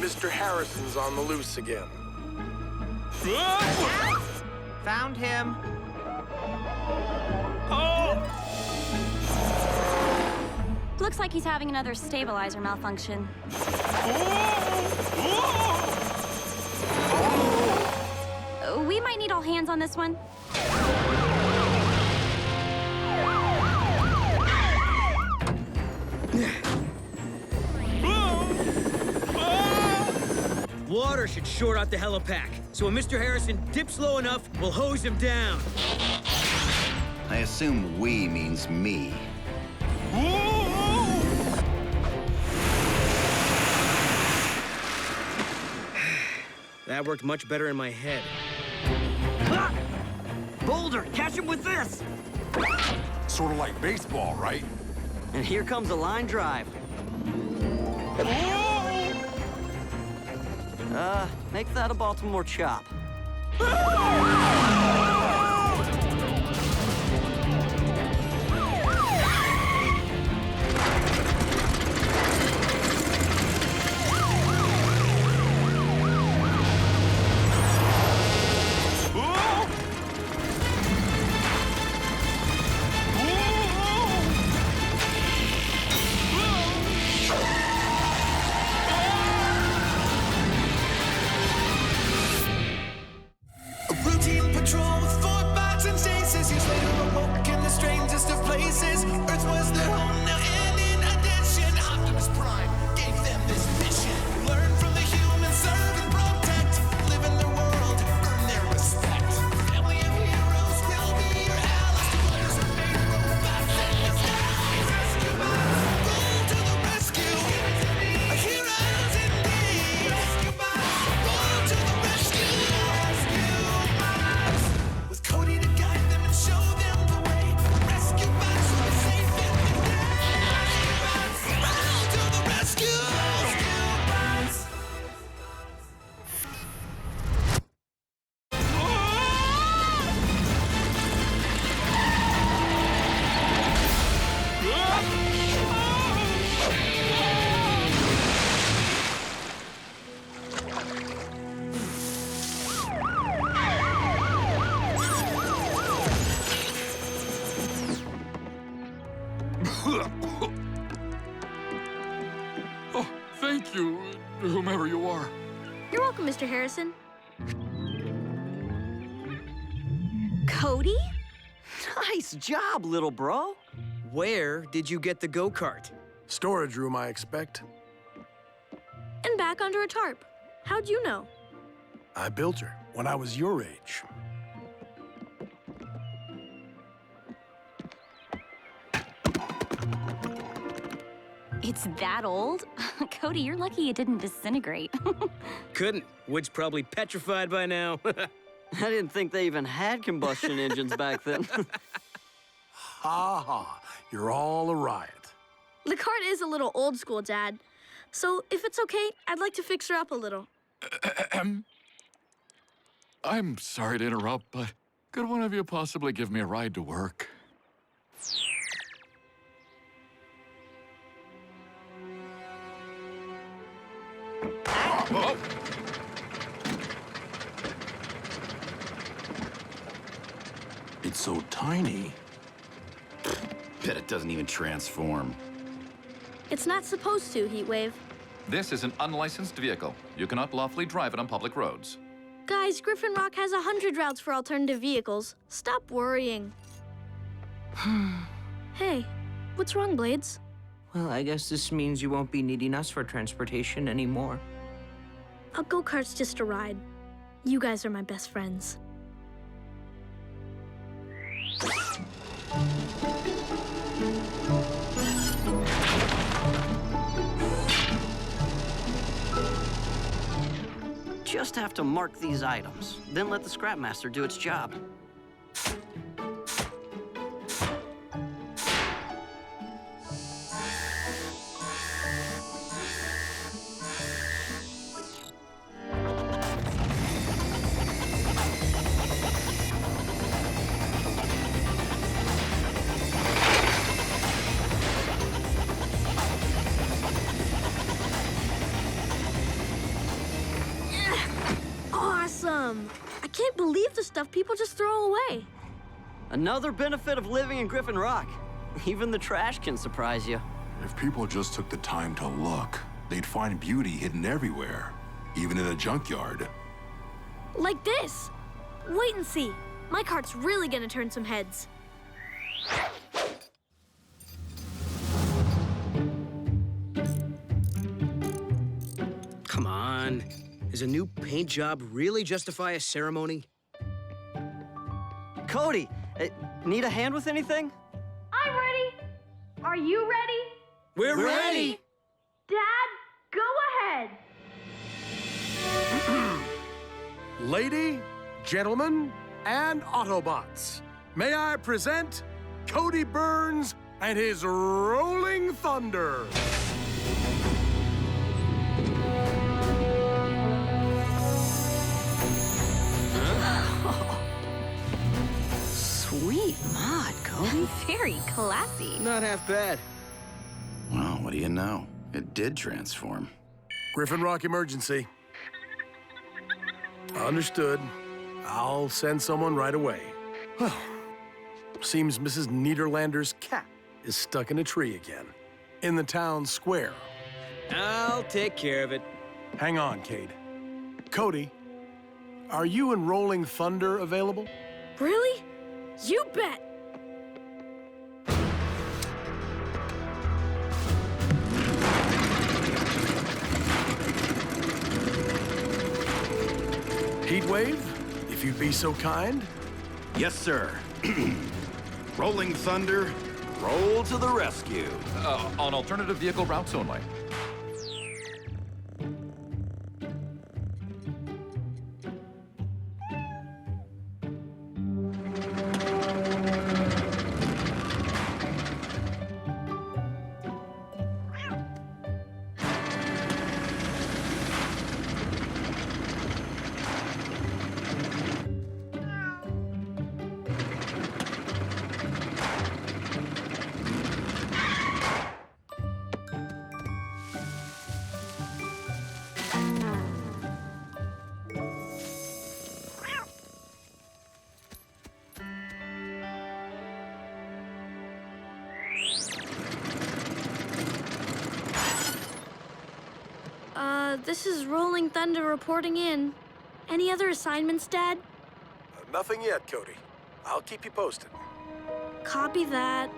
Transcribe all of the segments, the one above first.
Mr. Harrison's on the loose again. Found him. Looks like he's having another stabilizer malfunction. We might need all hands on this one. Water should short out the helipack, so when Mr. Harrison dips low enough, we'll hose him down. I assume we means me. That worked much better in my head. Ah! Boulder, catch him with this! Sort of like baseball, right? And here comes a line drive. Make that a Baltimore chop. Places. Earth was their home now, and in addition, Optimus Prime gave them this mission. Learn from the humans, serve and protect. Live in their world, earn their respect. Family of heroes will be your allies. Toddlers are made robots in disguise. Rescue bots, roll to the rescue. Heroes indeed. Rescue bots, roll to the rescue. Rescue bots. With Cody to guide them and show them the way. Rescue bots are safe in the day. Rescue bots, roll to the rescue. Rescue bots. Oh, thank you, whomever you are. You're welcome, Mr. Harrison. Cody? Nice job, little bro. Where did you get the go-kart? Storage room, I expect. And back under a tarp. How'd you know? I built her when I was your age. It's that old? Cody, you're lucky it didn't disintegrate. Couldn't. Wood's probably petrified by now. I didn't think they even had combustion engines back then. Ha ha, you're all a riot. The cart is a little old school, Dad. So if it's okay, I'd like to fix her up a little. I'm sorry to interrupt, but could one of you possibly give me a ride to work? Oh. It's so tiny. Bet it doesn't even transform. It's not supposed to, Heatwave. This is an unlicensed vehicle. You cannot lawfully drive it on public roads. Guys, Griffin Rock has 100 routes for alternative vehicles. Stop worrying. Hey, what's wrong, Blades? Well, I guess this means you won't be needing us for transportation anymore. A go-kart's just a ride. You guys are my best friends. Just have to mark these items, then let the Scrapmaster do its job. awesome! I can't believe the stuff people just throw away. Another benefit of living in Griffin Rock. Even the trash can surprise you. If people just took the time to look, they'd find beauty hidden everywhere, even in a junkyard. Like this. Wait and see. My cart's really gonna turn some heads. Come on. Does a new paint job really justify a ceremony? Cody, need a hand with anything? I'm ready. Are you ready? We're ready! Dad, go ahead. Lady, gentlemen, and Autobots, may I present Cody Burns and his Rolling Thunder. Sweet mod, Cody. Very classy. Not half bad. Well, what do you know? It did transform. Griffin Rock emergency. Understood. I'll send someone right away. Well, seems Mrs. Niederlander's cat is stuck in a tree again. In the town square. I'll take care of it. Hang on, Cade. Cody, are you and Rolling Thunder available? Really? You bet. Heatwave, if you'd be so kind. Yes, sir. Rolling Thunder, roll to the rescue. On alternative vehicle routes only. This is Rolling Thunder reporting in. Any other assignments, Dad? Nothing yet, Cody. I'll keep you posted. Copy that.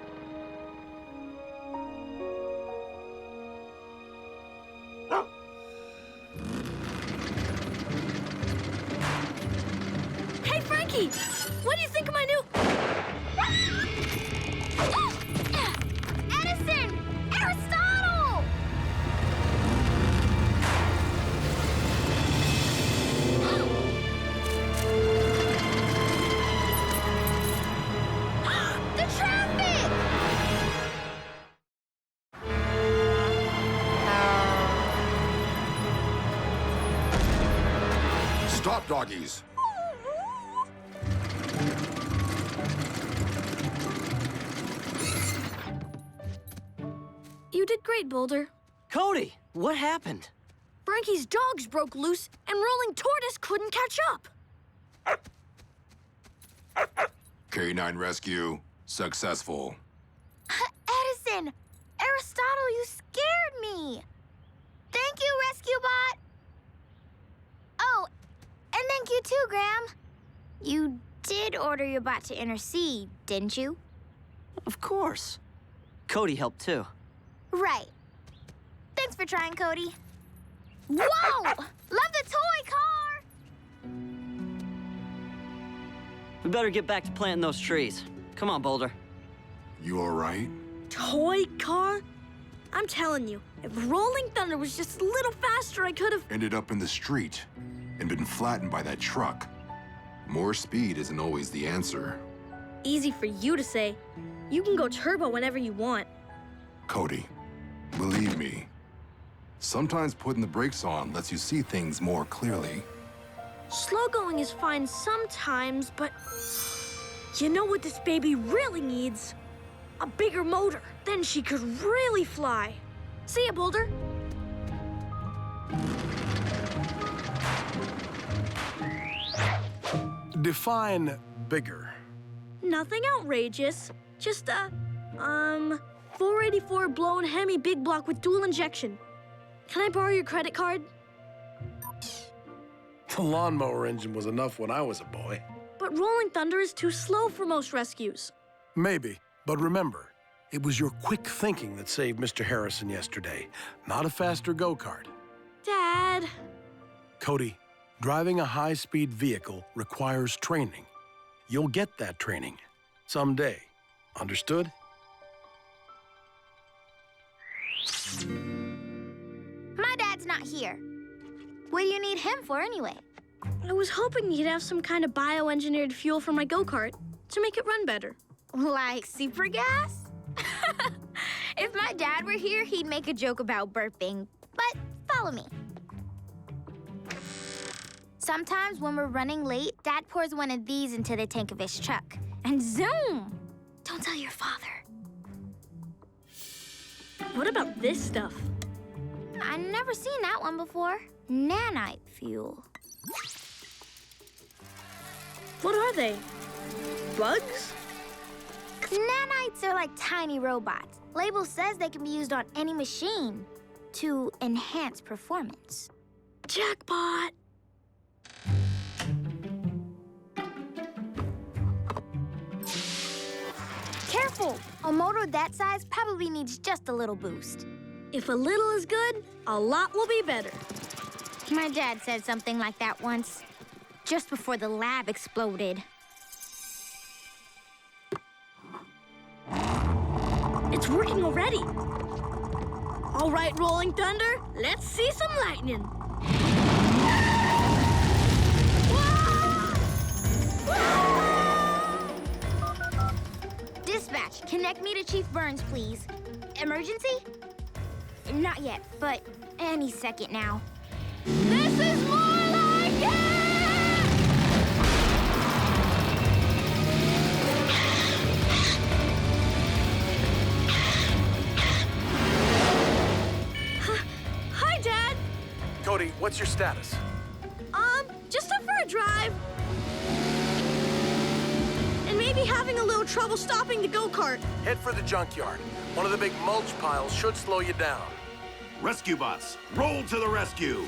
Hey, Frankie! What do you think of my new... Edison! Aristotle! The traffic! Stop, doggies. You did great, Boulder. Cody, what happened? Frankie's dogs broke loose, and Rolling Tortoise couldn't catch up. K9 rescue successful. Edison! Aristotle, you scared me! Thank you, Rescue Bot! Oh, and thank you too, Graham. You did order your bot to intercede, didn't you? Of course. Cody helped too. Right. Thanks for trying, Cody. Whoa! Love the toy car! We better get back to planting those trees. Come on, Boulder. You all right? Toy car? I'm telling you, if Rolling Thunder was just a little faster, I could have... Ended up in the street and been flattened by that truck. More speed isn't always the answer. Easy for you to say. You can go turbo whenever you want. Cody, believe me, sometimes putting the brakes on lets you see things more clearly. Slow going is fine sometimes, but... You know what this baby really needs? A bigger motor. Then she could really fly. See ya, Boulder. Define bigger. Nothing outrageous. Just a, 484 blown Hemi big block with dual injection. Can I borrow your credit card? The lawnmower engine was enough when I was a boy. But Rolling Thunder is too slow for most rescues. Maybe, but remember, it was your quick thinking that saved Mr. Harrison yesterday, not a faster go-kart. Dad. Cody, driving a high-speed vehicle requires training. You'll get that training someday. Understood? My dad's not here. What do you need him for anyway? I was hoping you'd have some kind of bioengineered fuel for my go-kart to make it run better. Like super gas? If my dad were here, he'd make a joke about burping. But follow me. Sometimes when we're running late, Dad pours one of these into the tank of his truck. And zoom! Don't tell your father. What about this stuff? I've never seen that one before. Nanite fuel. What are they? Bugs? Nanites are like tiny robots. Label says they can be used on any machine to enhance performance. Jackpot! Careful! A motor that size probably needs just a little boost. If a little is good, a lot will be better. My dad said something like that once, just before the lab exploded. It's working already. All right, Rolling Thunder, let's see some lightning. Dispatch, connect me to Chief Burns, please. Emergency? Not yet, but any second now. This is more like it! Hi, Dad. Cody, what's your status? Just up for a drive. And maybe having a little trouble stopping the go-kart. Head for the junkyard. One of the big mulch piles should slow you down. Rescue bots, roll to the rescue!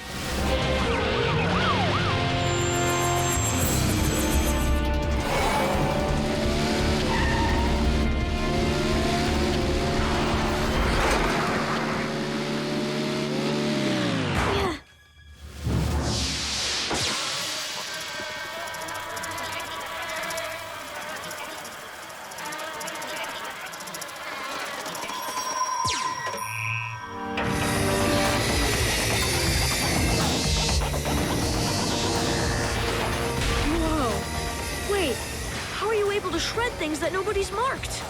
Shred things that nobody's marked.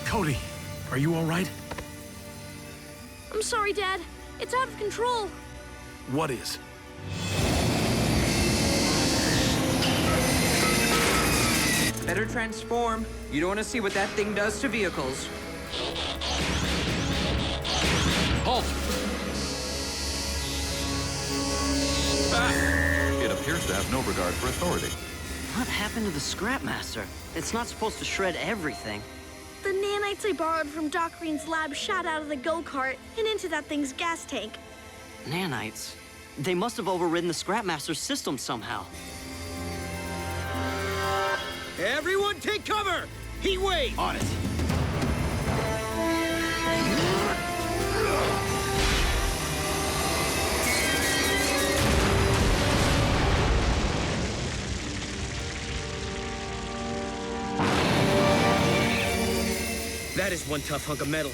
Cody, are you all right? I'm sorry, Dad. It's out of control. What is? Better transform. You don't want to see what that thing does to vehicles. Halt! Back! It appears to have no regard for authority. What happened to the Scrapmaster? It's not supposed to shred everything. The nanites I borrowed from Doc Green's lab shot out of the go-kart and into that thing's gas tank. Nanites? They must have overridden the Scrapmaster's system somehow. Everyone take cover! Heatwave! On it. That is one tough hunk of metal.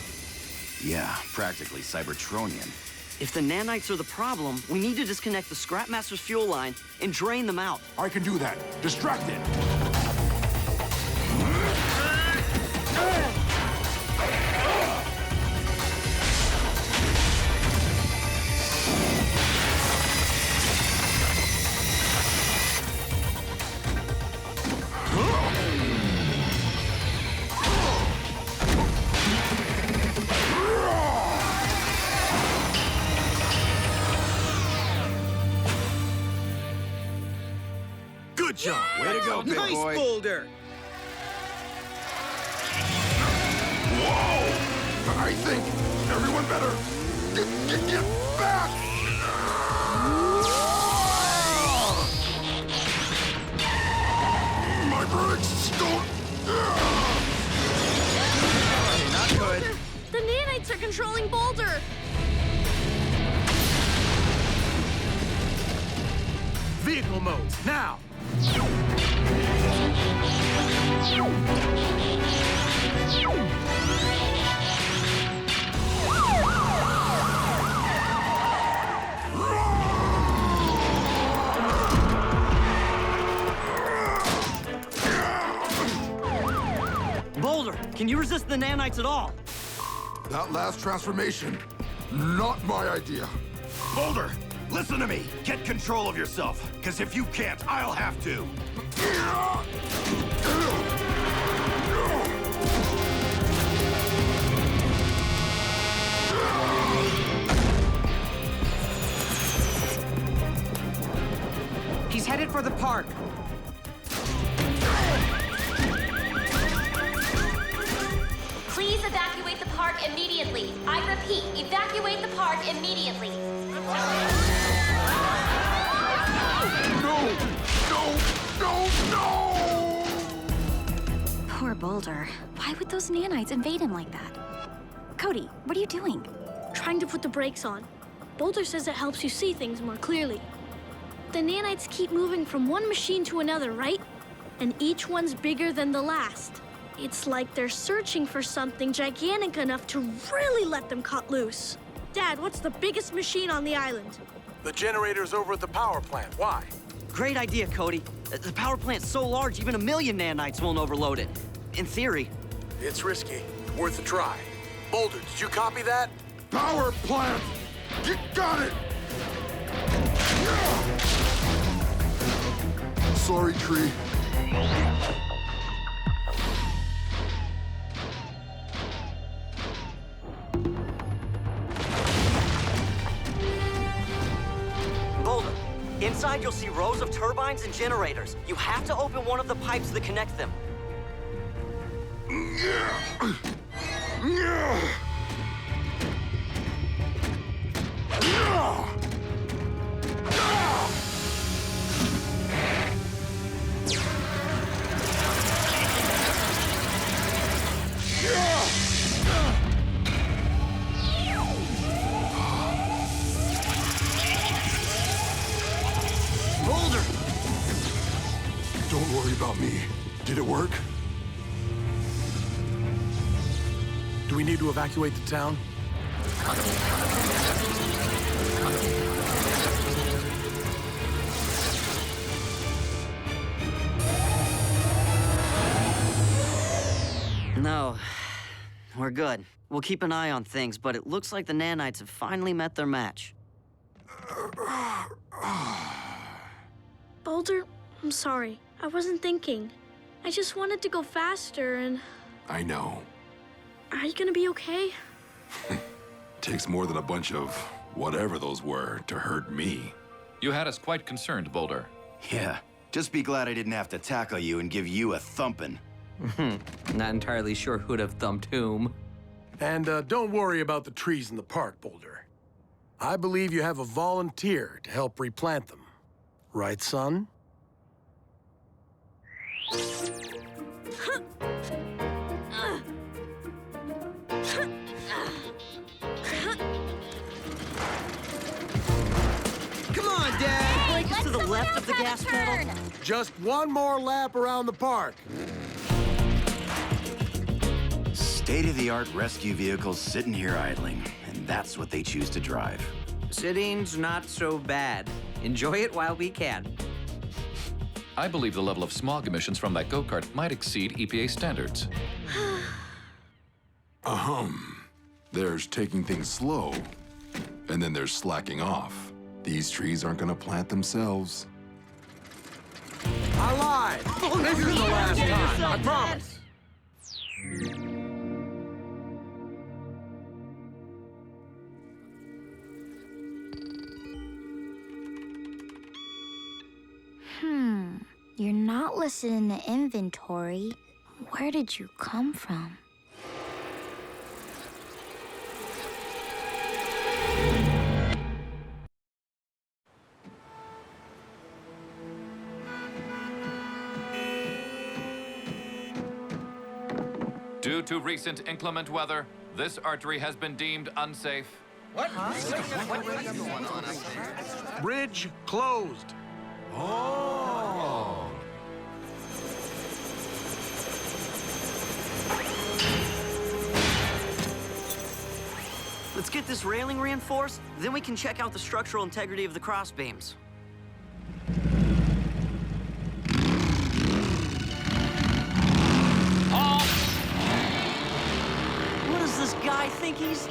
Yeah, practically Cybertronian. If the nanites are the problem, we need to disconnect the Scrapmaster's fuel line and drain them out. I can do that. Distract it. Good job. Way to go, big Nice, boy. Boulder! Whoa! I think everyone better get back! My brakes don't... Not good. The nanites are controlling Boulder. Vehicle modes, now! Boulder, can you resist the nanites at all? That last transformation, not my idea. Boulder, listen to me. Get control of yourself. Because if you can't, I'll have to. He's headed for the park. Please evacuate the park immediately. I repeat, evacuate the park immediately. No! Poor Boulder. Why would those nanites invade him like that? Cody, what are you doing? Trying to put the brakes on. Boulder says it helps you see things more clearly. The nanites keep moving from one machine to another, right? And each one's bigger than the last. It's like they're searching for something gigantic enough to really let them cut loose. Dad, what's the biggest machine on the island? The generator's over at the power plant. Why? Great idea, Cody. The power plant's so large, even 1,000,000 nanites won't overload it. In theory. It's risky. Worth a try. Boulder, did you copy that? Power plant! You got it! Sorry, Tree. Boulder, inside you'll see rows of turbines and generators. You have to open one of the pipes that connect them. Boulder! Don't worry about me. Did it work? Do we need to evacuate the town? No, we're good. We'll keep an eye on things, but it looks like the nanites have finally met their match. Boulder, I'm sorry. I wasn't thinking. I just wanted to go faster and... I know. Are you gonna be okay? Takes more than a bunch of whatever those were to hurt me. You had us quite concerned, Boulder. Yeah, just be glad I didn't have to tackle you and give you a thumping. Not entirely sure who'd have thumped whom. And don't worry about the trees in the park, Boulder. I believe you have a volunteer to help replant them. Right, son? Come on, Dad! Brake is to the left of the gas pedal. Just one more lap around the park. State-of-the-art rescue vehicles sitting here idling, and that's what they choose to drive. Sitting's not so bad. Enjoy it while we can. I believe the level of smog emissions from that go-kart might exceed EPA standards. There's taking things slow, and then there's slacking off. These trees aren't gonna plant themselves. I lied. This is the last time. I promise. You're not listed in the inventory. Where did you come from? Due to recent inclement weather, this artery has been deemed unsafe. What? Bridge closed. Oh! Let's get this railing reinforced, then we can check out the structural integrity of the crossbeams. What does this guy think he's...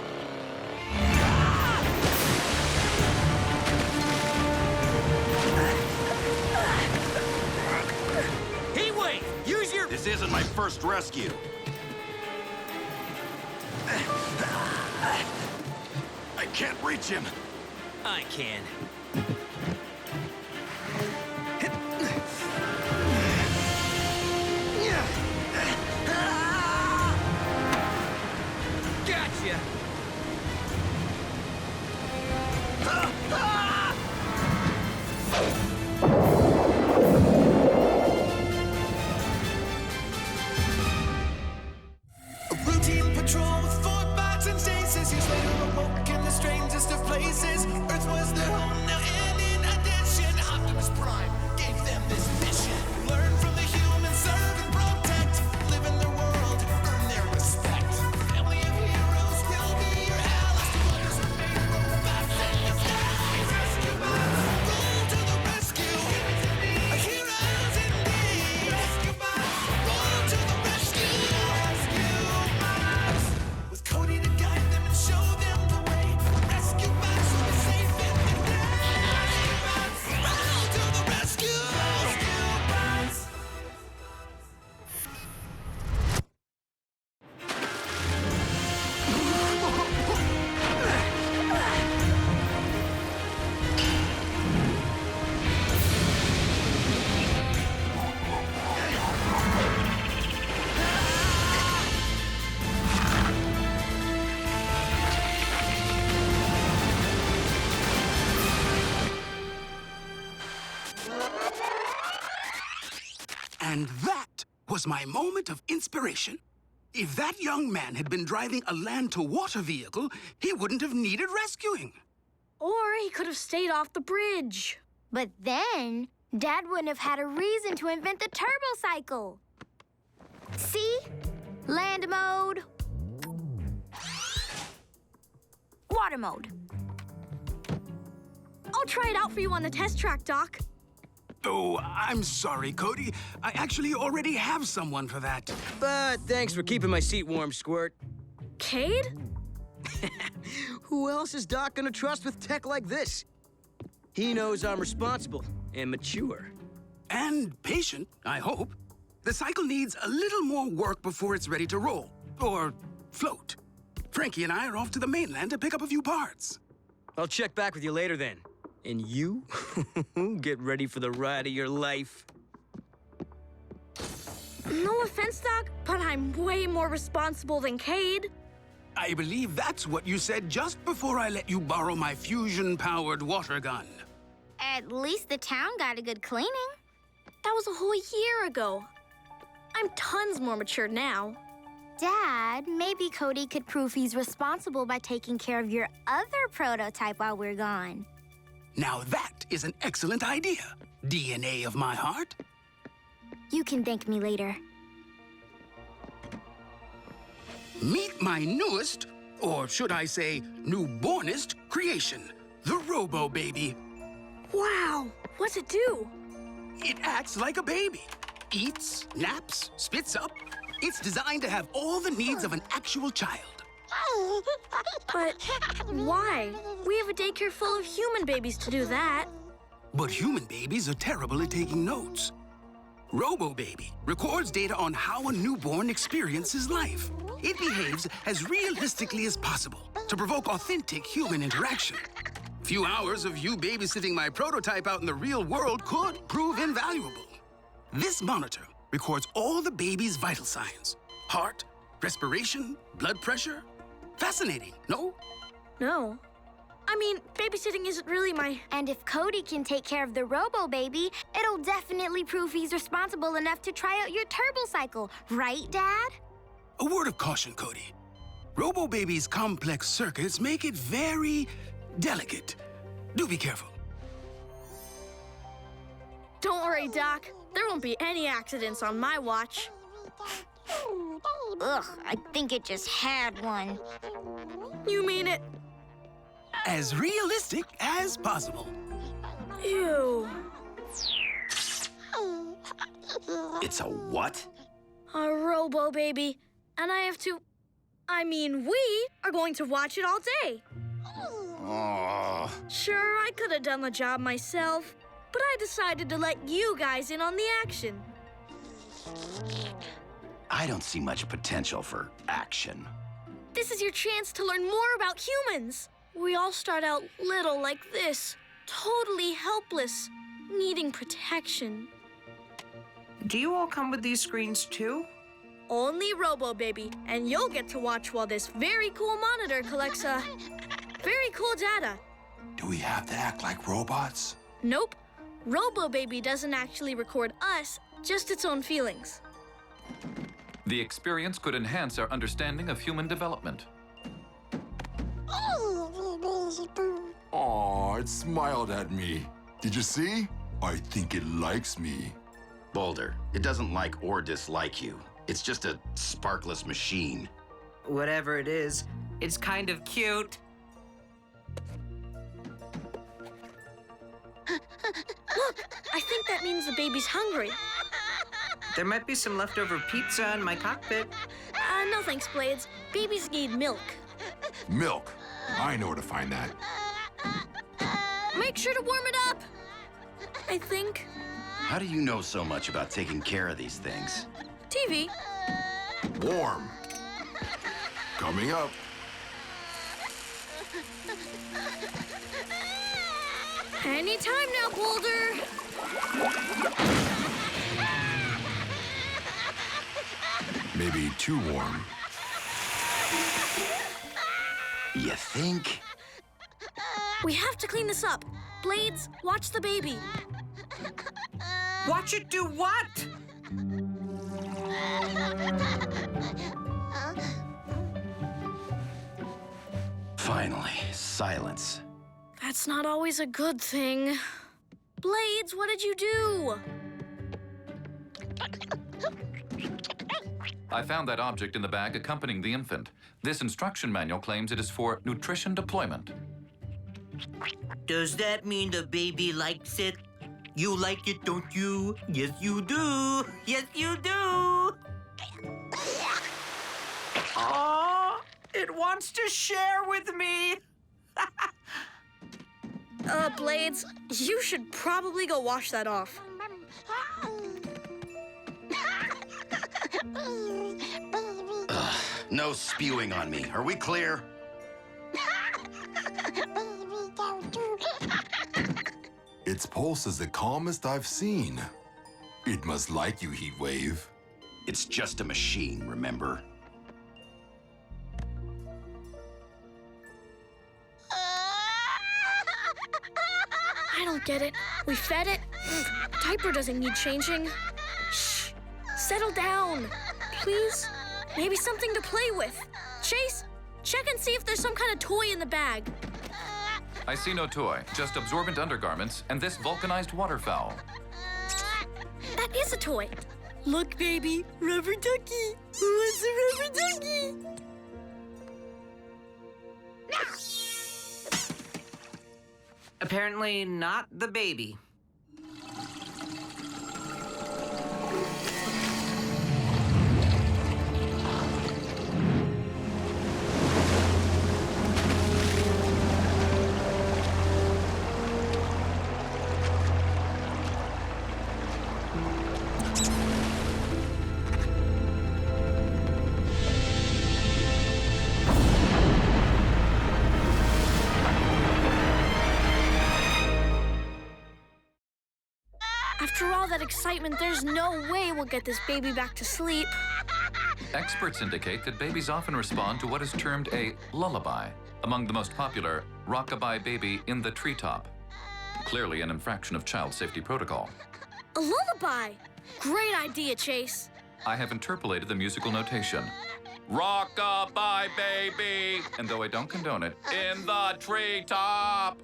Heatwave! Use your... This isn't my first rescue. I can't reach him. I can. Gotcha! A routine patrol with 4 bots and stasis. Years later, awoke in the strangest of places. Earth was their home now, and in addition, Optimus Prime gave them this mission. Learn from the humans, serve and protect. Live in their world, earn their respect. Family of heroes will be your allies. Toddlers remain robots in disguise. Rescue bots, roll to the rescue. Heroes indeed. Rescue bots, roll to the rescue. With Cody to guide them and show them the way. Rescue bots will be safe in the day. Rescue bots, roll to the rescue. Rescue bots. And that was my moment of inspiration. If that young man had been driving a land-to-water vehicle, he wouldn't have needed rescuing. Or he could have stayed off the bridge. But then, Dad wouldn't have had a reason to invent the turbo cycle. See? Land mode. Water mode. I'll try it out for you on the test track, Doc. Oh, I'm sorry, Cody. I actually already have someone for that. But thanks for keeping my seat warm, Squirt. Cade? Who else is Doc gonna trust with tech like this? He knows I'm responsible and mature. And patient, I hope. The cycle needs a little more work before it's ready to roll. Or float. Frankie and I are off to the mainland to pick up a few parts. I'll check back with you later then. And you, get ready for the ride of your life. No offense, Doc, but I'm way more responsible than Cade. I believe that's what you said just before I let you borrow my fusion-powered water gun. At least the town got a good cleaning. That was a whole year ago. I'm tons more mature now. Dad, maybe Cody could prove he's responsible by taking care of your other prototype while we're gone. Now that is an excellent idea, DNA of my heart. You can thank me later. Meet my newest, or should I say, newbornest creation, the Robo baby. Wow, what's it do? It acts like a baby. Eats, naps, spits up. It's designed to have all the needs of an actual child. But why? We have a daycare full of human babies to do that. But human babies are terrible at taking notes. Robo Baby records data on how a newborn experiences life. It behaves as realistically as possible to provoke authentic human interaction. Few hours of you babysitting my prototype out in the real world could prove invaluable. This monitor records all the baby's vital signs. Heart, respiration, blood pressure. Fascinating, no? No. I mean, babysitting isn't really my... And if Cody can take care of the Robo baby, it'll definitely prove he's responsible enough to try out your turbo cycle. Right, Dad? A word of caution, Cody. Robo Baby's complex circuits make it very delicate. Do be careful. Don't worry, Doc. There won't be any accidents on my watch. Ugh, I think it just had one. You mean it? As realistic as possible. Ew. It's a what? A Robo baby. And we are going to watch it all day. Oh. Sure, I could have done the job myself, but I decided to let you guys in on the action. I don't see much potential for action. This is your chance to learn more about humans. We all start out little like this, totally helpless, needing protection. Do you all come with these screens too? Only Robo Baby, and you'll get to watch while this very cool monitor collects very cool data. Do we have to act like robots? Nope. Robo Baby doesn't actually record us, just its own feelings. The experience could enhance our understanding of human development. Aw, it smiled at me. Did you see? I think it likes me. Boulder, it doesn't like or dislike you. It's just a sparkless machine. Whatever it is, it's kind of cute. Look, I think that means the baby's hungry. There might be some leftover pizza in my cockpit. No thanks, Blades. Babies need milk. Milk. I know where to find that. Make sure to warm it up. I think. How do you know so much about taking care of these things? TV. Warm. Coming up. Anytime now, Boulder. Maybe too warm. You think? We have to clean this up. Blades, watch the baby. Watch it do what? Finally, silence. That's not always a good thing. Blades, what did you do? I found that object in the bag accompanying the infant. This instruction manual claims it is for nutrition deployment. Does that mean the baby likes it? You like it, don't you? Yes, you do. Yes, you do. Oh, it wants to share with me. Blades, you should probably go wash that off. No spewing on me. Are we clear? Its pulse is the calmest I've seen. It must like you, Heatwave. It's just a machine, remember? don't get it. We fed it. Diaper doesn't need changing. Shh. Settle down. Please? Maybe something to play with. Chase, check and see if there's some kind of toy in the bag. I see no toy, just absorbent undergarments and this vulcanized waterfowl. That is a toy. Look, baby, rubber ducky. Who wants a rubber ducky? Apparently not the baby. After all that excitement, there's no way we'll get this baby back to sleep. Experts indicate that babies often respond to what is termed a lullaby, among the most popular, Rockabye Baby in the Treetop. Clearly an infraction of child safety protocol. A lullaby! Great idea, Chase. I have interpolated the musical notation. Rockabye baby, and though I don't condone it, in the treetop,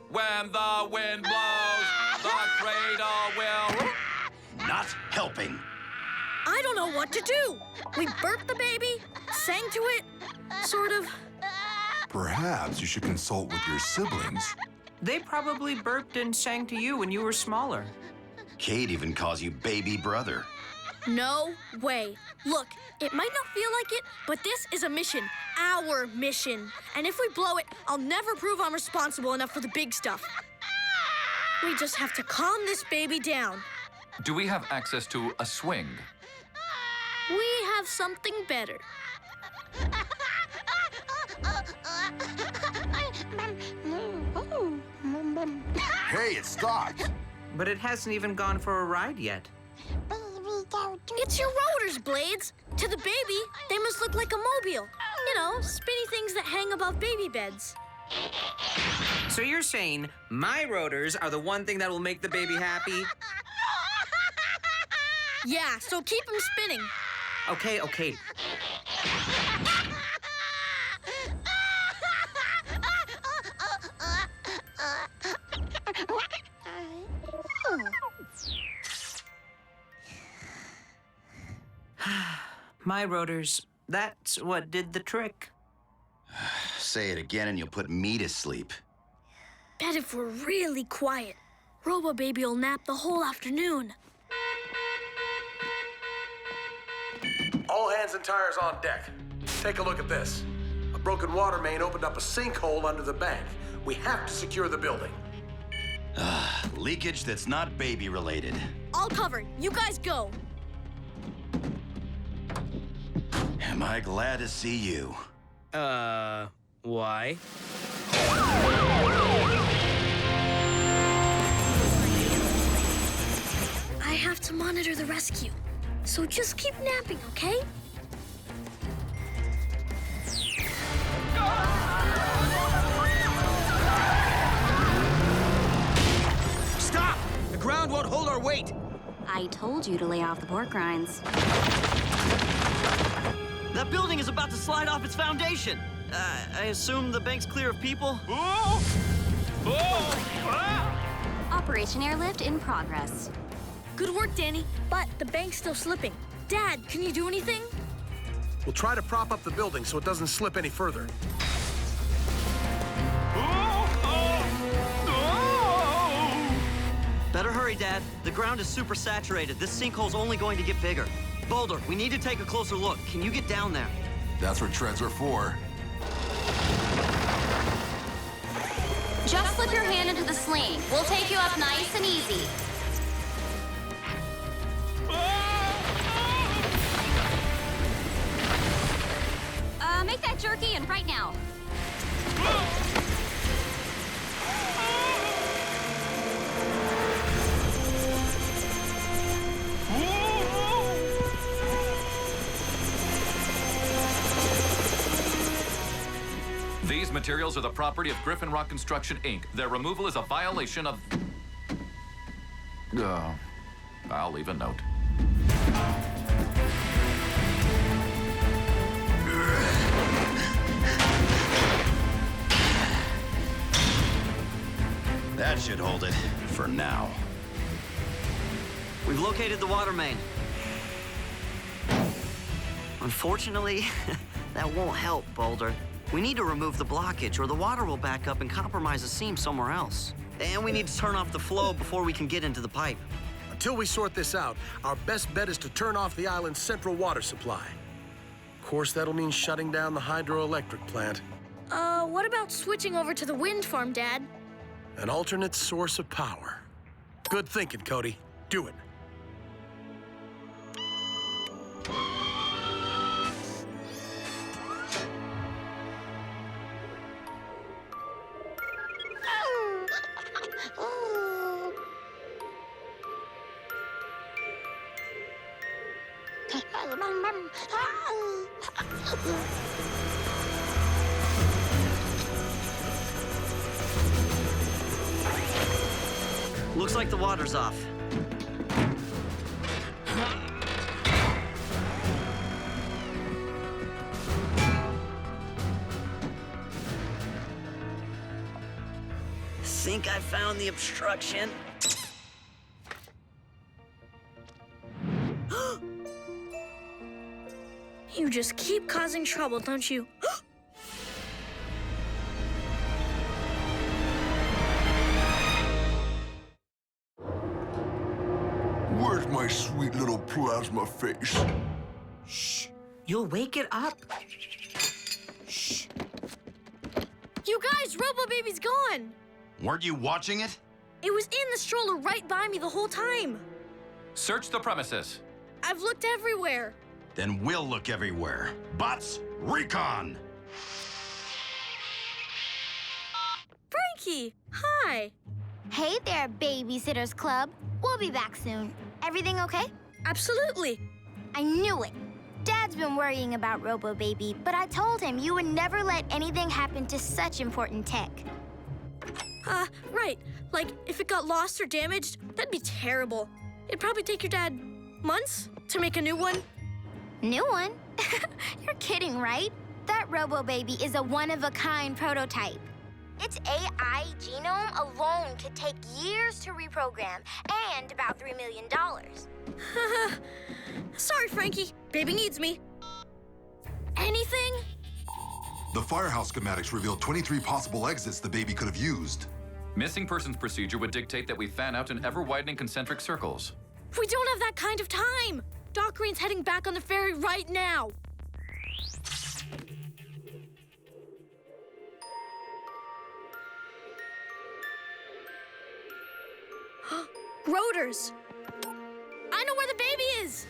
when the wind blows, the cradle will... Not helping. I don't know what to do. We burped the baby, sang to it, sort of. Perhaps you should consult with your siblings. They probably burped and sang to you when you were smaller. Kate even calls you baby brother. No way. Look, it might not feel like it, but this is a mission. Our mission. And if we blow it, I'll never prove I'm responsible enough for the big stuff. We just have to calm this baby down. Do we have access to a swing? We have something better. Hey, it stopped. But it hasn't even gone for a ride yet. It's your rotors, Blades. To the baby, they must look like a mobile. You know, spinny things that hang above baby beds. So you're saying my rotors are the one thing that will make the baby happy? Yeah, so keep them spinning. Okay. My rotors, that's what did the trick. Say it again and you'll put me to sleep. Bet if we're really quiet, Robo Baby will nap the whole afternoon. All hands and tires on deck. Take a look at this. A broken water main opened up a sinkhole under the bank. We have to secure the building. Leakage that's not baby related. I'll cover. You guys go. Am I glad to see you? Why? I have to monitor the rescue, so just keep napping, okay? Stop! The ground won't hold our weight. I told you to lay off the pork rinds. That building is about to slide off its foundation. I assume the bank's clear of people? Operation Airlift in progress. Good work, Danny, but the bank's still slipping. Dad, can you do anything? We'll try to prop up the building so it doesn't slip any further. Better hurry, Dad. The ground is super saturated. This sinkhole's only going to get bigger. Boulder, we need to take a closer look. Can you get down there? That's what treads are for. Just slip your hand into the sling. We'll take you up nice and easy. Make that jerky and right now. These materials are the property of Griffin Rock Construction, Inc. Their removal is a violation of... I'll leave a note. That should hold it for now. We've located the water main. Unfortunately, that won't help, Boulder. We need to remove the blockage or the water will back up and compromise the seam somewhere else. And we need to turn off the flow before we can get into the pipe. Until we sort this out, our best bet is to turn off the island's central water supply. Of course, that'll mean shutting down the hydroelectric plant. What about switching over to the wind farm, Dad? An alternate source of power. Good thinking, Cody. Do it. Looks like the water's off. Think I found the obstruction. You just keep causing trouble, don't you? Where's my sweet little plasma face? Shh. You'll wake it up. Shh. You guys, Robo Baby's gone. Weren't you watching it? It was in the stroller right by me the whole time. Search the premises. I've looked everywhere. Then we'll look everywhere. Bots, recon! Frankie, hi. Hey there, Babysitters Club. We'll be back soon. Everything okay? Absolutely. I knew it. Dad's been worrying about Robo Baby, but I told him you would never let anything happen to such important tech. Right. Like, if it got lost or damaged, that'd be terrible. It'd probably take your dad months to make a new one. New one? You're kidding, right? That Robo Baby is a one-of-a-kind prototype. Its AI genome alone could take years to reprogram and about $3 million. Sorry, Frankie. Baby needs me. Anything? The firehouse schematics reveal 23 possible exits the baby could have used. Missing persons procedure would dictate that we fan out in ever-widening concentric circles. We don't have that kind of time. Doc Green's heading back on the ferry right now. Rotors. I know where the baby is.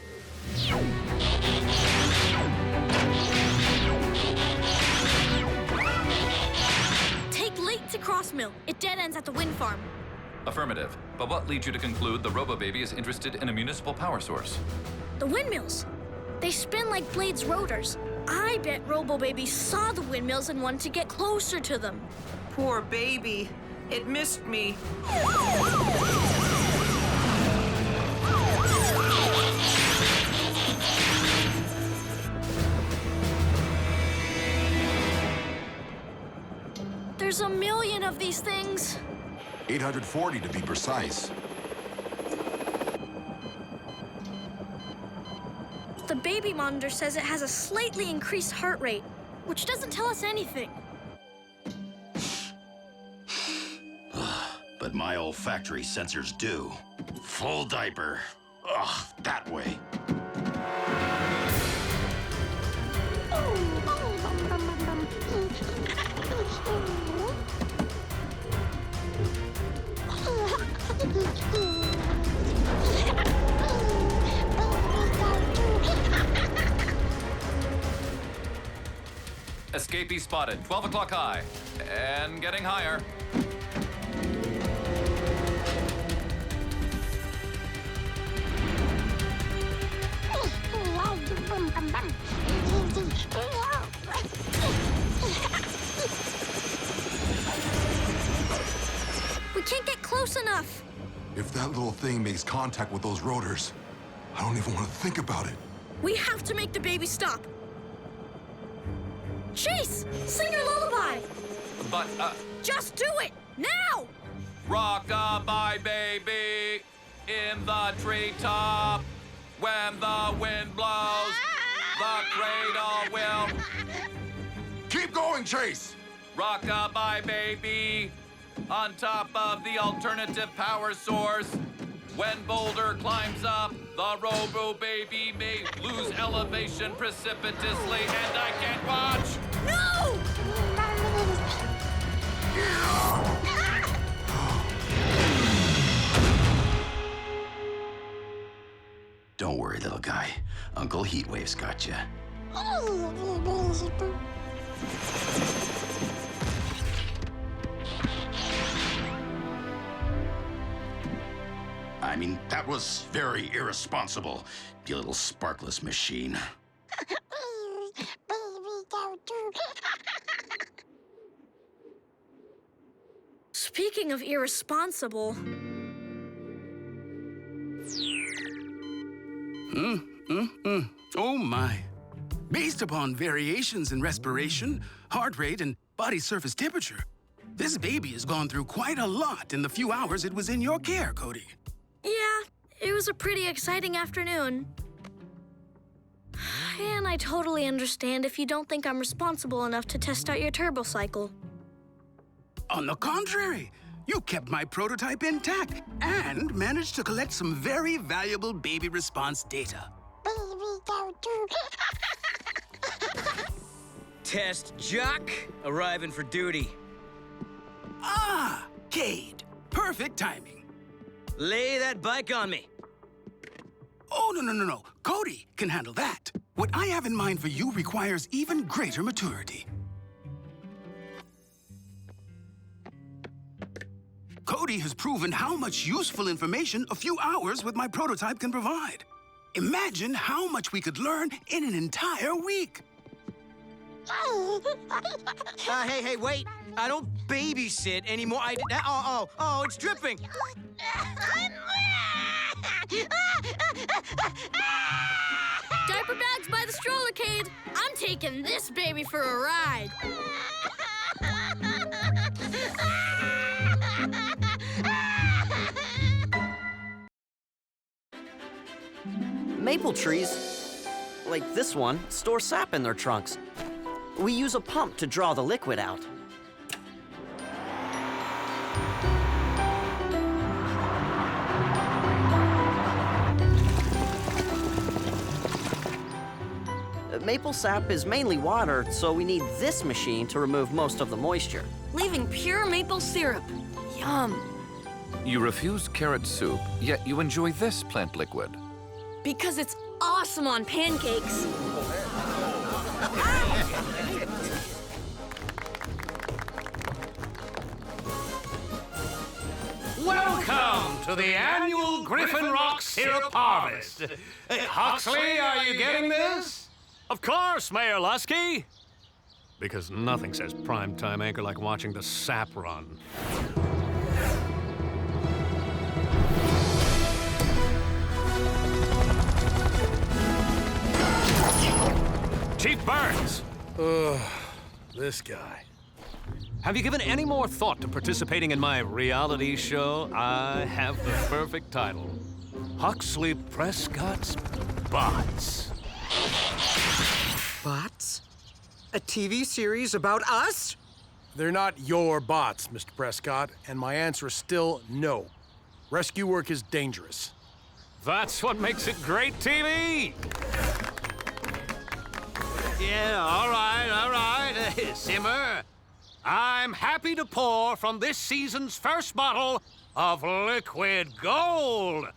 Take late to Crossmill. It dead ends at the wind farm. Affirmative. But what leads you to conclude the Robo-Baby is interested in a municipal power source? The windmills. They spin like Blade's rotors. I bet Robo-Baby saw the windmills and wanted to get closer to them. Poor baby. It missed me. There's a million of these things. 840 to be precise. The baby monitor says it has a slightly increased heart rate, which doesn't tell us anything. But my olfactory sensors do. Full diaper. Ugh, that way. Escapee spotted, 12 o'clock high, and getting higher. We can't get close enough. If that little thing makes contact with those rotors, I don't even want to think about it. We have to make the baby stop. Chase, sing your lullaby. But, Just do it, now! rock-a-bye baby in the treetop. When the wind blows, the cradle will. Keep going, Chase! Rock-a-bye baby on top of the alternative power source. When Boulder climbs up, the Robo baby may lose elevation precipitously, and I can't watch. No! Don't worry, little guy. Uncle Heatwave's got you. I mean, that was very irresponsible, you little sparkless machine. Speaking of irresponsible... Oh my. Based upon variations in respiration, heart rate, and body surface temperature, this baby has gone through quite a lot in the few hours it was in your care, Cody. Yeah, it was a pretty exciting afternoon. And I totally understand if you don't think I'm responsible enough to test out your turbo cycle. On the contrary, you kept my prototype intact and managed to collect some very valuable baby response data. Test Jock, arriving for duty. Ah, Cade. Perfect timing. Lay that bike on me. Oh, no. Cody can handle that. What I have in mind for you requires even greater maturity. Cody has proven how much useful information a few hours with my prototype can provide. Imagine how much we could learn in an entire week. Hey, wait. I don't babysit anymore. Oh, it's dripping. Diaper bags by the strollercade. I'm taking this baby for a ride. Maple trees, like this one, store sap in their trunks. We use a pump to draw the liquid out. Maple sap is mainly water, so we need this machine to remove most of the moisture. Leaving pure maple syrup. Yum. You refuse carrot soup, yet you enjoy this plant liquid. Because it's awesome on pancakes. Welcome to the annual Griffin Rock Syrup Harvest. Huxley, are you getting this? Of course, Mayor Lusky. Because nothing says primetime anchor like watching the sap run. Chief Burns! Ugh, this guy. Have you given any more thought to participating in my reality show? I have the perfect title. Huxley Prescott's Bots. Bots? A TV series about us? They're not your bots, Mr. Prescott, and my answer is still no. Rescue work is dangerous. That's what makes it great TV! Yeah, all right. Simmer. I'm happy to pour from this season's first bottle of liquid gold.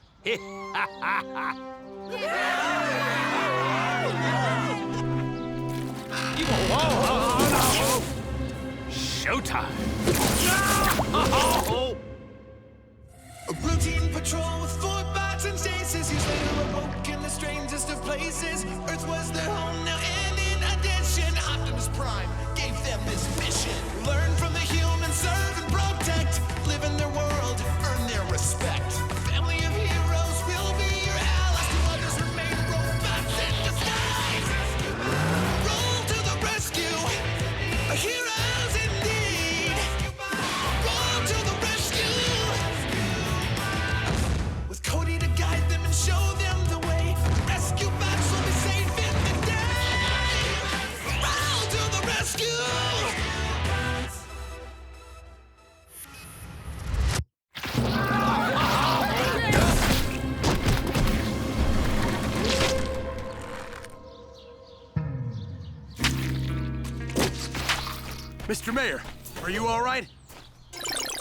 Whoa. Showtime. A routine patrol with 4 bots and stasis. He's later awoke in the strangest of places. Earth was their home now, and in addition, Optimus Prime gave them this mission. Learn from the humans, serve and protect. Live in their world, earn their respect. Mr. Mayor, are you all right?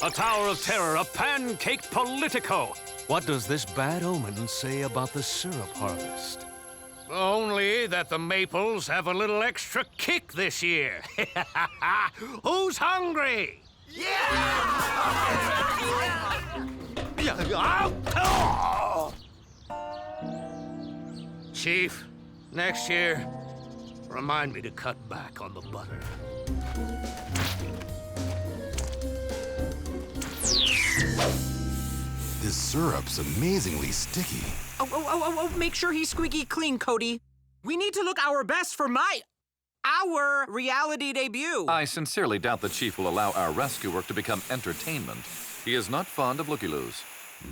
A tower of terror, a pancake politico. What does this bad omen say about the syrup harvest? Only that the maples have a little extra kick this year. Who's hungry? Chief, next year, remind me to cut back on the butter. This syrup's amazingly sticky. Oh, make sure he's squeaky clean, Cody. We need to look our best for our reality debut. I sincerely doubt the Chief will allow our rescue work to become entertainment. He is not fond of looky-loos.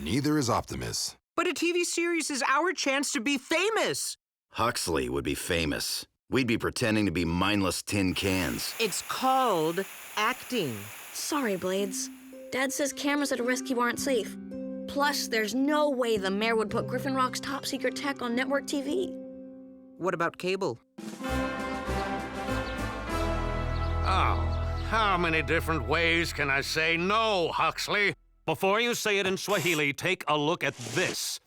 Neither is Optimus. But a TV series is our chance to be famous. Huxley would be famous. We'd be pretending to be mindless tin cans. It's called acting. Sorry, Blades. Dad says cameras at a rescue aren't safe. Plus, there's no way the mayor would put Griffin Rock's top secret tech on network TV. What about cable? Oh, how many different ways can I say no, Huxley? Before you say it in Swahili, take a look at this.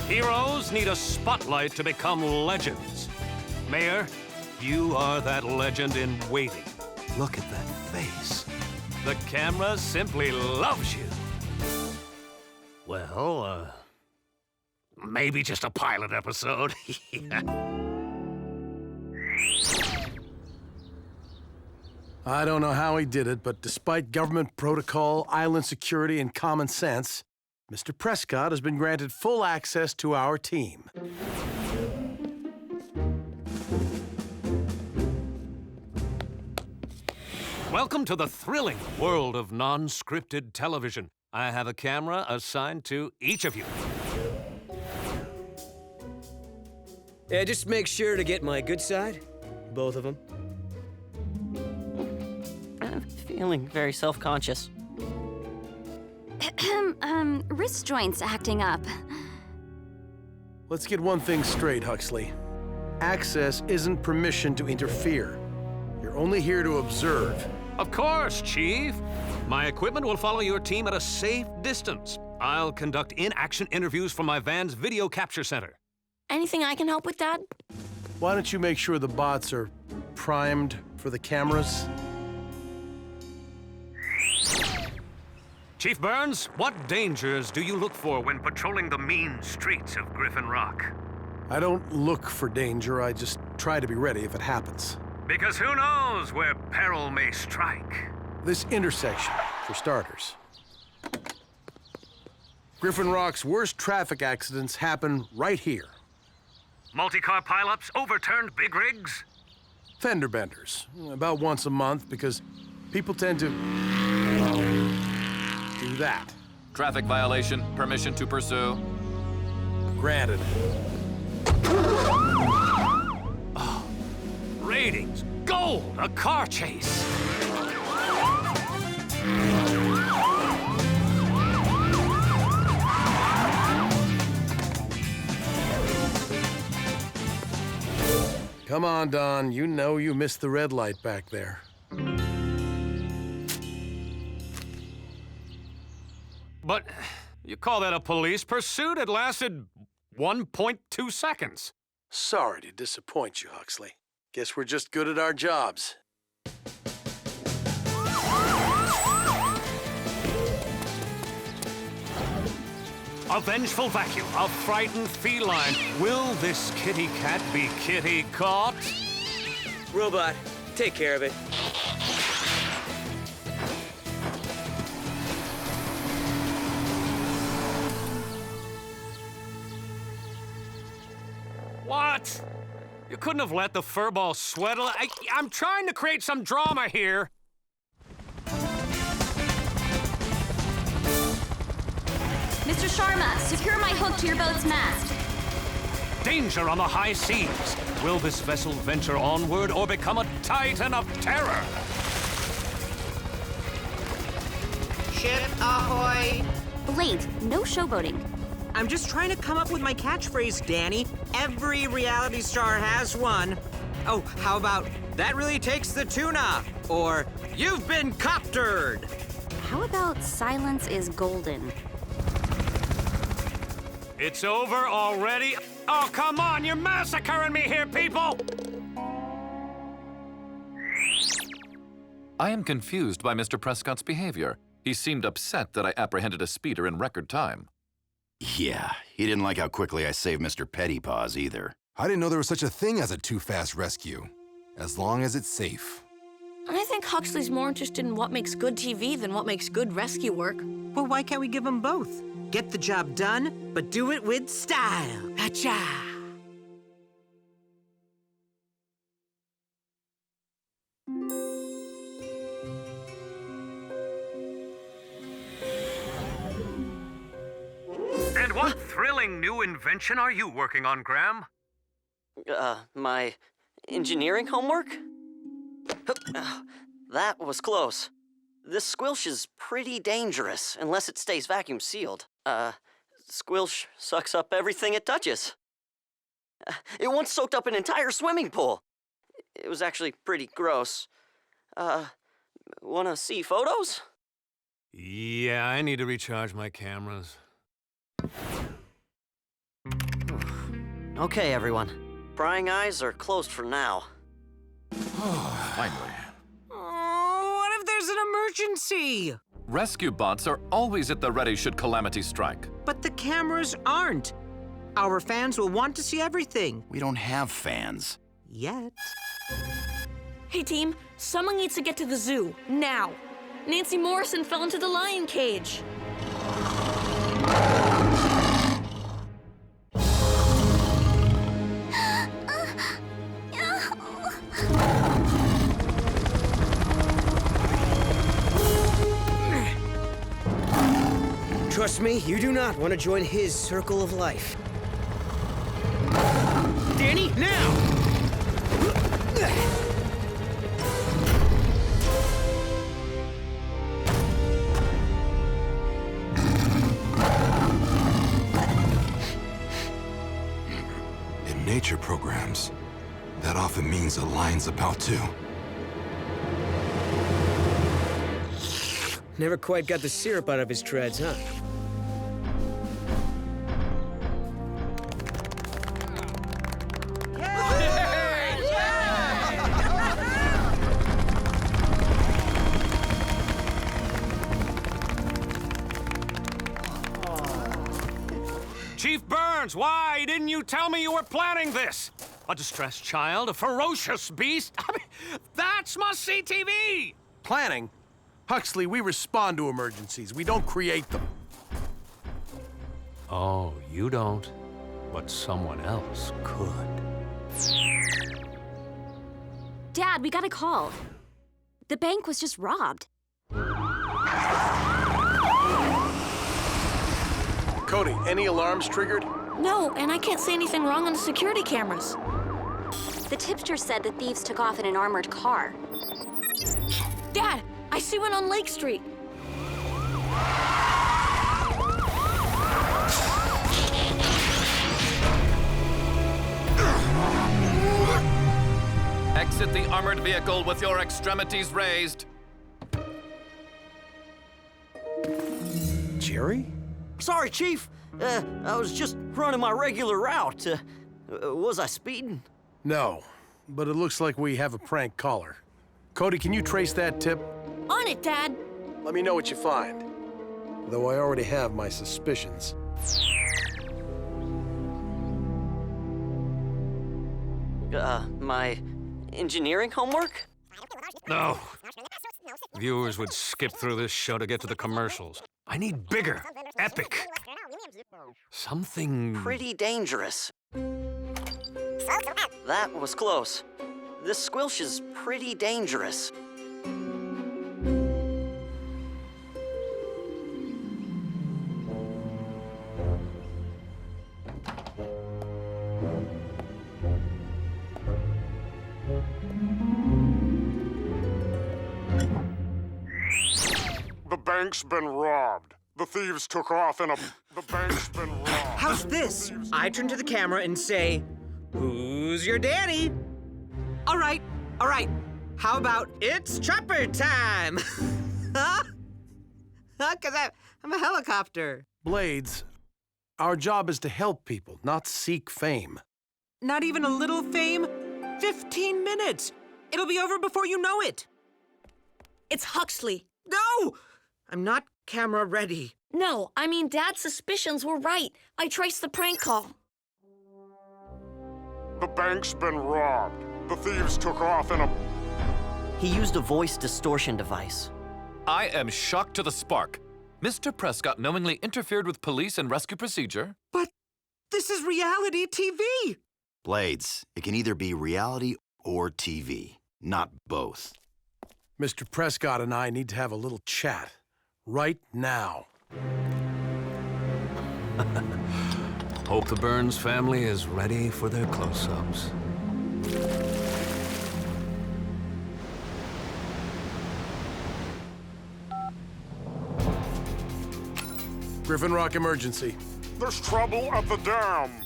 Heroes need a spotlight to become legends. Mayor, you are that legend in waiting. Look at that face. The camera simply loves you. Well, maybe just a pilot episode. I don't know how he did it, but despite government protocol, island security, and common sense, Mr. Prescott has been granted full access to our team. Welcome to the thrilling world of non-scripted television. I have a camera assigned to each of you. Yeah, just make sure to get my good side. Both of them. I'm feeling very self-conscious. Wrist joints acting up. Let's get one thing straight, Huxley. Access isn't permission to interfere. You're only here to observe. Of course, Chief. My equipment will follow your team at a safe distance. I'll conduct in-action interviews from my van's video capture center. Anything I can help with, Dad? Why don't you make sure the bots are primed for the cameras? Chief Burns, what dangers do you look for when patrolling the mean streets of Griffin Rock? I don't look for danger, I just try to be ready if it happens. Because who knows where peril may strike? This intersection, for starters. Griffin Rock's worst traffic accidents happen right here. Multi-car pileups, overturned big rigs? Fender benders, about once a month because people tend to do that. Traffic violation, permission to pursue. Granted. Oh, ratings, gold, a car chase. Come on, Don. You know you missed the red light back there. But you call that a police pursuit? It lasted 1.2 seconds. Sorry to disappoint you, Huxley. Guess we're just good at our jobs. A vengeful vacuum, a frightened feline. Will this kitty cat be kitty caught? Robot, take care of it. What? You couldn't have let the furball sweat. I'm trying to create some drama here. Mr. Sharma, secure my hook to your boat's mast. Danger on the high seas. Will this vessel venture onward or become a titan of terror? Ship ahoy! Blade, no showboating. I'm just trying to come up with my catchphrase, Danny. Every reality star has one. Oh, how about, that really takes the tuna? Or, you've been coptered! How about silence is golden? It's over already? Oh, come on, you're massacring me here, people! I am confused by Mr. Prescott's behavior. He seemed upset that I apprehended a speeder in record time. Yeah, he didn't like how quickly I saved Mr. Pettypaws either. I didn't know there was such a thing as a too-fast rescue. As long as it's safe. I think Huxley's more interested in what makes good TV than what makes good rescue work. Well, why can't we give them both? Get the job done, but do it with style. Hacha! And what thrilling new invention are you working on, Graham? My engineering homework? That was close. This squilch is pretty dangerous unless it stays vacuum sealed. Squilch sucks up everything it touches. It once soaked up an entire swimming pool. It was actually pretty gross. Wanna see photos? Yeah, I need to recharge my cameras. Okay, everyone. Prying eyes are closed for now. Finally. Oh, what if there's an emergency? Rescue bots are always at the ready should calamity strike. But the cameras aren't. Our fans will want to see everything. We don't have fans. Yet. Hey team, someone needs to get to the zoo, now. Nancy Morrison fell into the lion cage. Trust me, you do not want to join his circle of life. Danny, now! In nature programs, that often means a lion's about to. Never quite got the syrup out of his treads, huh? Chief Burns, why didn't you tell me you were planning this? A distressed child, a ferocious beast. I mean, that's must-see TV! Planning? Huxley, we respond to emergencies. We don't create them. Oh, you don't, but someone else could. Dad, we got a call. The bank was just robbed. Cody, any alarms triggered? No, and I can't see anything wrong on the security cameras. The tipster said the thieves took off in an armored car. Dad, I see one on Lake Street. Exit the armored vehicle with your extremities raised. Jerry? Sorry, Chief. I was just running my regular route. Was I speeding? No, but it looks like we have a prank caller. Cody, can you trace that tip? On it, Dad. Let me know what you find. Though I already have my suspicions. My engineering homework? No. Viewers would skip through this show to get to the commercials. I need bigger, epic. Something... Pretty dangerous. That was close. This squilch is pretty dangerous. The bank's been robbed. The thieves took off and the bank's been robbed. How's this? I turn to the camera and say, "Who's your daddy?" All right. How about it's chopper time? Huh? Because I'm a helicopter. Blades, our job is to help people, not seek fame. Not even a little fame? 15 minutes. It'll be over before you know it. It's Huxley. No! I'm not camera ready. No, I mean, Dad's suspicions were right. I traced the prank call. The bank's been robbed. The thieves took off in a... He used a voice distortion device. I am shocked to the spark. Mr. Prescott knowingly interfered with police and rescue procedure. But this is reality TV. Blades, it can either be reality or TV, not both. Mr. Prescott and I need to have a little chat. Right now. Hope the Burns family is ready for their close-ups. Griffin Rock emergency. There's trouble at the dam.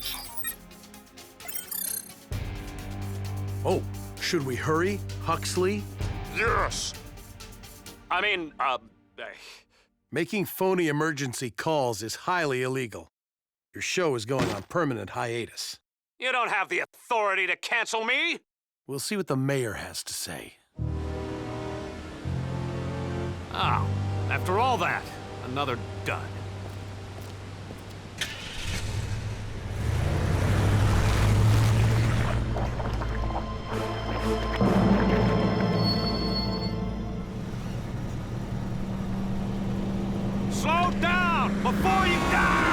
Oh, should we hurry, Huxley? Yes. Making phony emergency calls is highly illegal. Your show is going on permanent hiatus. You don't have the authority to cancel me! We'll see what the mayor has to say. Oh, after all that, another dud. Slow down before you die!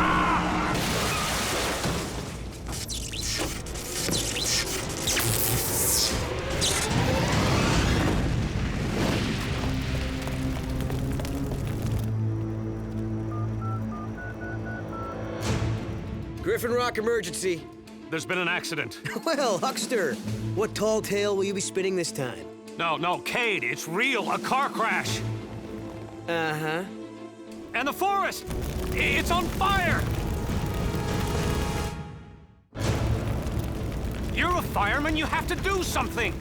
Griffin Rock emergency. There's been an accident. Well, Huckster, what tall tale will you be spinning this time? No, Cade, it's real, a car crash. Uh-huh. And the forest, it's on fire! You're a fireman, you have to do something!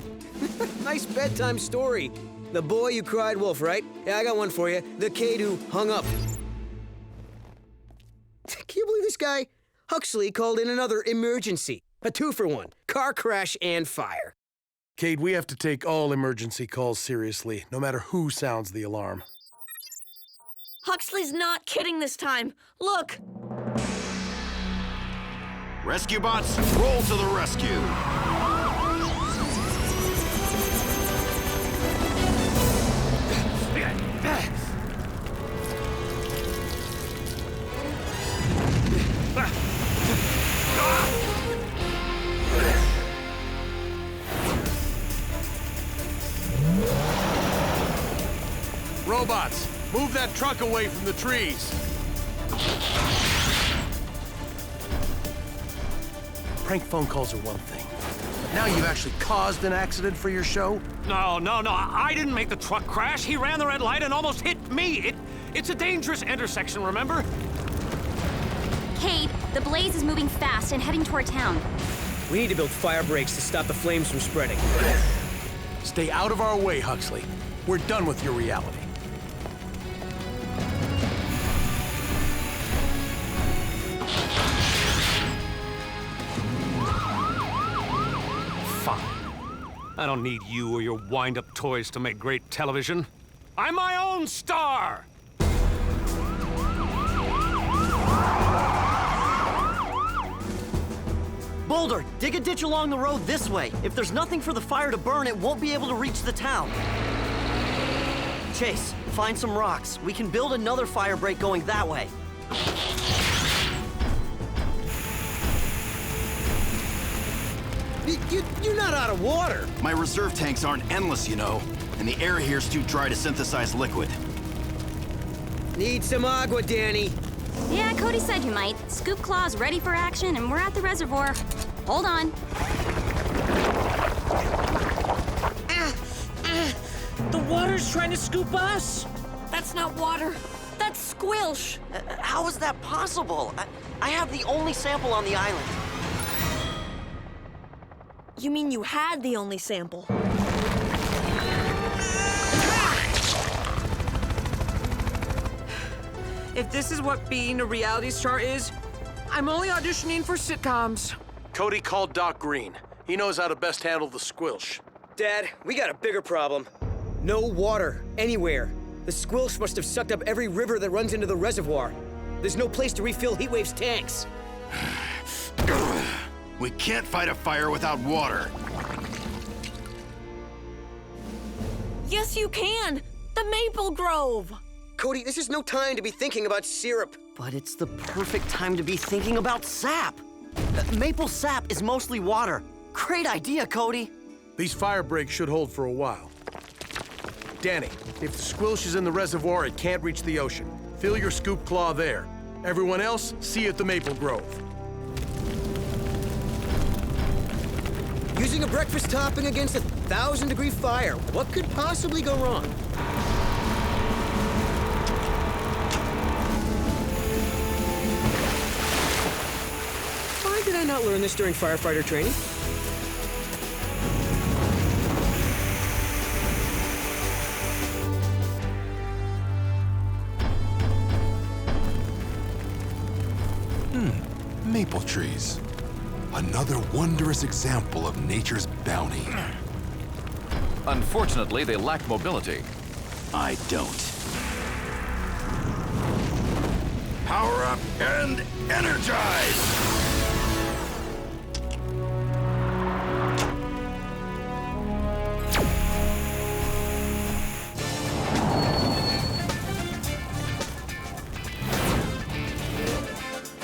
Nice bedtime story. The boy who cried wolf, right? Yeah, I got one for you. The Cade who hung up. Can you believe this guy? Huxley called in another emergency. A 2-for-1. Car crash and fire. Cade, we have to take all emergency calls seriously, no matter who sounds the alarm. Huxley's not kidding this time. Look! Rescue bots, roll to the rescue! Robots, move that truck away from the trees. Prank phone calls are one thing. But now you've actually caused an accident for your show? No, I didn't make the truck crash. He ran the red light and almost hit me. It's a dangerous intersection, remember? Cade, the blaze is moving fast and heading toward town. We need to build fire breaks to stop the flames from spreading. Stay out of our way, Huxley. We're done with your reality. Fine. I don't need you or your wind-up toys to make great television. I'm my own star! Boulder, dig a ditch along the road this way. If there's nothing for the fire to burn, it won't be able to reach the town. Chase, find some rocks. We can build another fire break going that way. You're not out of water. My reserve tanks aren't endless, you know, and the air here's too dry to synthesize liquid. Need some agua, Danny. Yeah, Cody said you might. Scoop Claw's ready for action, and we're at the reservoir. Hold on. The water's trying to scoop us. That's not water. That's Squilch! How is that possible? I have the only sample on the island. You mean you had the only sample? If this is what being a reality star is, I'm only auditioning for sitcoms. Cody called Doc Green. He knows how to best handle the squilch. Dad, we got a bigger problem. No water, anywhere. The squilch must have sucked up every river that runs into the reservoir. There's no place to refill Heatwave's tanks. We can't fight a fire without water. Yes, you can! The Maple Grove! Cody, this is no time to be thinking about syrup. But it's the perfect time to be thinking about sap. Maple sap is mostly water. Great idea, Cody. These fire breaks should hold for a while. Danny, if the squilch is in the reservoir, it can't reach the ocean. Fill your scoop claw there. Everyone else, see you at the Maple Grove. Using a breakfast topping against a 1,000-degree fire. What could possibly go wrong? Why did I not learn this during firefighter training? Maple trees. Another wondrous example of nature's bounty. Unfortunately, they lack mobility. I don't. Power up and energize!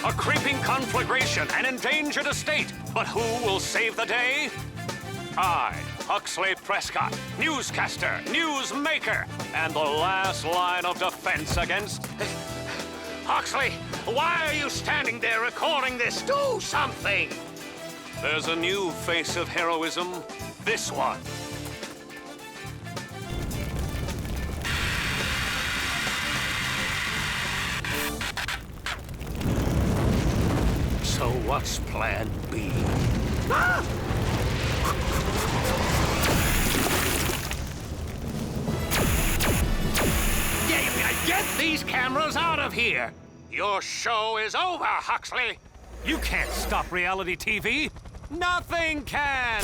A creeping conflagration, an endangered estate. But who will save the day? I, Huxley Prescott, newscaster, newsmaker, and the last line of defense against... Huxley, why are you standing there recording this? Do something! There's a new face of heroism, this one. So what's plan B? Ah! Get these cameras out of here! Your show is over, Huxley! You can't stop reality TV! Nothing can!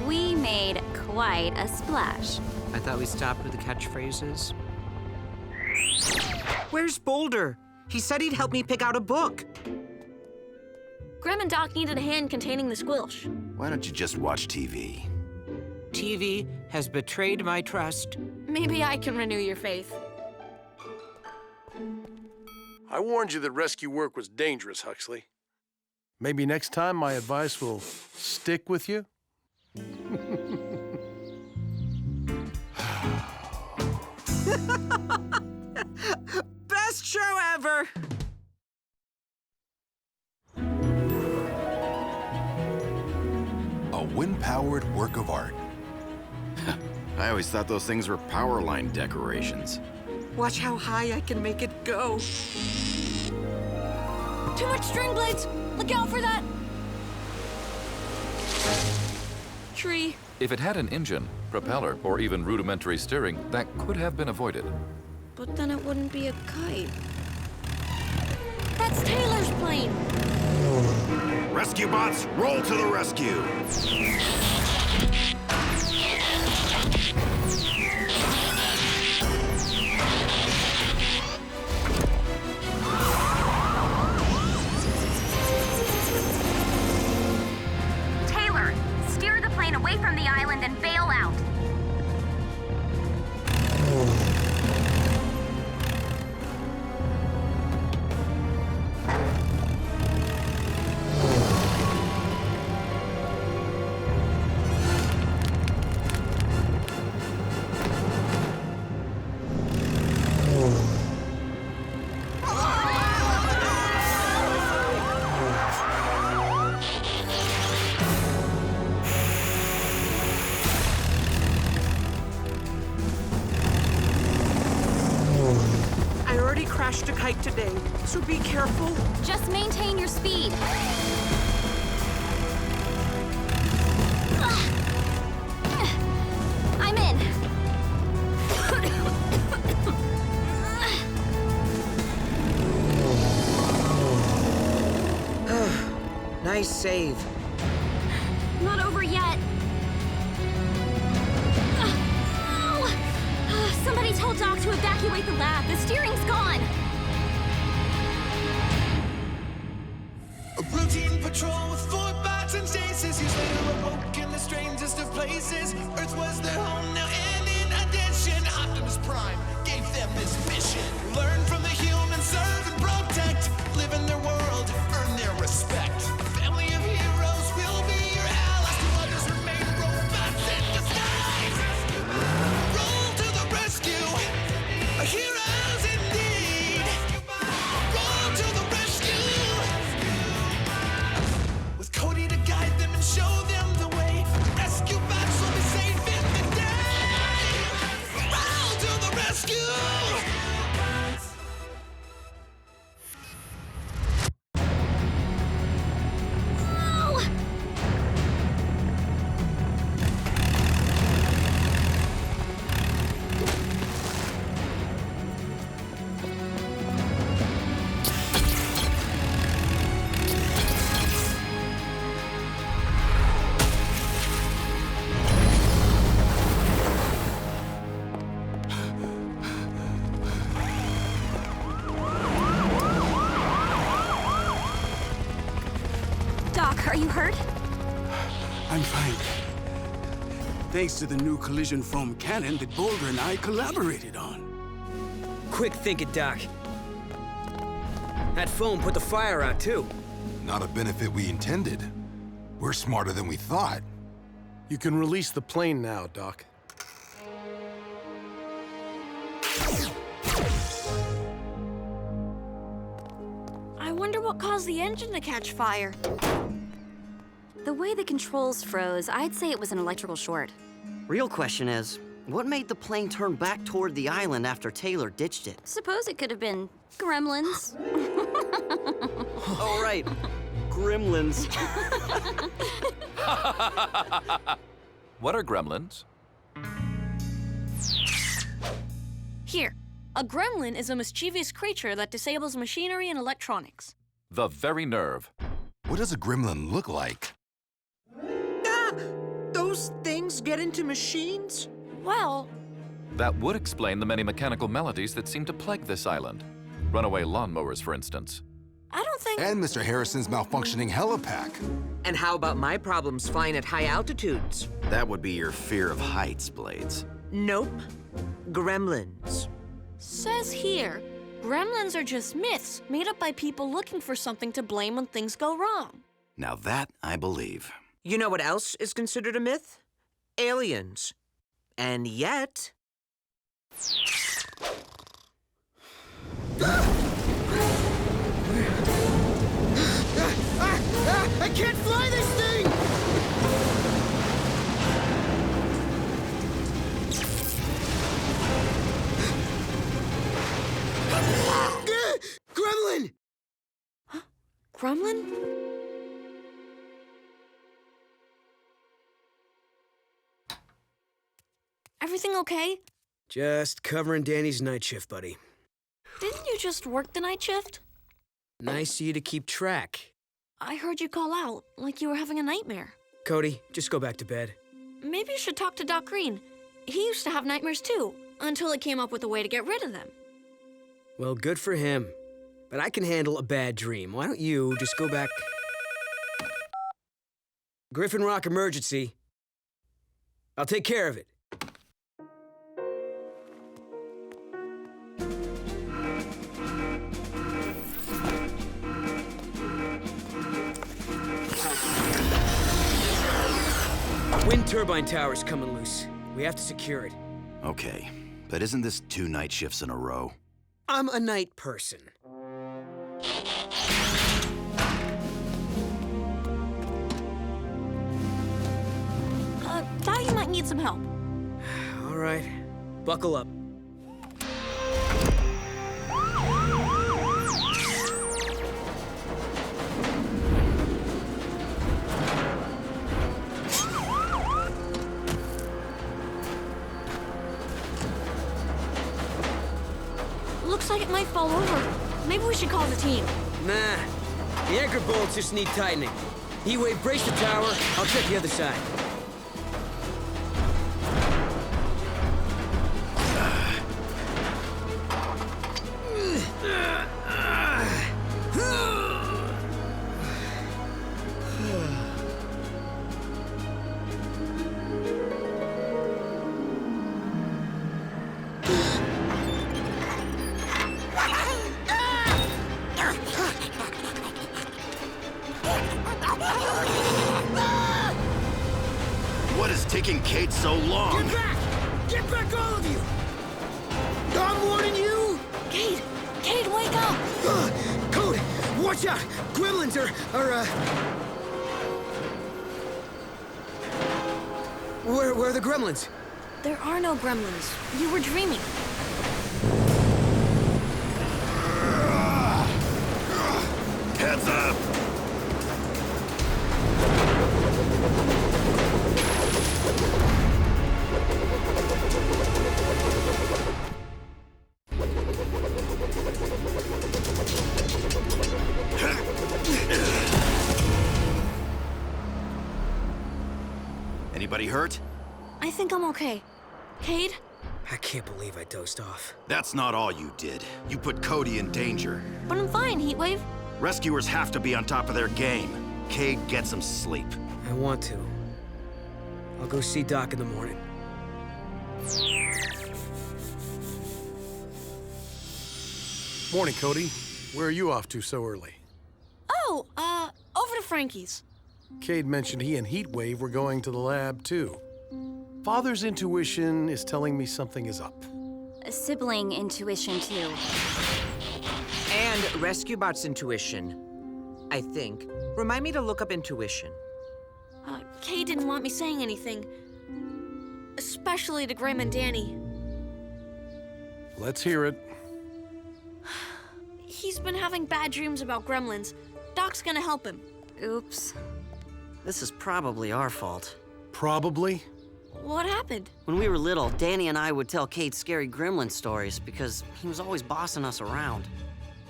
We made quite a splash. I thought we stopped with the catchphrases. Where's Boulder? He said he'd help me pick out a book. Grem and Doc needed a hand containing the squilch. Why don't you just watch TV? TV has betrayed my trust. Maybe I can renew your faith. I warned you that rescue work was dangerous, Huxley. Maybe next time my advice will stick with you? Best show ever! A wind-powered work of art. I always thought those things were power line decorations. Watch how high I can make it go. Too much string blades! Look out for that! Tree. If it had an engine, propeller, or even rudimentary steering, that could have been avoided. But then it wouldn't be a kite. That's Taylor's plane! Rescue bots, roll to the rescue! Taylor, steer the plane away from the island and bail out. crashed a kite today, so be careful. Just maintain your speed. I'm in. Nice save. Not over yet. Somebody tell Doc to evacuate the lab. The steering's gone. A routine patrol with 4 bots and stasis. He's later awoke in the strangest of places. Earth was their home now, and in addition, Optimus Prime gave them this mission. Learn from the humans, serve and protect. Live in their world, earn their respect. A family of heroes will be your allies. To others remain robots in disguise. Roll to the rescue. Heroes indeed. Roll to the rescue. With Cody to guide them and show them the way. Rescue bots will be safe in the day. Roll to the rescue. Doc, are you hurt? I'm fine. Thanks to the new collision foam cannon that Boulder and I collaborated on. Quick thinking, Doc. That foam put the fire out, too. Not a benefit we intended. We're smarter than we thought. You can release the plane now, Doc. I wonder what caused the engine to catch fire. The way the controls froze, I'd say it was an electrical short. Real question is, what made the plane turn back toward the island after Taylor ditched it? Suppose it could have been gremlins. Oh, right. Gremlins. What are gremlins? Here, a gremlin is a mischievous creature that disables machinery and electronics. The very nerve. What does a gremlin look like? Ah! Those things get into machines? Well, That would explain the many mechanical melodies that seem to plague this island. Runaway lawnmowers, for instance. I don't think... And Mr. Harrison's malfunctioning helipack. And how about my problems flying at high altitudes? That would be your fear of heights, Blades. Nope. Gremlins. Says here, gremlins are just myths made up by people looking for something to blame when things go wrong. Now that I believe. You know what else is considered a myth? Aliens. And yet... I can't fly this thing! Gremlin! Huh? Gremlin? Everything okay? Just covering Danny's night shift, buddy. Didn't you just work the night shift? Nice of you to keep track. I heard you call out, like you were having a nightmare. Cody, just go back to bed. Maybe you should talk to Doc Green. He used to have nightmares too, until he came up with a way to get rid of them. Well, good for him. But I can handle a bad dream. Why don't you just go back... Griffin Rock emergency. I'll take care of it. Wind turbine tower's coming loose. We have to secure it. Okay, but isn't this 2 night shifts in a row? I'm a night person. Thought you might need some help. All right, buckle up. Looks like it might fall over. Maybe we should call the team. Nah. The anchor bolts just need tightening. Heatwave, brace the tower. I'll check the other side. What is taking Kate so long? Get back! Get back, all of you! I'm warning you! Cade, wake up! Code, watch out! Gremlins are Where are the gremlins? There are no gremlins. You were dreaming. Heads up! Anybody hurt? I think I'm okay. Cade? I can't believe I dozed off. That's not all you did. You put Cody in danger. But I'm fine, Heatwave. Rescuers have to be on top of their game. Cade, get some sleep. I want to. I'll go see Doc in the morning. Morning, Cody. Where are you off to so early? Oh, over to Frankie's. Cade mentioned he and Heatwave were going to the lab, too. Father's intuition is telling me something is up. A sibling intuition, too. And RescueBot's intuition, I think. Remind me to look up intuition. Cade didn't want me saying anything. Especially to Graham and Danny. Let's hear it. He's been having bad dreams about gremlins. Doc's gonna help him. Oops. This is probably our fault. Probably? What happened? When we were little, Danny and I would tell Kate scary gremlin stories because he was always bossing us around.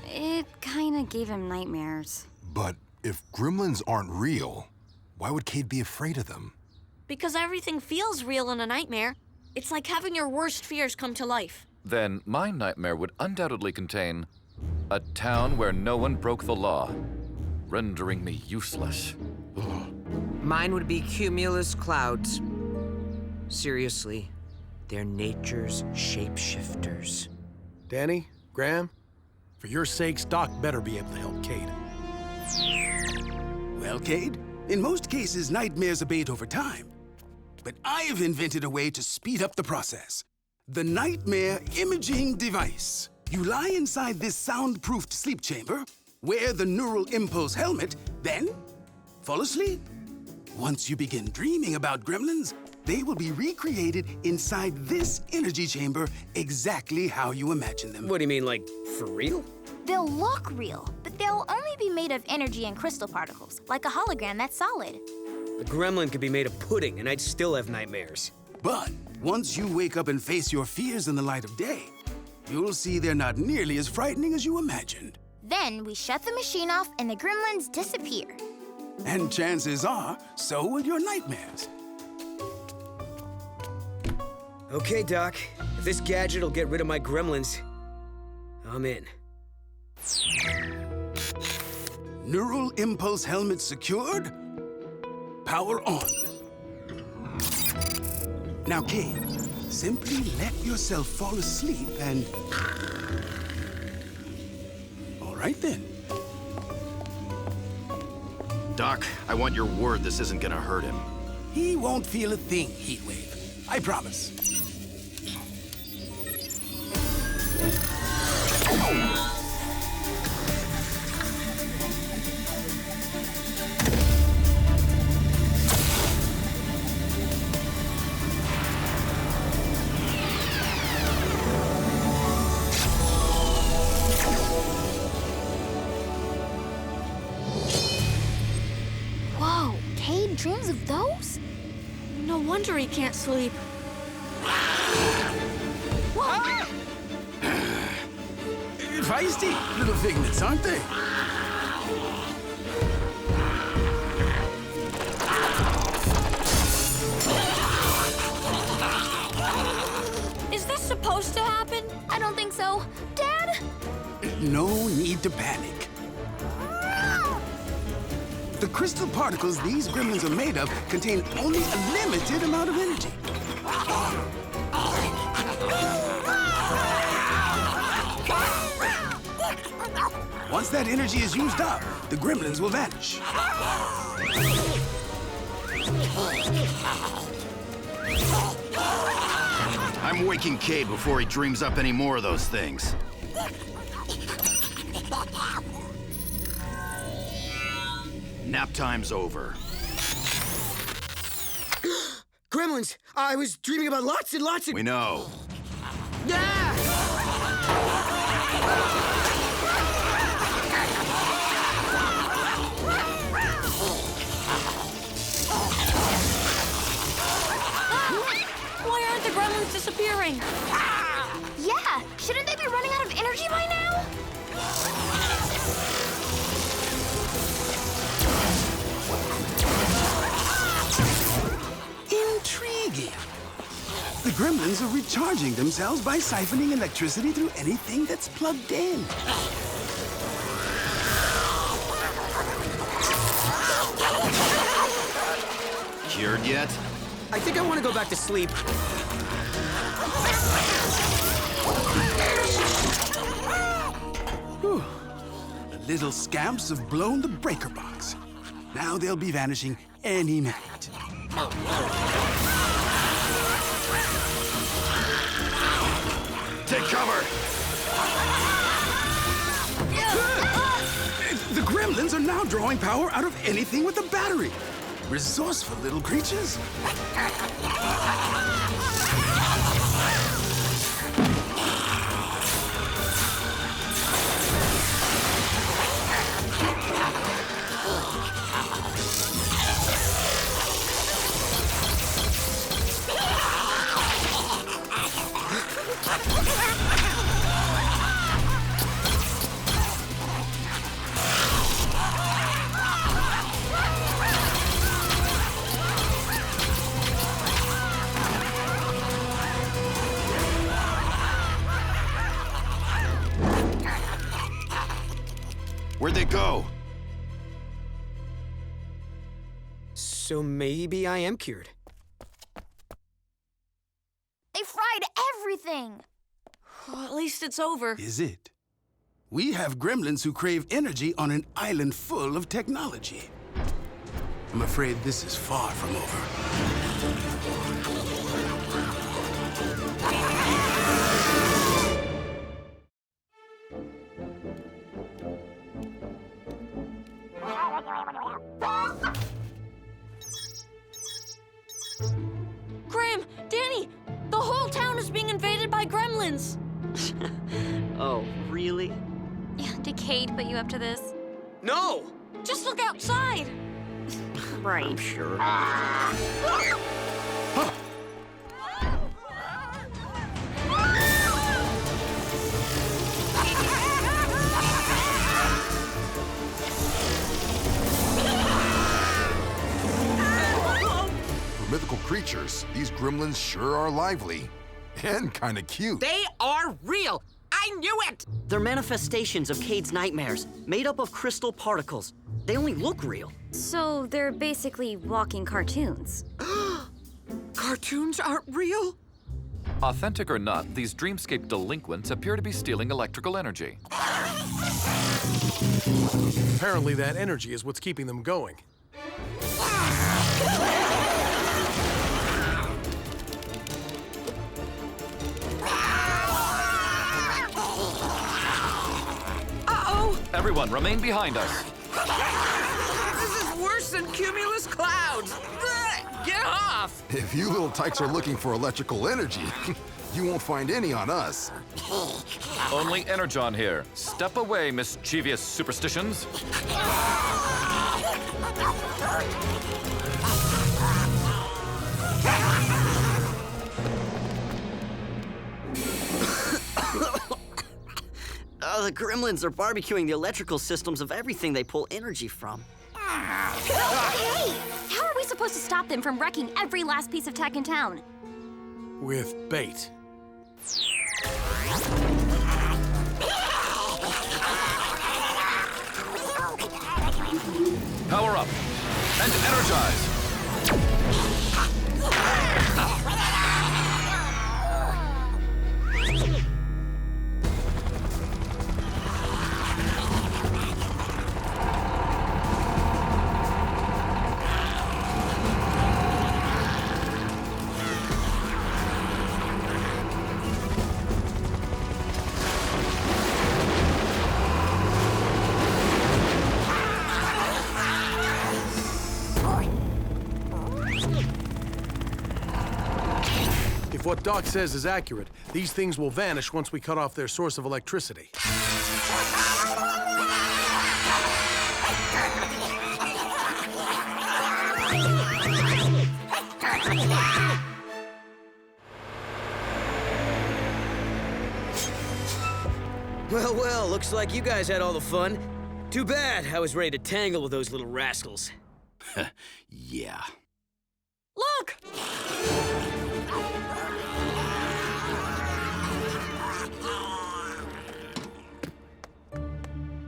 It kinda gave him nightmares. But if gremlins aren't real, why would Cade be afraid of them? Because everything feels real in a nightmare. It's like having your worst fears come to life. Then my nightmare would undoubtedly contain a town where no one broke the law, rendering me useless. Mine would be cumulus clouds. Seriously, they're nature's shapeshifters. Danny, Graham, for your sakes, Doc better be able to help Cade. Well, Cade, in most cases, nightmares abate over time. But I have invented a way to speed up the process. The Nightmare Imaging Device. You lie inside this soundproofed sleep chamber, wear the neural impulse helmet, then fall asleep. Once you begin dreaming about gremlins, they will be recreated inside this energy chamber exactly how you imagine them. What do you mean, like, for real? They'll look real, but they'll only be made of energy and crystal particles, like a hologram that's solid. The gremlin could be made of pudding, and I'd still have nightmares. But once you wake up and face your fears in the light of day, you'll see they're not nearly as frightening as you imagined. Then we shut the machine off and the gremlins disappear. And chances are, so will your nightmares. Okay, Doc. If this gadget will get rid of my gremlins, I'm in. Neural impulse helmet secured. Power on. Now, Cade, simply let yourself fall asleep and... All right, then. Doc, I want your word this isn't gonna hurt him. He won't feel a thing, Heatwave. I promise. Whoa, Cade dreams of those? No wonder he can't sleep. Whoa! feisty little figments, aren't they? Is this supposed to happen? I don't think so. Dad? No need to panic. The crystal particles these gremlins are made of contain only a limited amount of energy. Once that energy is used up, the gremlins will vanish. I'm waking Cade before he dreams up any more of those things. Nap time's over. Gremlins! I was dreaming about lots and lots of... We know. Why aren't the gremlins disappearing? Yeah, shouldn't they be running out of energy by now? Intriguing. The gremlins are recharging themselves by siphoning electricity through anything that's plugged in. Cured yet? I think I want to go back to sleep. Whew. The little scamps have blown the breaker box. Now they'll be vanishing any minute. Take cover! The gremlins are now drawing power out of anything with a battery. Resourceful little creatures. Where'd they go? So maybe I am cured. They fried everything. Well, at least it's over. Is it? We have gremlins who crave energy on an island full of technology. I'm afraid this is far from over. Graham, Danny, the whole town is being invaded by gremlins. Oh, really? Yeah, did Cade put you up to this? No! Just look outside. Right. I'm sure. For mythical creatures, these gremlins sure are lively. And kinda cute. They are real! I knew it! They're manifestations of Cade's nightmares, made up of crystal particles. They only look real. So they're basically walking cartoons. Cartoons aren't real? Authentic or not, these dreamscape delinquents appear to be stealing electrical energy. Apparently that energy is what's keeping them going. Uh-oh! Everyone, remain behind us. This is worse than cumulus clouds! Get off! If you little tykes are looking for electrical energy, you won't find any on us. Only Energon here. Step away, mischievous superstitions. The gremlins are barbecuing the electrical systems of everything they pull energy from. Hey! How are we supposed to stop them from wrecking every last piece of tech in town? With bait. Power up and energize. If what Doc says is accurate, these things will vanish once we cut off their source of electricity. Well, well, looks like you guys had all the fun. Too bad I was ready to tangle with those little rascals. Yeah. Look!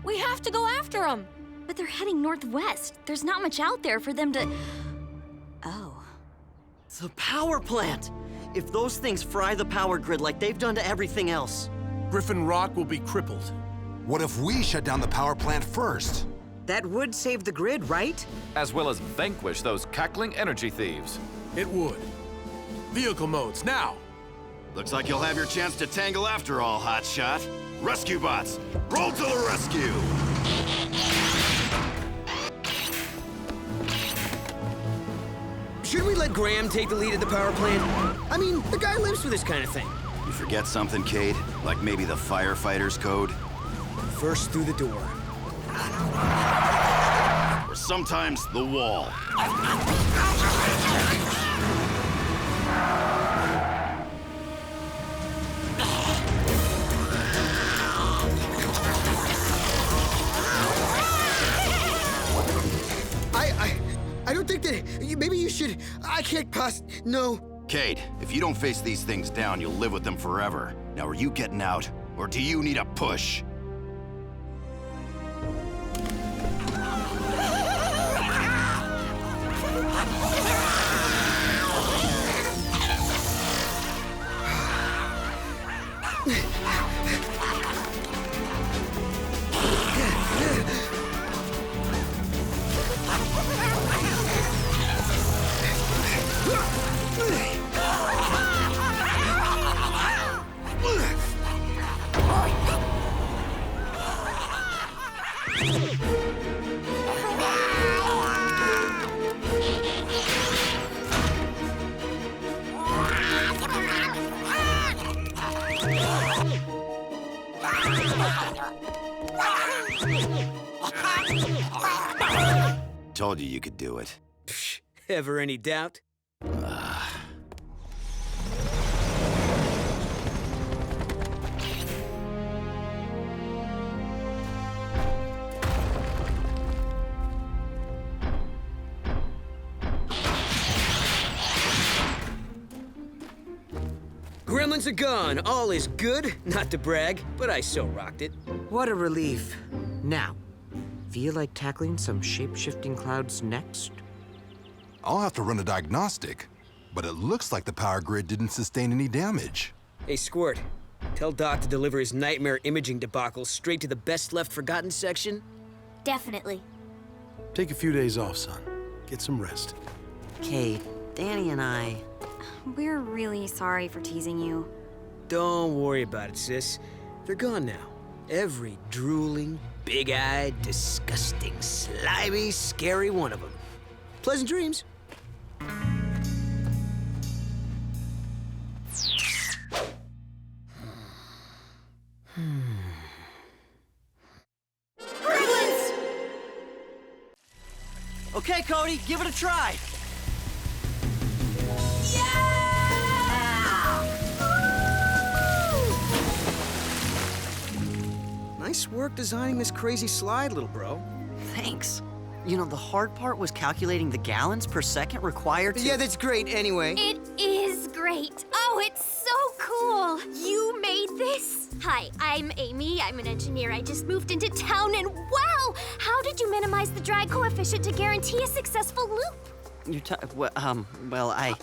We have to go after them! But they're heading northwest. There's not much out there for them to... Oh. The power plant! If those things fry the power grid like they've done to everything else... Griffin Rock will be crippled. What if we shut down the power plant first? That would save the grid, right? As well as vanquish those cackling energy thieves. It would. Vehicle modes, now! Looks like you'll have your chance to tangle after all, Hotshot. Rescue bots, roll to the rescue! Should we let Graham take the lead at the power plant? I mean, the guy lives for this kind of thing. You forget something, Cade? Like maybe the firefighter's code? First through the door. Or sometimes the wall. I don't think that... Maybe you should... I can't No. Cade, if you don't face these things down, you'll live with them forever. Now, are you getting out, or do you need a push? Told you you could do it. Psh, ever any doubt? Gremlins are gone. All is good. Not to brag, but I so rocked it. What a relief. Now, feel like tackling some shape-shifting clouds next? I'll have to run a diagnostic, but it looks like the power grid didn't sustain any damage. Hey, Squirt, tell Doc to deliver his nightmare imaging debacle straight to the best left forgotten section. Definitely. Take a few days off, son. Get some rest. Cade, Danny and I... We're really sorry for teasing you. Don't worry about it, sis. They're gone now. Every drooling, big-eyed, disgusting, slimy, scary one of them. Pleasant dreams. Gremlins! Okay, Cody, give it a try. Nice work designing this crazy slide, little bro. Thanks. You know, the hard part was calculating the gallons per second required to... Yeah, that's great anyway. It is great. Oh, it's so cool. You made this? Hi, I'm Amy. I'm an engineer. I just moved into town and wow! How did you minimize the drag coefficient to guarantee a successful loop?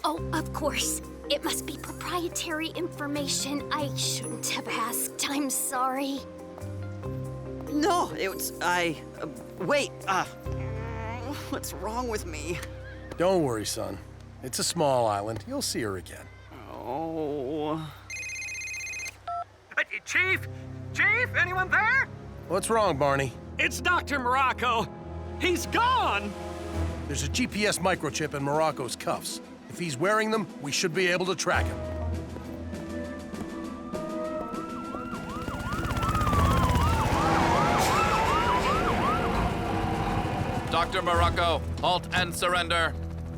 Oh, of course. It must be proprietary information. I shouldn't have asked. I'm sorry. No, it was... wait, what's wrong with me? Don't worry, son. It's a small island. You'll see her again. Oh... Chief? Chief, anyone there? What's wrong, Barney? It's Dr. Morocco. He's gone! There's a GPS microchip in Morocco's cuffs. If he's wearing them, we should be able to track him. Dr. Morocco, halt and surrender.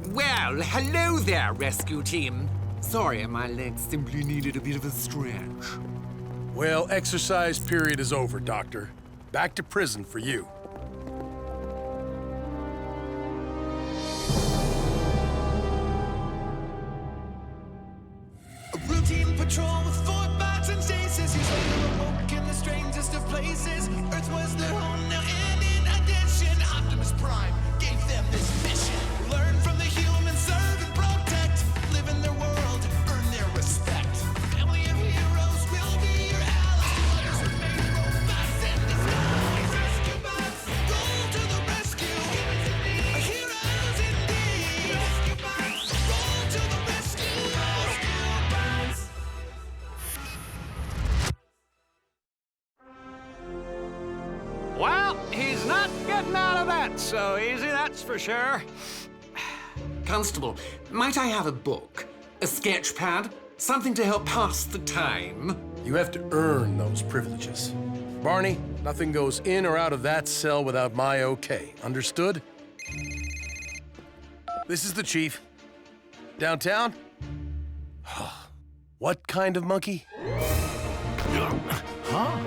Well, hello there, rescue team. Sorry, my legs simply needed a bit of a stretch. Well, exercise period is over, Doctor. Back to prison for you. A routine patrol with 4 bots and stasis. He's later awoke in the strangest of places. Earth was their home now, and in addition, Optimus Prime gave them this mission. Learn from the humans, serve and protect. Live in their world, earn their respect. Family of heroes will be your allies. Remain robots in disguise. Rescue bots, roll to the rescue. Heroes indeed. Rescue bots, roll to the rescue. Rescue bots. Well, he's not getting out of that so easy, that's for sure. Constable, might I have a book? A sketch pad? Something to help pass the time? You have to earn those privileges. Barney, nothing goes in or out of that cell without my okay. Understood? This is the chief. Downtown? What kind of monkey? Huh?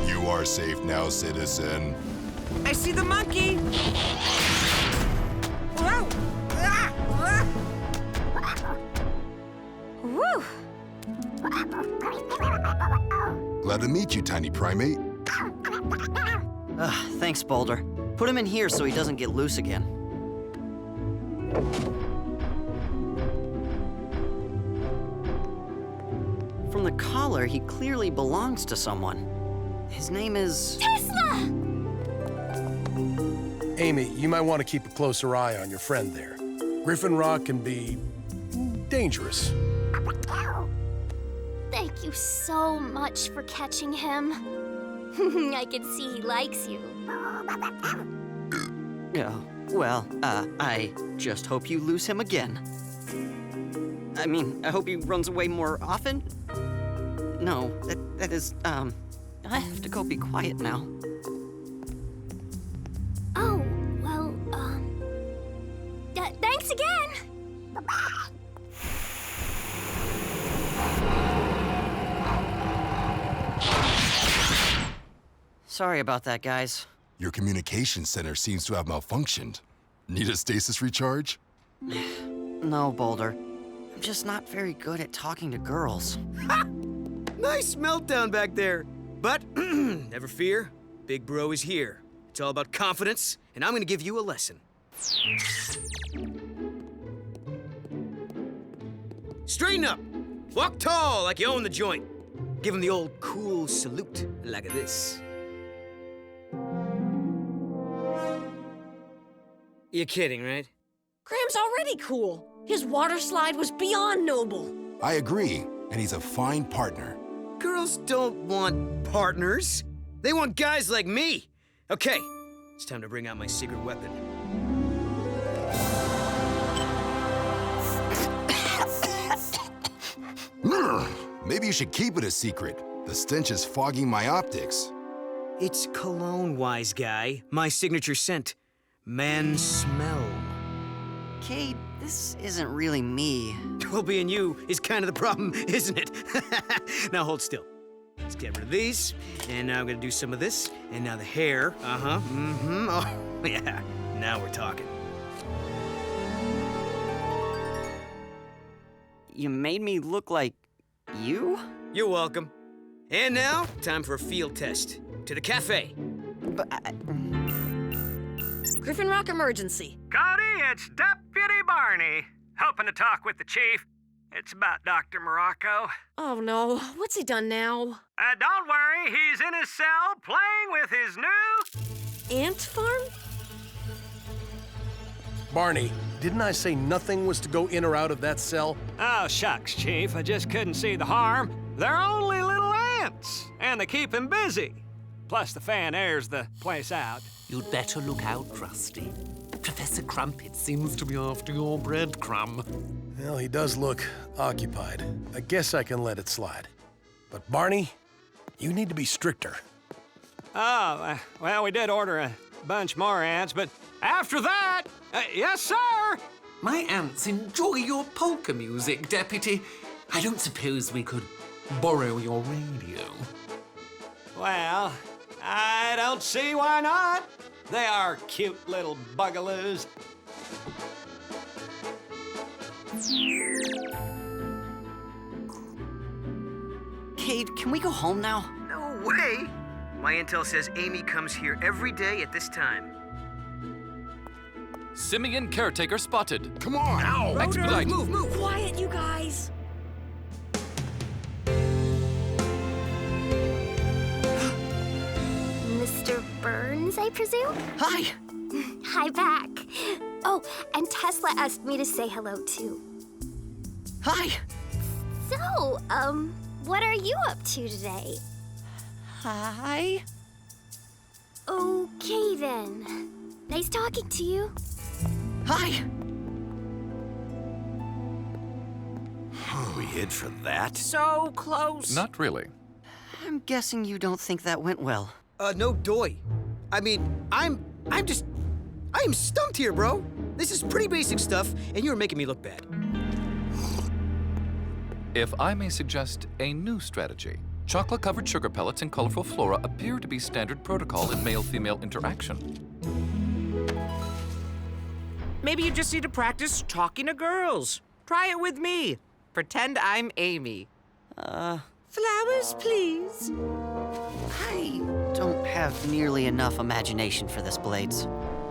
You are safe now, citizen. I see the monkey! Whoa! Woo! Glad to meet you, tiny primate. Thanks, Boulder. Put him in here so he doesn't get loose again. From the collar, he clearly belongs to someone. His name is... Tesla! Amy, you might want to keep a closer eye on your friend there. Griffin Rock can be dangerous. Thank you so much for catching him. I can see he likes you. Oh, well, I just hope you lose him again. I mean, I hope he runs away more often. No, that is, I have to go be quiet now. Oh, well, thanks again. Sorry about that, guys. Your communication center seems to have malfunctioned. Need a stasis recharge? No, Boulder. I'm just not very good at talking to girls. Nice meltdown back there. But never fear, Big Bro is here. It's all about confidence, and I'm gonna give you a lesson. Straighten up. Walk tall like you own the joint. Give him the old cool salute like this. You're kidding, right? Graham's already cool. His water slide was beyond noble. I agree, and he's a fine partner. Girls don't want partners. They want guys like me. Okay, it's time to bring out my secret weapon. Maybe you should keep it a secret. The stench is fogging my optics. It's cologne, wise guy. My signature scent. Man smell. Cade, this isn't really me. Well, being you is kind of the problem, isn't it? Now hold still. Let's get rid of these. And now I'm gonna do some of this. And now the hair. Uh-huh. Mm-hmm. Oh, yeah. Now we're talking. You made me look like you? You're welcome. And now, time for a field test. To the cafe. But Griffin Rock emergency. Cody, it's Deputy Barney. Hoping to talk with the chief. It's about Dr. Morocco. Oh no, what's he done now? Don't worry, he's in his cell playing with his new... Ant farm? Barney, didn't I say nothing was to go in or out of that cell? Oh, shucks, Chief. I just couldn't see the harm. They're only little ants, and they keep him busy. Plus, the fan airs the place out. You'd better look out, Krusty. Professor Crumpet seems to be after your breadcrumb. Well, he does look occupied. I guess I can let it slide. But Barney, you need to be stricter. Oh, well, we did order a bunch more ants, but after that, yes, sir! My ants enjoy your polka music, Deputy. I don't suppose we could borrow your radio. Well, I don't see why not. They are cute little bugaloos. Cade, can we go home now? No way! My intel says Amy comes here every day at this time. Simian caretaker spotted. Come on! Ow! Expedite! Move! Quiet, you guys! Mr. Burns, I presume? Hi! Hi back. Oh, and Tesla asked me to say hello, too. Hi! So, what are you up to today? Hi? Okay, then. Nice talking to you. Hi! We hid for that? So close. Not really. I'm guessing you don't think that went well. No doy. I mean, I am stumped here, bro. This is pretty basic stuff, and you're making me look bad. If I may suggest a new strategy, chocolate-covered sugar pellets and colorful flora appear to be standard protocol in male-female interaction. Maybe you just need to practice talking to girls. Try it with me. Pretend I'm Amy. Flowers, please. I don't have nearly enough imagination for this, Blades.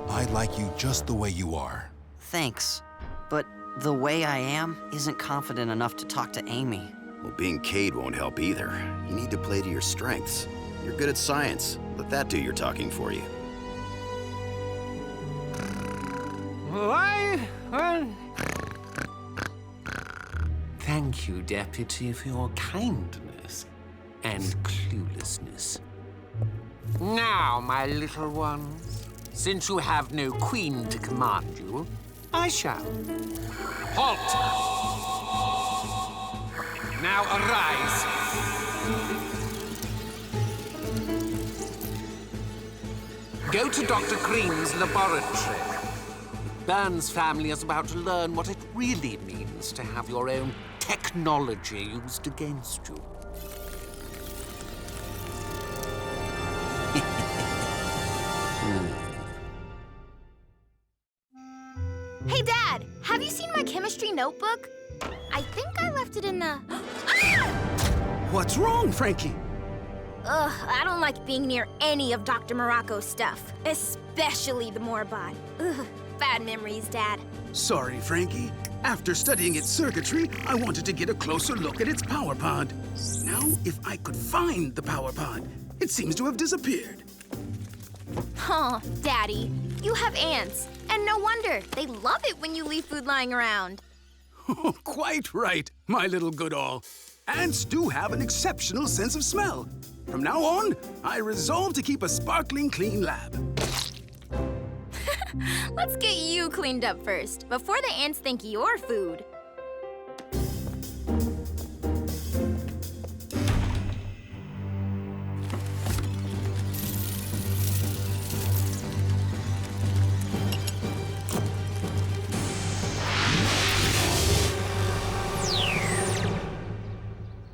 I like you just the way you are. Thanks. But the way I am isn't confident enough to talk to Amy. Well, being Cade won't help either. You need to play to your strengths. You're good at science. Let that do your talking for you. Why? Thank you, Deputy, for your kindness and cluelessness. Now, my little ones, since you have no queen to command you, I shall. Halt! Now arise. Go to Dr. Cream's laboratory. Burns' family is about to learn what it really means to have your own technology used against you. Hey, Dad, have you seen my chemistry notebook? I think I left it in the... What's wrong, Frankie? Ugh, I don't like being near any of Dr. Morocco's stuff, especially the Morobot. Ugh, bad memories, Dad. Sorry, Frankie. After studying its circuitry, I wanted to get a closer look at its power pod. Now, if I could find the power pod, it seems to have disappeared. Huh, Daddy, you have ants, and no wonder. They love it when you leave food lying around. Quite right, my little Goodall. Ants do have an exceptional sense of smell. From now on, I resolve to keep a sparkling clean lab. Let's get you cleaned up first, before the ants think you're food.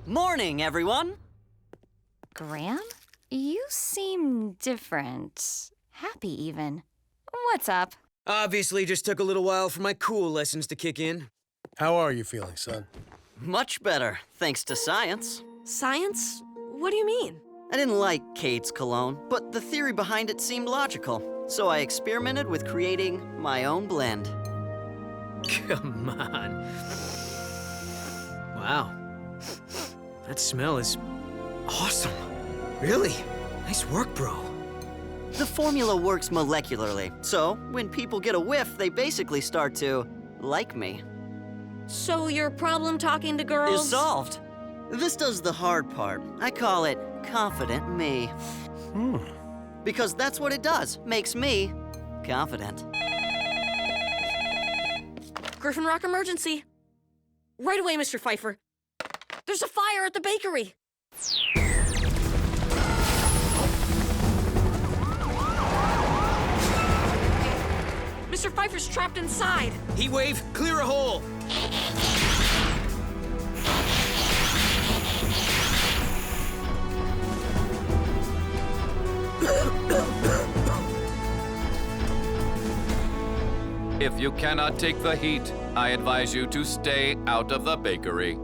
Morning, everyone. Graham? You seem different. Happy, even. What's up? Obviously, just took a little while for my cool lessons to kick in. How are you feeling, son? Much better, thanks to science. Science? What do you mean? I didn't like Kate's cologne, but the theory behind it seemed logical. So I experimented with creating my own blend. Come on. Wow. That smell is awesome. Really? Nice work, bro. The formula works molecularly, so when people get a whiff, they basically start to like me. So your problem talking to girls? Is solved. This does the hard part. I call it confident me. Because that's what it does. Makes me confident. Griffin Rock emergency. Right away, Mr. Pfeiffer. There's a fire at the bakery. Mr. Pfeiffer's trapped inside. Heatwave, clear a hole. If you cannot take the heat, I advise you to stay out of the bakery.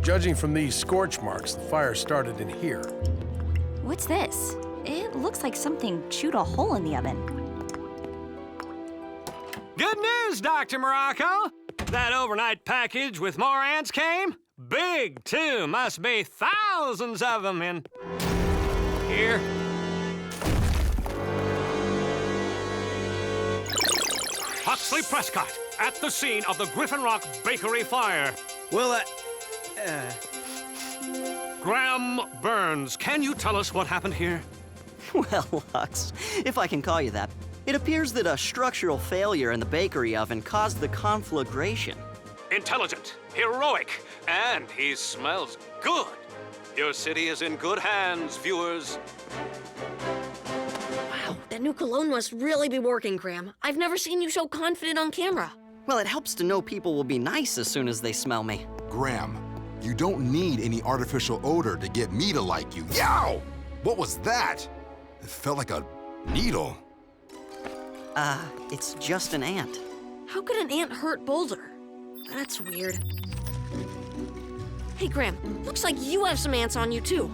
Judging from these scorch marks, the fire started in here. What's this? It looks like something chewed a hole in the oven. Good news, Dr. Morocco. That overnight package with more ants came? Big, too. Must be thousands of them in here. Huxley Prescott, at the scene of the Griffin Rock bakery fire. Well, Graham Burns, can you tell us what happened here? Well, Hux, if I can call you that, it appears that a structural failure in the bakery oven caused the conflagration. Intelligent, heroic, and he smells good. Your city is in good hands, viewers. Wow, that new cologne must really be working, Graham. I've never seen you so confident on camera. Well, it helps to know people will be nice as soon as they smell me. Graham, you don't need any artificial odor to get me to like you. Yow! What was that? It felt like a needle. It's just an ant. How could an ant hurt Boulder? That's weird. Hey, Graham, looks like you have some ants on you, too.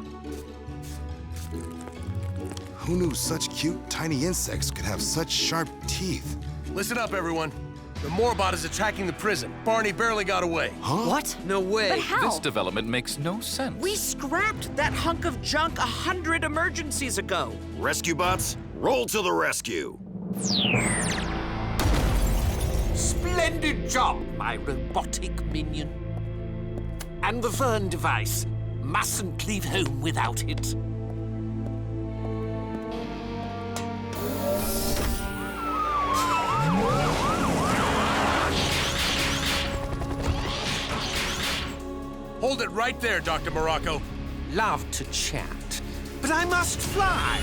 Who knew such cute, tiny insects could have such sharp teeth? Listen up, everyone. The Morbot is attacking the prison. Barney barely got away. Huh? What? No way. But how? This development makes no sense. We scrapped that hunk of junk 100 emergencies ago. Rescue bots, roll to the rescue. Splendid job, my robotic minion. And the Vern device. Mustn't leave home without it. Hold it right there, Dr. Morocco. Love to chat, but I must fly.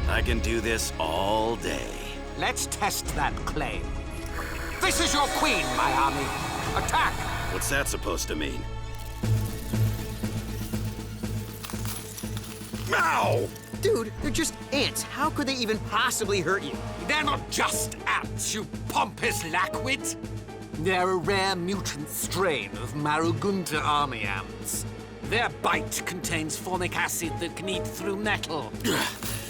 I can do this all day. Let's test that claim. This is your queen, my army. Attack! What's that supposed to mean? Ow! Dude, they're just ants. How could they even possibly hurt you? They're not just ants, you pompous lackwit. They're a rare mutant strain of Marugunda army ants. Their bite contains formic acid that can eat through metal.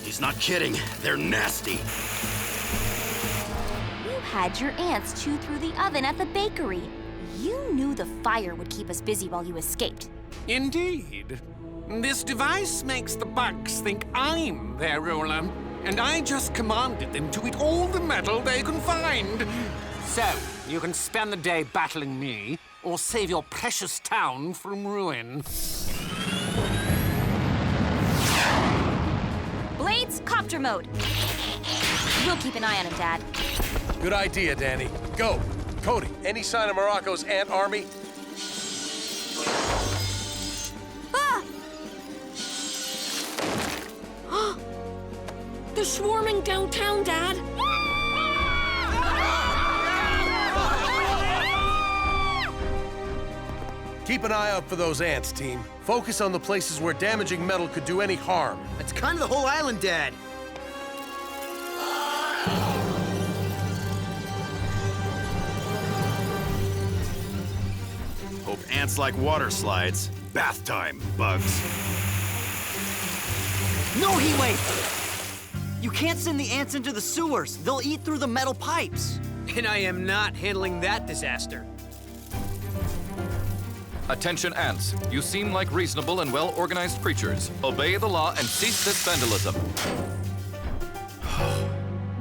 He's not kidding. They're nasty. You had your ants chew through the oven at the bakery. You knew the fire would keep us busy while you escaped. Indeed. This device makes the bugs think I'm their ruler, and I just commanded them to eat all the metal they can find. So, you can spend the day battling me, or save your precious town from ruin. Blades, copter mode. We'll keep an eye on him, Dad. Good idea, Danny. Go. Cody, any sign of Morocco's ant army? They're swarming downtown, Dad. Keep an eye out for those ants, team. Focus on the places where damaging metal could do any harm. That's kind of the whole island, Dad. Hope ants like water slides. Bath time, bugs. No, Heatwave! You can't send the ants into the sewers. They'll eat through the metal pipes. And I am not handling that disaster. Attention, ants. You seem like reasonable and well-organized creatures. Obey the law and cease this vandalism.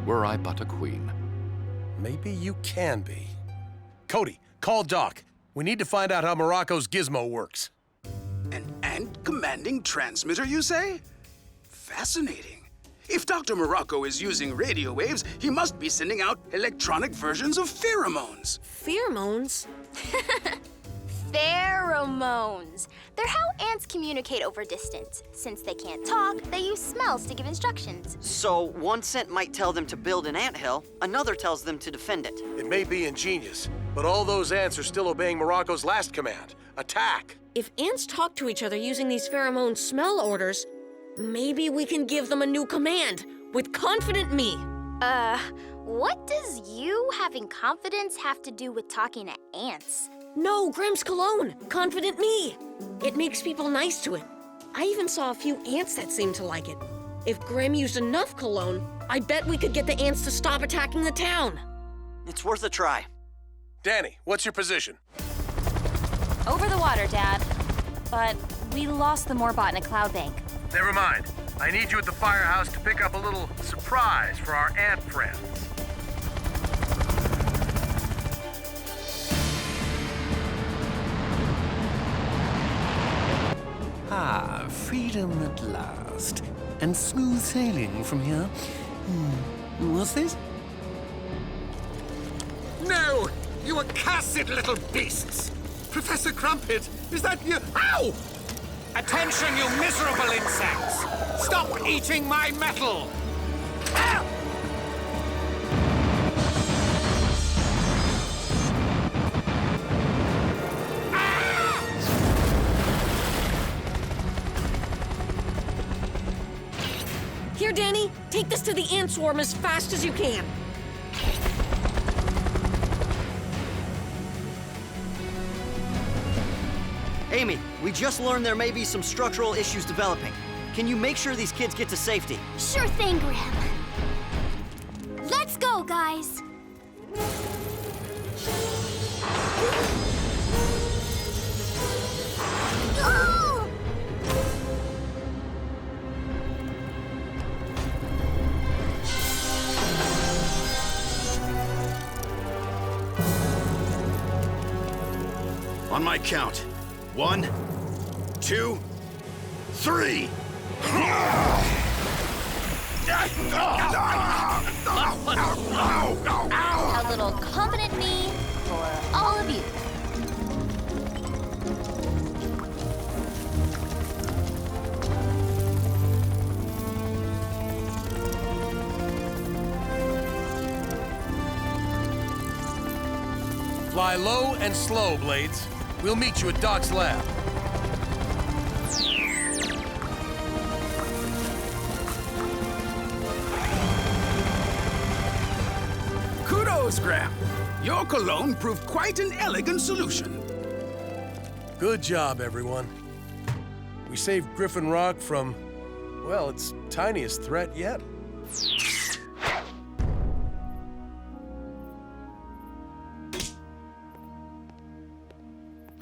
Were I but a queen. Maybe you can be. Cody, call Doc. We need to find out how Morocco's gizmo works. An ant commanding transmitter, you say? Fascinating. If Dr. Morocco is using radio waves, he must be sending out electronic versions of pheromones. Pheromones? Pheromones. They're how ants communicate over distance. Since they can't talk, they use smells to give instructions. So one scent might tell them to build an anthill, another tells them to defend it. It may be ingenious, but all those ants are still obeying Morocco's last command. Attack! If ants talk to each other using these pheromone smell orders, maybe we can give them a new command with Confident Me. What does you having confidence have to do with talking to ants? No, Grem's cologne, Confident Me. It makes people nice to it. I even saw a few ants that seemed to like it. If Grem used enough cologne, I bet we could get the ants to stop attacking the town. It's worth a try. Danny, what's your position? Over the water, Dad. But we lost the Moorbot in a cloud bank. Never mind. I need you at the firehouse to pick up a little surprise for our ant friends. Ah, freedom at last. And smooth sailing from here. What's this? No! You accursed little beasts! Professor Crumpet, is that you? Ow! Attention, you miserable insects! Stop eating my metal! Ow! Here, Danny, take this to the ant swarm as fast as you can. Amy, we just learned there may be some structural issues developing. Can you make sure these kids get to safety? Sure thing, Graham. Let's go, guys. Oh! On my count. 1, 2, 3. A little confident me for all of you. Fly low and slow, Blades. We'll meet you at Doc's lab. Kudos, Graham. Your cologne proved quite an elegant solution. Good job, everyone. We saved Griffin Rock from, well, its tiniest threat yet.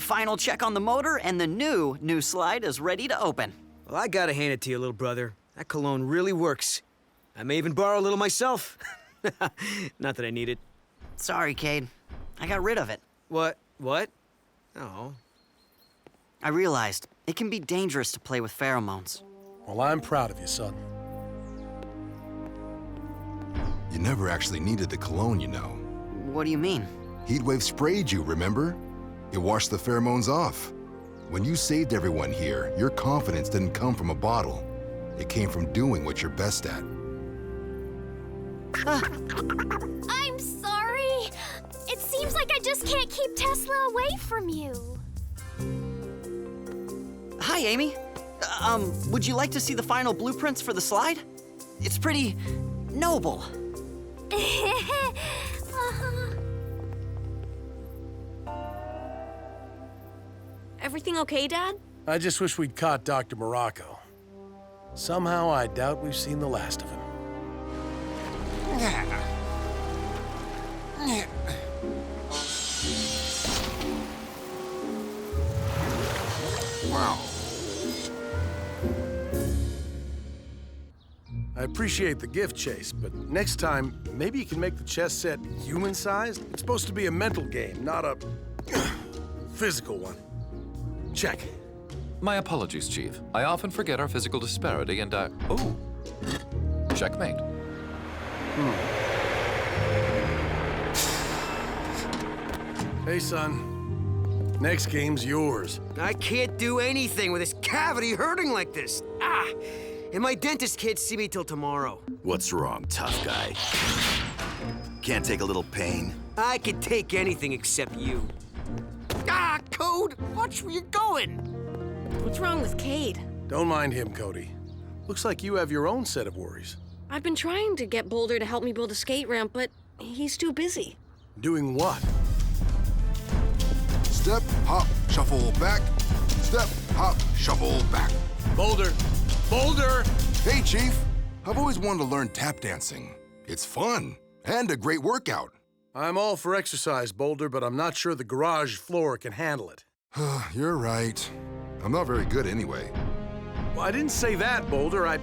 Final check on the motor, and the new slide is ready to open. Well, I gotta hand it to you, little brother. That cologne really works. I may even borrow a little myself. Not that I need it. Sorry, Cade. I got rid of it. What? Oh. I realized it can be dangerous to play with pheromones. Well, I'm proud of you, son. You never actually needed the cologne, you know. What do you mean? Heatwave sprayed you, remember? It washed the pheromones off. When you saved everyone here, your confidence didn't come from a bottle. It came from doing what you're best at. I'm sorry. It seems like I just can't keep Tesla away from you. Hi, Amy. Would you like to see the final blueprints for the slide? It's pretty noble. Everything okay, Dad? I just wish we'd caught Dr. Morocco. Somehow, I doubt we've seen the last of him. Wow. I appreciate the gift, Chase, but next time, maybe you can make the chess set human-sized? It's supposed to be a mental game, not a physical one. Check. My apologies, Chief. I often forget our physical disparity and oh. Checkmate. Hey, son. Next game's yours. I can't do anything with this cavity hurting like this. And my dentist can't see me till tomorrow. What's wrong, tough guy? Can't take a little pain? I can take anything except you. Code! Watch where you're going! What's wrong with Cade? Don't mind him, Cody. Looks like you have your own set of worries. I've been trying to get Boulder to help me build a skate ramp, but he's too busy. Doing what? Step, hop, shuffle back. Step, hop, shuffle back. Boulder! Boulder! Hey, Chief. I've always wanted to learn tap dancing. It's fun and a great workout. I'm all for exercise, Boulder, but I'm not sure the garage floor can handle it. You're right. I'm not very good anyway. Well, I didn't say that, Boulder.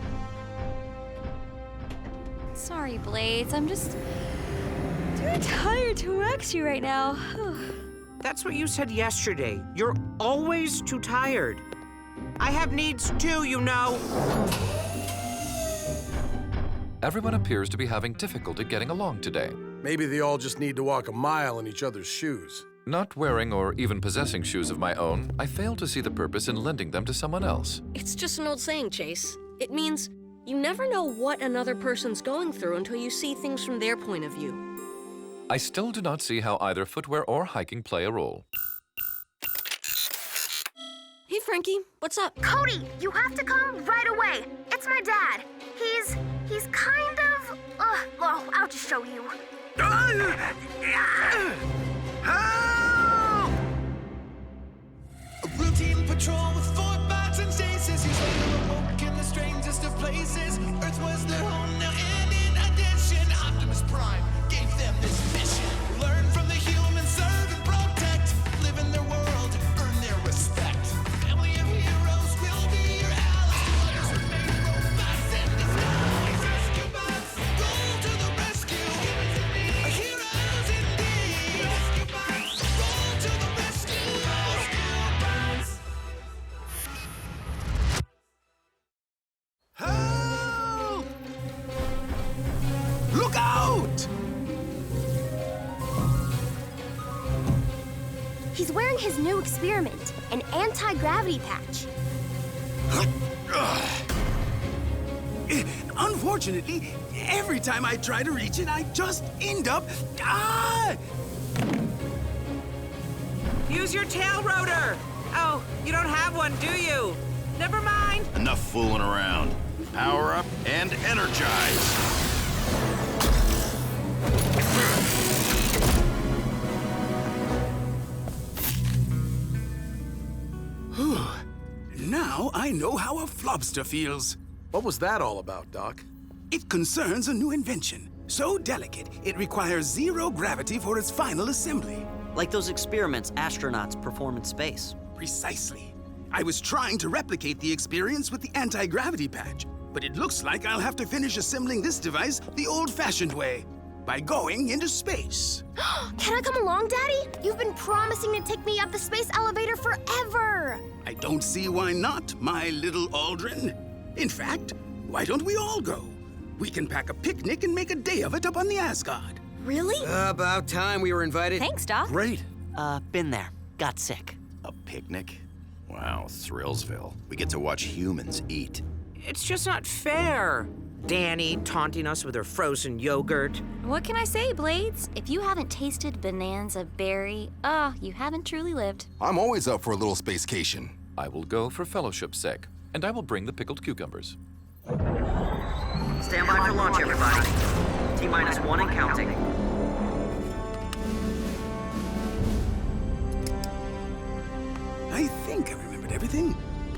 Sorry, Blades. I'm just too tired to wax you right now. That's what you said yesterday. You're always too tired. I have needs too, you know. Everyone appears to be having difficulty getting along today. Maybe they all just need to walk a mile in each other's shoes. Not wearing or even possessing shoes of my own, I fail to see the purpose in lending them to someone else. It's just an old saying, Chase. It means you never know what another person's going through until you see things from their point of view. I still do not see how either footwear or hiking play a role. Hey, Frankie, what's up? Cody, you have to come right away. It's my dad. He's kind of... well, I'll just show you. A routine patrol with 4 bots and stasis. He's awoke in the strangest of places. Earth was their home now, and in addition, Optimus Prime gave them this mission. Learn from the humans, serve and protect. Live in their world, earn their respect. Family of heroes will be your allies. Remain robots in disguise. Rescue bots, roll to the rescue. Heroes indeed. Rescue bots, roll to the rescue. Rescue bots. Help! Look out! He's wearing his new experiment, an anti-gravity patch. Unfortunately, every time I try to reach it, I just end up... Use your tail rotor. Oh, you don't have one, do you? Never mind. Enough fooling around. Power up and energize. Now I know how a flobster feels. What was that all about, Doc? It concerns a new invention. So delicate, it requires 0 gravity for its final assembly. Like those experiments astronauts perform in space. Precisely. I was trying to replicate the experience with the anti-gravity patch, but it looks like I'll have to finish assembling this device the old-fashioned way, by going into space. Can I come along, Daddy? You've been promising to take me up the space elevator forever. I don't see why not, my little Aldrin. In fact, why don't we all go? We can pack a picnic and make a day of it up on the Asgard. Really? About time we were invited. Thanks, Doc. Great. Been there. Got sick. A picnic? Wow, Thrillsville. We get to watch humans eat. It's just not fair. Danny taunting us with her frozen yogurt. What can I say, Blades? If you haven't tasted Bonanza Berry, you haven't truly lived. I'm always up for a little spacecation. I will go for fellowship's sake, and I will bring the pickled cucumbers. Stand by for launch, everybody. T-minus 1 and counting. I think I remembered everything.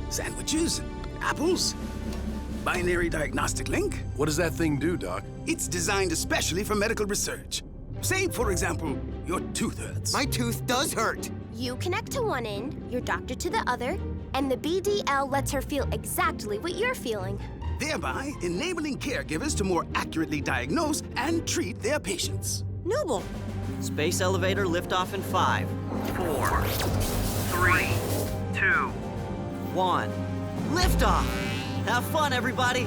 Sandwiches, apples, binary diagnostic link. What does that thing do, Doc? It's designed especially for medical research. Say, for example, your tooth hurts. My tooth does hurt. You connect to one end, your doctor to the other, and the BDL lets her feel exactly what you're feeling. Thereby enabling caregivers to more accurately diagnose and treat their patients. Noble. Space elevator liftoff in 5, 4, 3, 2, 1. Liftoff! Have fun, everybody!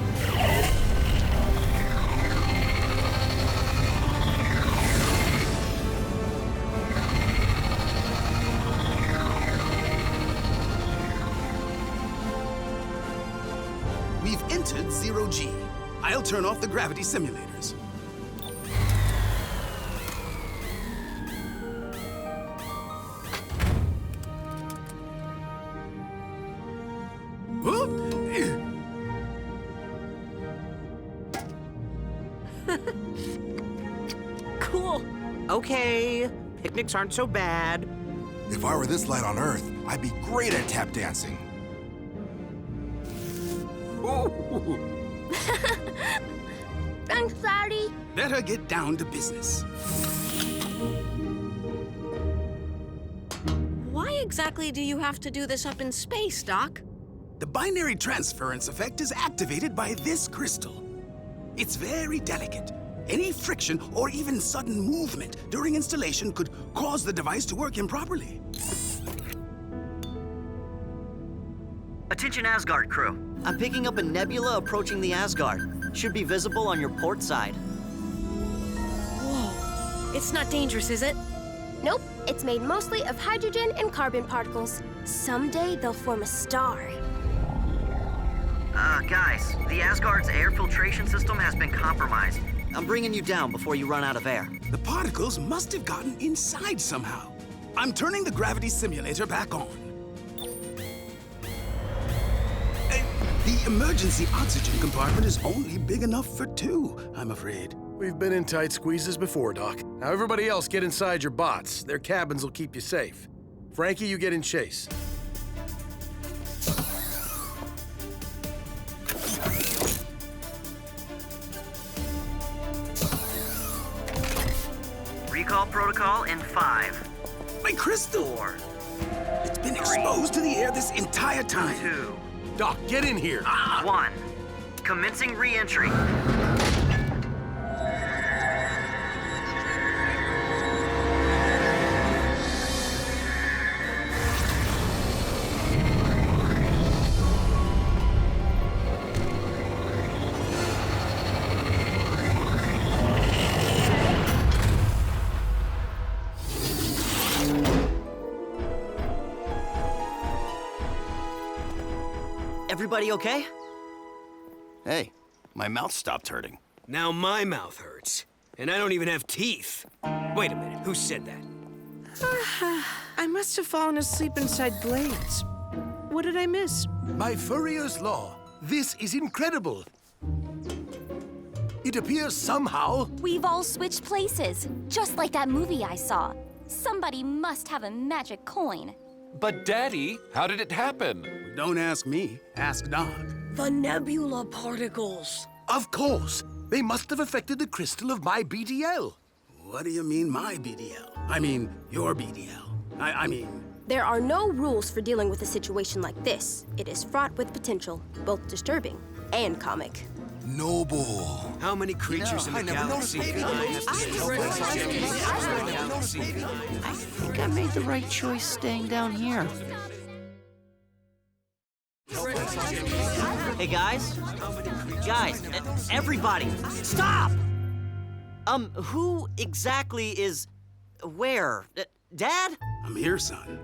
We've entered 0G. I'll turn off the gravity simulators. Cool. Okay, picnics aren't so bad. If I were this light on Earth, I'd be great at tap dancing. Thanks, Daddy. Better get down to business. Why exactly do you have to do this up in space, Doc? The binary transference effect is activated by this crystal. It's very delicate. Any friction or even sudden movement during installation could cause the device to work improperly. Attention Asgard crew. I'm picking up a nebula approaching the Asgard. Should be visible on your port side. Whoa. It's not dangerous, is it? Nope, it's made mostly of hydrogen and carbon particles. Someday they'll form a star. Guys, the Asgard's air filtration system has been compromised. I'm bringing you down before you run out of air. The particles must have gotten inside somehow. I'm turning the gravity simulator back on. The emergency oxygen compartment is only big enough for 2, I'm afraid. We've been in tight squeezes before, Doc. Now everybody else get inside your bots. Their cabins will keep you safe. Frankie, you get in Chase. Recall protocol in 5. My crystal! 4. It's been exposed to the air this entire time. 2. Doc, get in here. 1. Commencing re-entry. Everybody okay? Hey, my mouth stopped hurting. Now my mouth hurts, and I don't even have teeth. Wait a minute, who said that? I must have fallen asleep inside Blades. What did I miss? By Fourier's law, this is incredible. It appears somehow... We've all switched places, just like that movie I saw. Somebody must have a magic coin. But Daddy, how did it happen? Don't ask me, ask Doc. The Nebula particles. Of course. They must have affected the crystal of my BDL. What do you mean, my BDL? I mean, your BDL. I mean... There are no rules for dealing with a situation like this. It is fraught with potential, both disturbing and comic. Noble. How many creatures in the galaxy? I think I made the right choice staying down here. Hey, guys. Guys, everybody, stop! Who exactly is where? Dad? I'm here, son.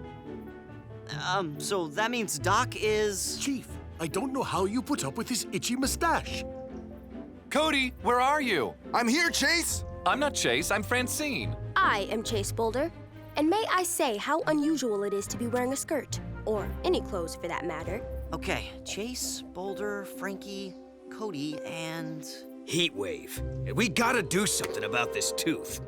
So that means Doc is... Chief, I don't know how you put up with his itchy mustache. Cody, where are you? I'm here, Chase. I'm not Chase, I'm Francine. I am Chase Boulder, and may I say how unusual it is to be wearing a skirt, or any clothes for that matter. Okay, Chase, Boulder, Frankie, Cody, and... Heatwave. We gotta do something about this tooth.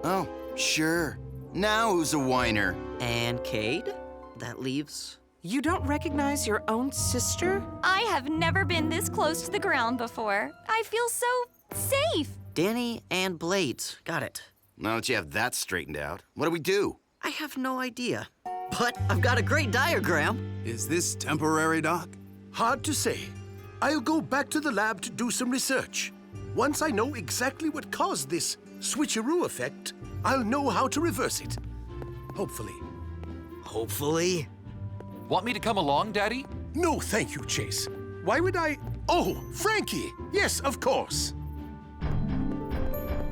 Oh, sure. Now who's a whiner? And Cade? That leaves... You don't recognize your own sister? I have never been this close to the ground before. I feel so safe. Danny and Blades. Got it. Now that you have that straightened out, what do we do? I have no idea. But I've got a great diagram. Is this temporary, Doc? Hard to say. I'll go back to the lab to do some research. Once I know exactly what caused this switcheroo effect, I'll know how to reverse it. Hopefully. Hopefully? Want me to come along, Daddy? No, thank you, Chase. Why would I... Oh, Frankie! Yes, of course.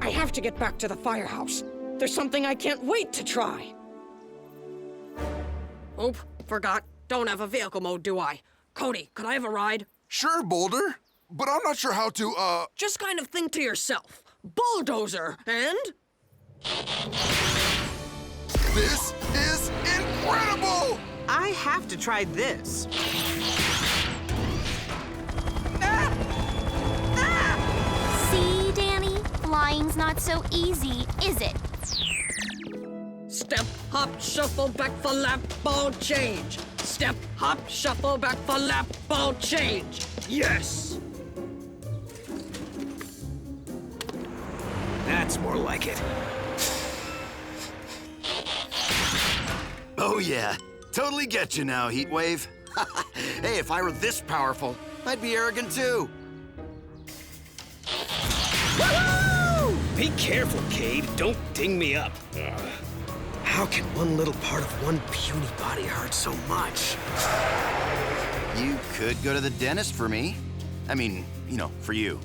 I have to get back to the firehouse. There's something I can't wait to try. Oop, forgot. Don't have a vehicle mode, do I? Cody, could I have a ride? Sure, Boulder. But I'm not sure how to, Just kind of think to yourself. Bulldozer, and... This is incredible! I have to try this. See, Danny? Flying's not so easy, is it? Step, hop, shuffle, back for lap, ball change. Step, hop, shuffle, back for lap, ball change. Yes! That's more like it. Oh yeah, totally get you now, Heatwave. Hey, if I were this powerful, I'd be arrogant too. Woo! Be careful, Cade. Don't ding me up. How can one little part of one puny body hurt so much? You could go to the dentist for me. I mean, you know, for you.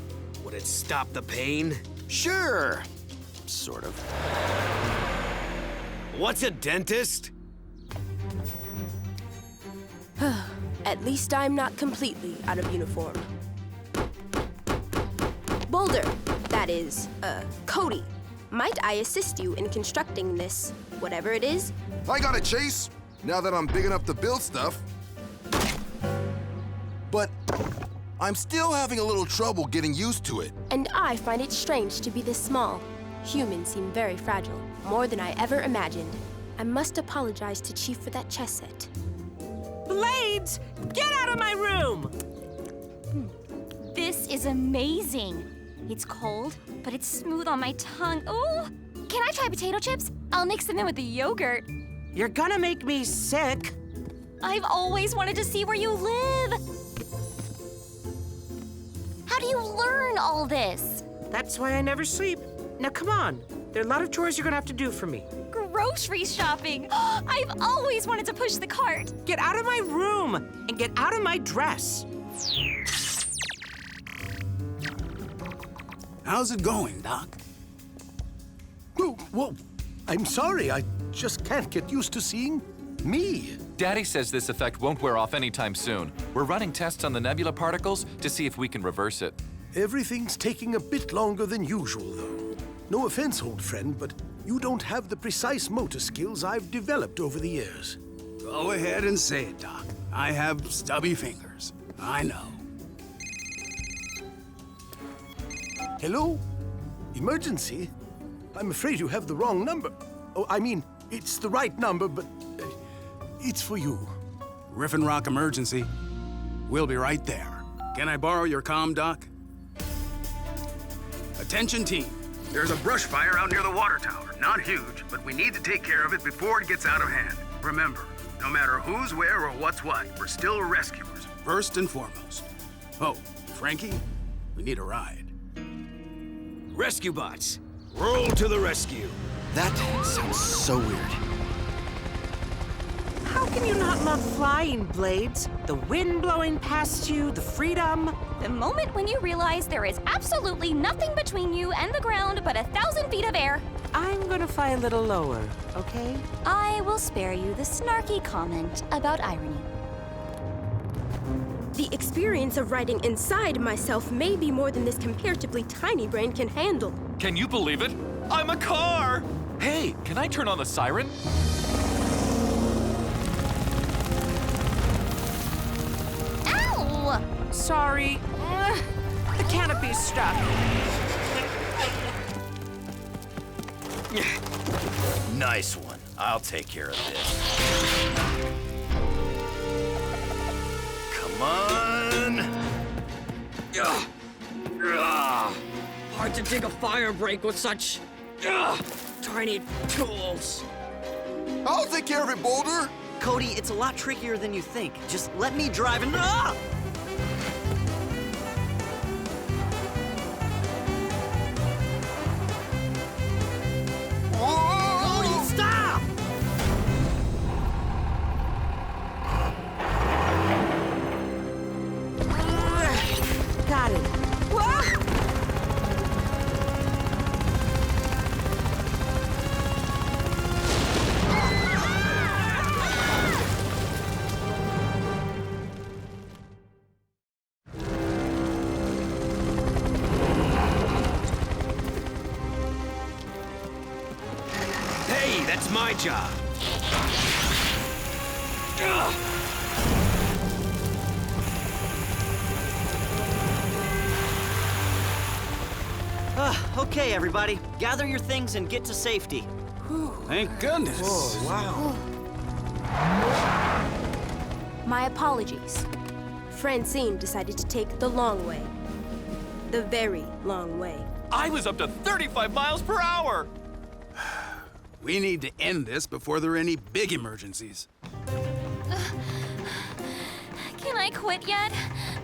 Would it stop the pain? Sure. Sort of. What's a dentist? At least I'm not completely out of uniform. Boulder, that is, Cody, might I assist you in constructing this, whatever it is? I got it, Chase. Now that I'm big enough to build stuff. But I'm still having a little trouble getting used to it. And I find it strange to be this small. Humans seem very fragile, more than I ever imagined. I must apologize to Chief for that chess set. Blades, get out of my room! This is amazing. It's cold, but it's smooth on my tongue. Ooh! Can I try potato chips? I'll mix them in with the yogurt. You're gonna make me sick. I've always wanted to see where you live. How do you learn all this? That's why I never sleep. Now come on, there are a lot of chores you're gonna have to do for me. Grocery shopping. I've always wanted to push the cart. Get out of my room and get out of my dress. How's it going, Doc? Whoa, I'm sorry. I just can't get used to seeing me. Daddy says this effect won't wear off anytime soon. We're running tests on the Nebula particles to see if we can reverse it. Everything's taking a bit longer than usual, though. No offense, old friend, but you don't have the precise motor skills I've developed over the years. Go ahead and say it, Doc. I have stubby fingers. I know. Hello? Emergency? I'm afraid you have the wrong number. Oh, I mean, it's the right number, but it's for you. Griffin Rock emergency. We'll be right there. Can I borrow your comm, Doc? Attention team. There's a brush fire out near the water tower. Not huge, but we need to take care of it before it gets out of hand. Remember, no matter who's where or what's what, we're still rescuers, first and foremost. Oh, Frankie, we need a ride. Rescue bots, roll to the rescue. That sounds so weird. How can you not love flying, Blades? The wind blowing past you, the freedom. The moment when you realize there is absolutely nothing between you and the ground but 1,000 feet of air. I'm gonna fly a little lower, okay? I will spare you the snarky comment about irony. The experience of riding inside myself may be more than this comparatively tiny brain can handle. Can you believe it? I'm a car! Hey, can I turn on the siren? Ow! Sorry. The canopy's stuck. Nice one. I'll take care of this. Come on! Hard to dig a fire break with such tiny tools. I'll take care of it, Boulder. Cody, it's a lot trickier than you think. Just let me drive and... Ah! Cody, stop! Got it. Hey, that's my job. Okay, everybody. Gather your things and get to safety. Thank goodness. Whoa, wow. My apologies. Francine decided to take the long way. The very long way. I was up to 35 miles per hour! We need to end this before there are any big emergencies. Can I quit yet?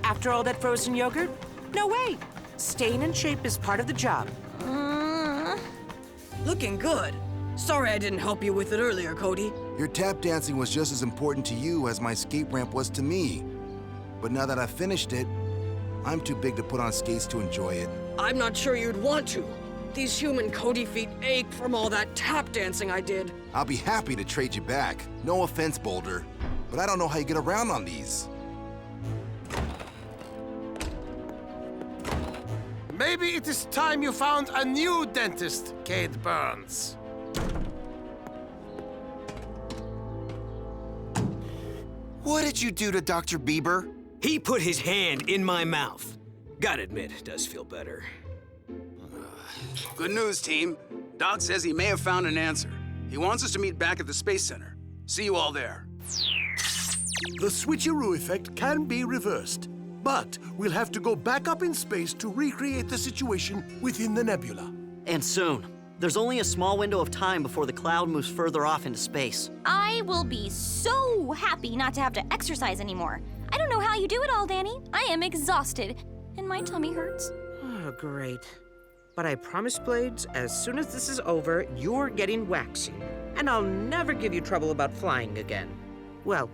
After all that frozen yogurt? No way. Staying in shape is part of the job. Looking good. Sorry I didn't help you with it earlier, Cody. Your tap dancing was just as important to you as my skate ramp was to me. But now that I've finished it, I'm too big to put on skates to enjoy it. I'm not sure you'd want to. These human Cody feet ache from all that tap dancing I did. I'll be happy to trade you back. No offense, Boulder, but I don't know how you get around on these. Maybe it is time you found a new dentist, Cade Burns. What did you do to Dr. Bieber? He put his hand in my mouth. Gotta admit, it does feel better. Good news, team. Doc says he may have found an answer. He wants us to meet back at the Space Center. See you all there. The switcheroo effect can be reversed, but we'll have to go back up in space to recreate the situation within the nebula. And soon. There's only a small window of time before the cloud moves further off into space. I will be so happy not to have to exercise anymore. I don't know how you do it all, Danny. I am exhausted, and my tummy hurts. Oh, great. But I promise, Blades, as soon as this is over, you're getting waxing. And I'll never give you trouble about flying again. Well,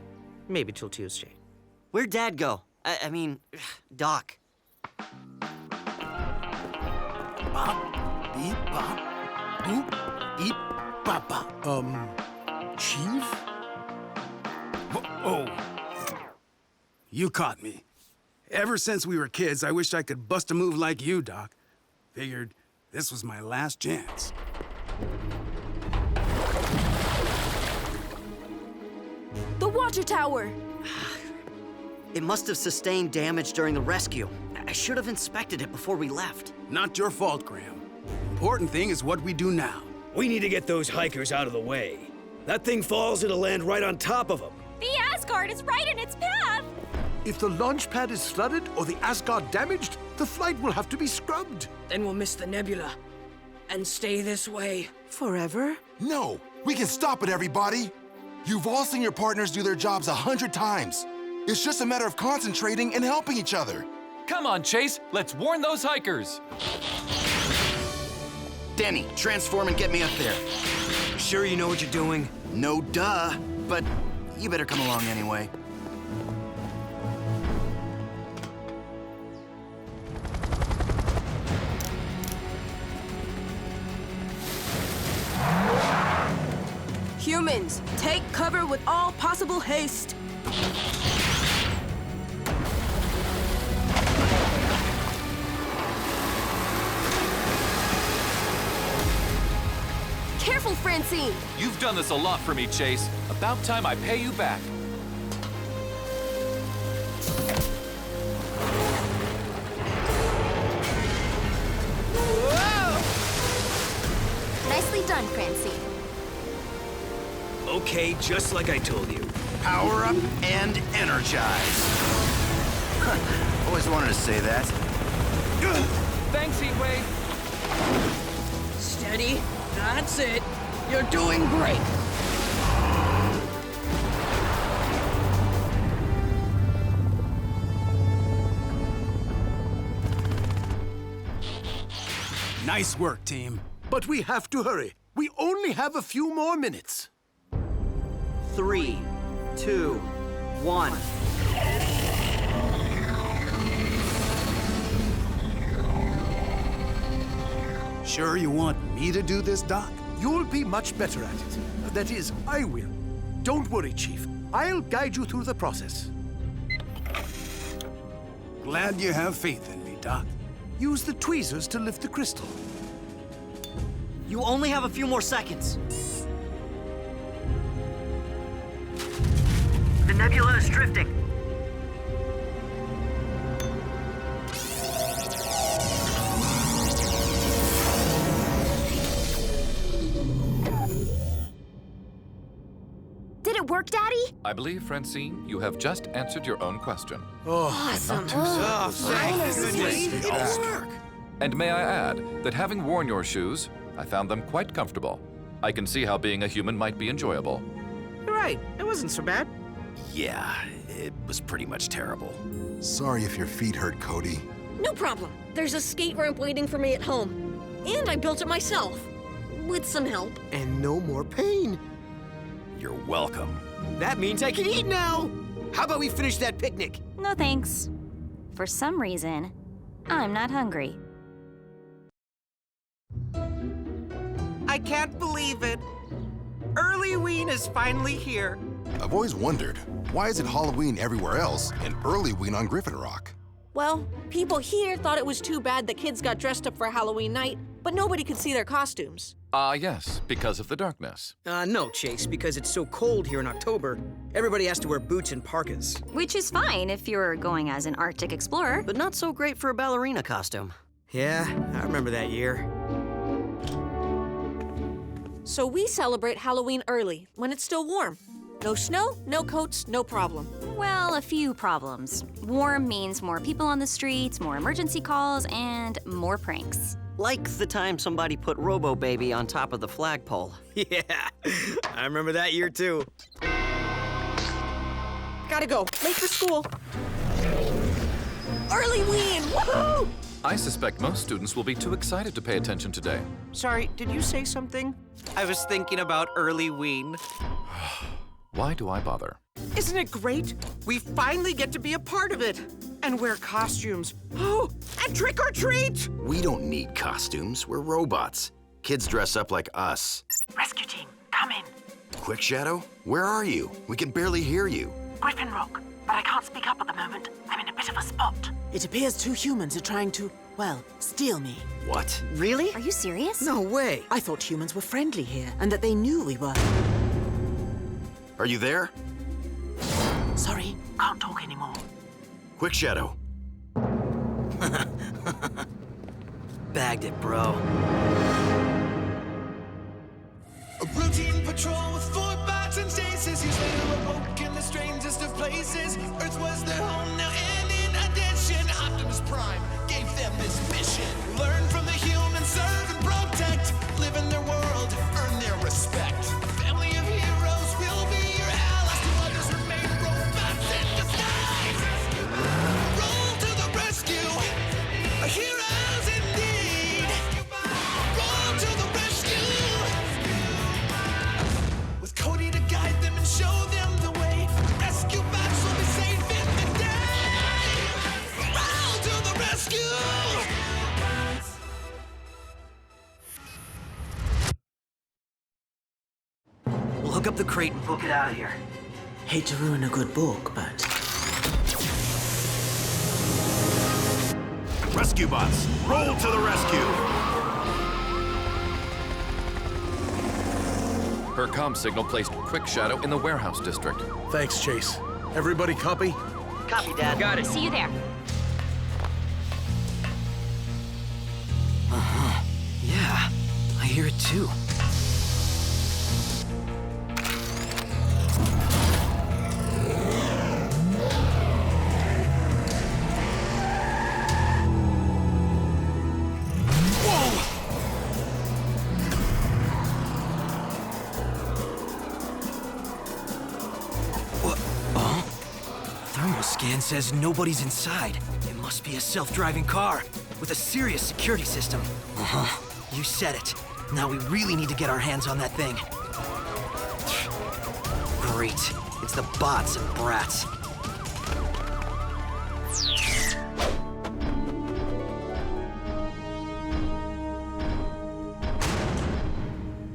maybe till Tuesday. Where'd Dad go? I mean, Doc. Bop, beep, bop, boop, beep, bop, bop. Chief? Oh. You caught me. Ever since we were kids, I wished I could bust a move like you, Doc. Figured this was my last chance. The water tower! It must have sustained damage during the rescue. I should have inspected it before we left. Not your fault, Graham. Important thing is what we do now. We need to get those hikers out of the way. That thing falls, it'll land right on top of them. The Asgard is right in its path! If the launch pad is flooded or the Asgard damaged, the flight will have to be scrubbed. Then we'll miss the Nebula. And stay this way. Forever? No, we can stop it, everybody. You've all seen your partners do their jobs 100 times. It's just a matter of concentrating and helping each other. Come on, Chase. Let's warn those hikers. Danny, transform and get me up there. Sure you know what you're doing? No duh, but you better come along anyway. Humans, take cover with all possible haste. Careful, Francine! You've done this a lot for me, Chase. About time I pay you back. Whoa! Nicely done, Francine. Okay, just like I told you. Power up and energize. Always wanted to say that. Thanks, Heatwave. Steady. That's it. You're doing great. Nice work, team. But we have to hurry. We only have a few more minutes. 3, 2, 1. Sure you want me to do this, Doc? You'll be much better at it. That is, I will. Don't worry, Chief. I'll guide you through the process. Glad you have faith in me, Doc. Use the tweezers to lift the crystal. You only have a few more seconds. The nebula is drifting. Did it work, Daddy? I believe, Francine, you have just answered your own question. Awesome. And may I add that having worn your shoes, I found them quite comfortable. I can see how being a human might be enjoyable. You're right. It wasn't so bad. Yeah, it was pretty much terrible. Sorry if your feet hurt, Cody. No problem. There's a skate ramp waiting for me at home. And I built it myself. With some help. And no more pain. You're welcome. That means I can eat now! How about we finish that picnic? No thanks. For some reason, I'm not hungry. I can't believe it. Early-ween is finally here. I've always wondered, why is it Halloween everywhere else and Early-ween on Griffin Rock? Well, people here thought it was too bad the kids got dressed up for Halloween night, but nobody could see their costumes. Yes, because of the darkness. No, Chase, because it's so cold here in October, everybody has to wear boots and parkas. Which is fine if you're going as an Arctic explorer. But not so great for a ballerina costume. Yeah, I remember that year. So we celebrate Halloween early, when it's still warm. No snow, no coats, no problem. Well, a few problems. Warm means more people on the streets, more emergency calls, and more pranks. Like the time somebody put Robo baby on top of the flagpole. Yeah, I remember that year too. Gotta go, late for school. Early-ween, woohoo! I suspect most students will be too excited to pay attention today. Sorry, did you say something? I was thinking about Early-ween. Why do I bother? Isn't it great? We finally get to be a part of it. And wear costumes. Oh, and trick or treat! We don't need costumes. We're robots. Kids dress up like us. Rescue team, come in. Quick Shadow, where are you? We can barely hear you. Griffin Rock, but I can't speak up at the moment. I'm in a bit of a spot. It appears 2 humans are trying to, well, steal me. What? Really? Are you serious? No way. I thought humans were friendly here, and that they knew we were. Are you there? Sorry, can't talk anymore. Quick Shadow. Bagged it, bro. A routine patrol with 4 bots and stasis. Years later, awoke in the strangest of places. Earth was their home now, and in addition, Optimus Prime gave them this mission. Learn from the humans, serve and protect. the crate and book it out of here. Hate to ruin a good book, but... Rescue bots, roll to the rescue! Her comm signal placed Quick Shadow in the warehouse district. Thanks, Chase. Everybody copy? Copy, Dad. Got it. See you there. Uh-huh. Yeah, I hear it too. Scan says nobody's inside. It must be a self-driving car with a serious security system. Uh-huh. You said it. Now we really need to get our hands on that thing. Great. It's the bots and brats.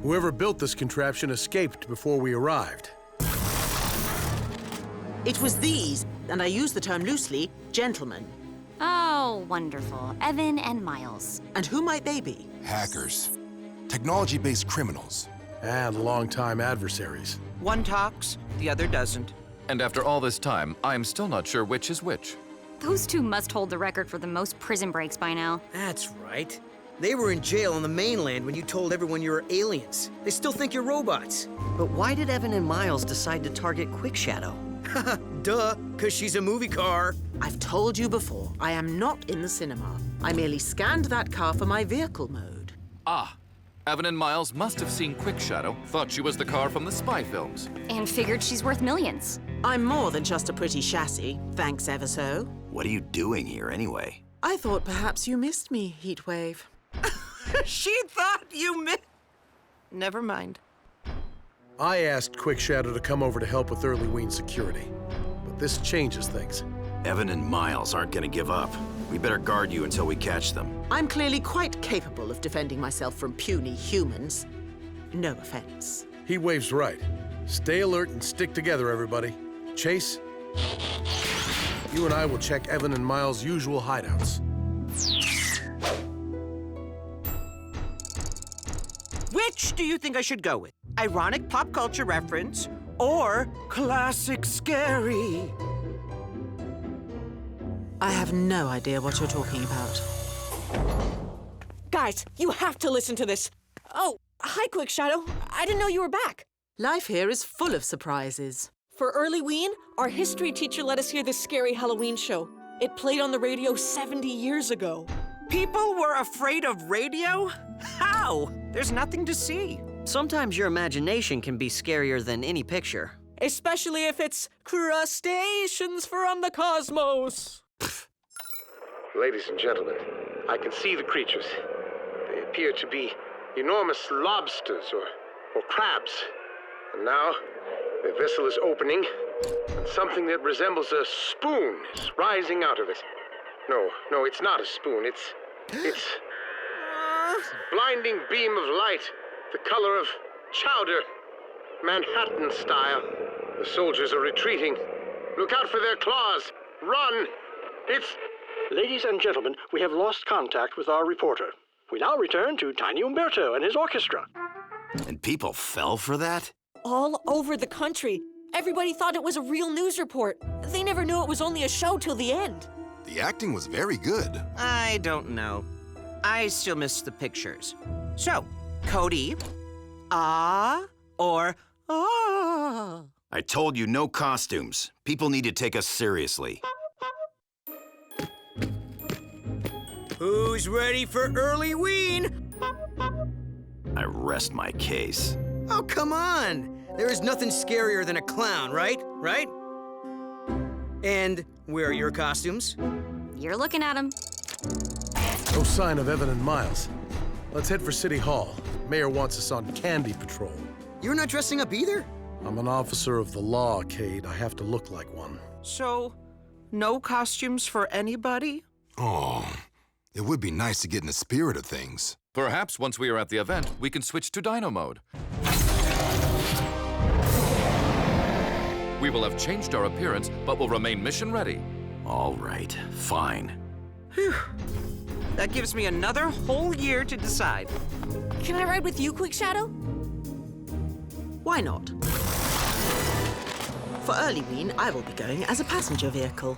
Whoever built this contraption escaped before we arrived. It was these, and I use the term loosely, gentlemen. Oh, wonderful. Evan and Miles. And who might they be? Hackers. Technology-based criminals. And longtime adversaries. One talks, the other doesn't. And after all this time, I'm still not sure which is which. Those two must hold the record for the most prison breaks by now. That's right. They were in jail on the mainland when you told everyone you were aliens. They still think you're robots. But why did Evan and Miles decide to target Quick Shadow? Duh, 'cause she's a movie car. I've told you before, I am not in the cinema. I merely scanned that car for my vehicle mode. Ah, Evan and Miles must have seen Quick Shadow, thought she was the car from the spy films. And figured she's worth millions. I'm more than just a pretty chassis, thanks ever so. What are you doing here anyway? I thought perhaps you missed me, Heatwave. She thought you meant... Never mind. I asked Quick Shadow to come over to help with Early-ween security, but this changes things. Evan and Miles aren't gonna give up. We better guard you until we catch them. I'm clearly quite capable of defending myself from puny humans. No offense. Heatwave's right. Stay alert and stick together, everybody. Chase, you and I will check Evan and Miles' usual hideouts. Which do you think I should go with? Ironic pop culture reference or classic scary? I have no idea what you're talking about. Guys, you have to listen to this. Oh, hi, Quick Shadow. I didn't know you were back. Life here is full of surprises. For Early-ween, our history teacher let us hear this scary Halloween show. It played on the radio 70 years ago. People were afraid of radio? How? There's nothing to see. Sometimes your imagination can be scarier than any picture. Especially if it's crustaceans from the cosmos. Ladies and gentlemen, I can see the creatures. They appear to be enormous lobsters or crabs. And now, their vessel is opening, and something that resembles a spoon is rising out of it. No, it's not a spoon. It's a blinding beam of light, the color of chowder, Manhattan style. The soldiers are retreating. Look out for their claws. Run! It's... Ladies and gentlemen, we have lost contact with our reporter. We now return to Tiny Umberto and his orchestra. And people fell for that? All over the country. Everybody thought it was a real news report. They never knew it was only a show till the end. The acting was very good. I don't know. I still miss the pictures. So, Cody, or ah? I told you no costumes. People need to take us seriously. Who's ready for Early-ween? I rest my case. Oh, come on! There is nothing scarier than a clown, right? Right? And where are your costumes? You're looking at them. No sign of Evan and Miles. Let's head for City Hall. Mayor wants us on candy patrol. You're not dressing up either? I'm an officer of the law, Cade. I have to look like one. So, no costumes for anybody? Oh, it would be nice to get in the spirit of things. Perhaps once we are at the event, we can switch to Dino mode. We will have changed our appearance, but will remain mission ready. All right, fine. Whew. That gives me another whole year to decide. Can I ride with you, Quick Shadow? Why not? For Early-ween, I will be going as a passenger vehicle.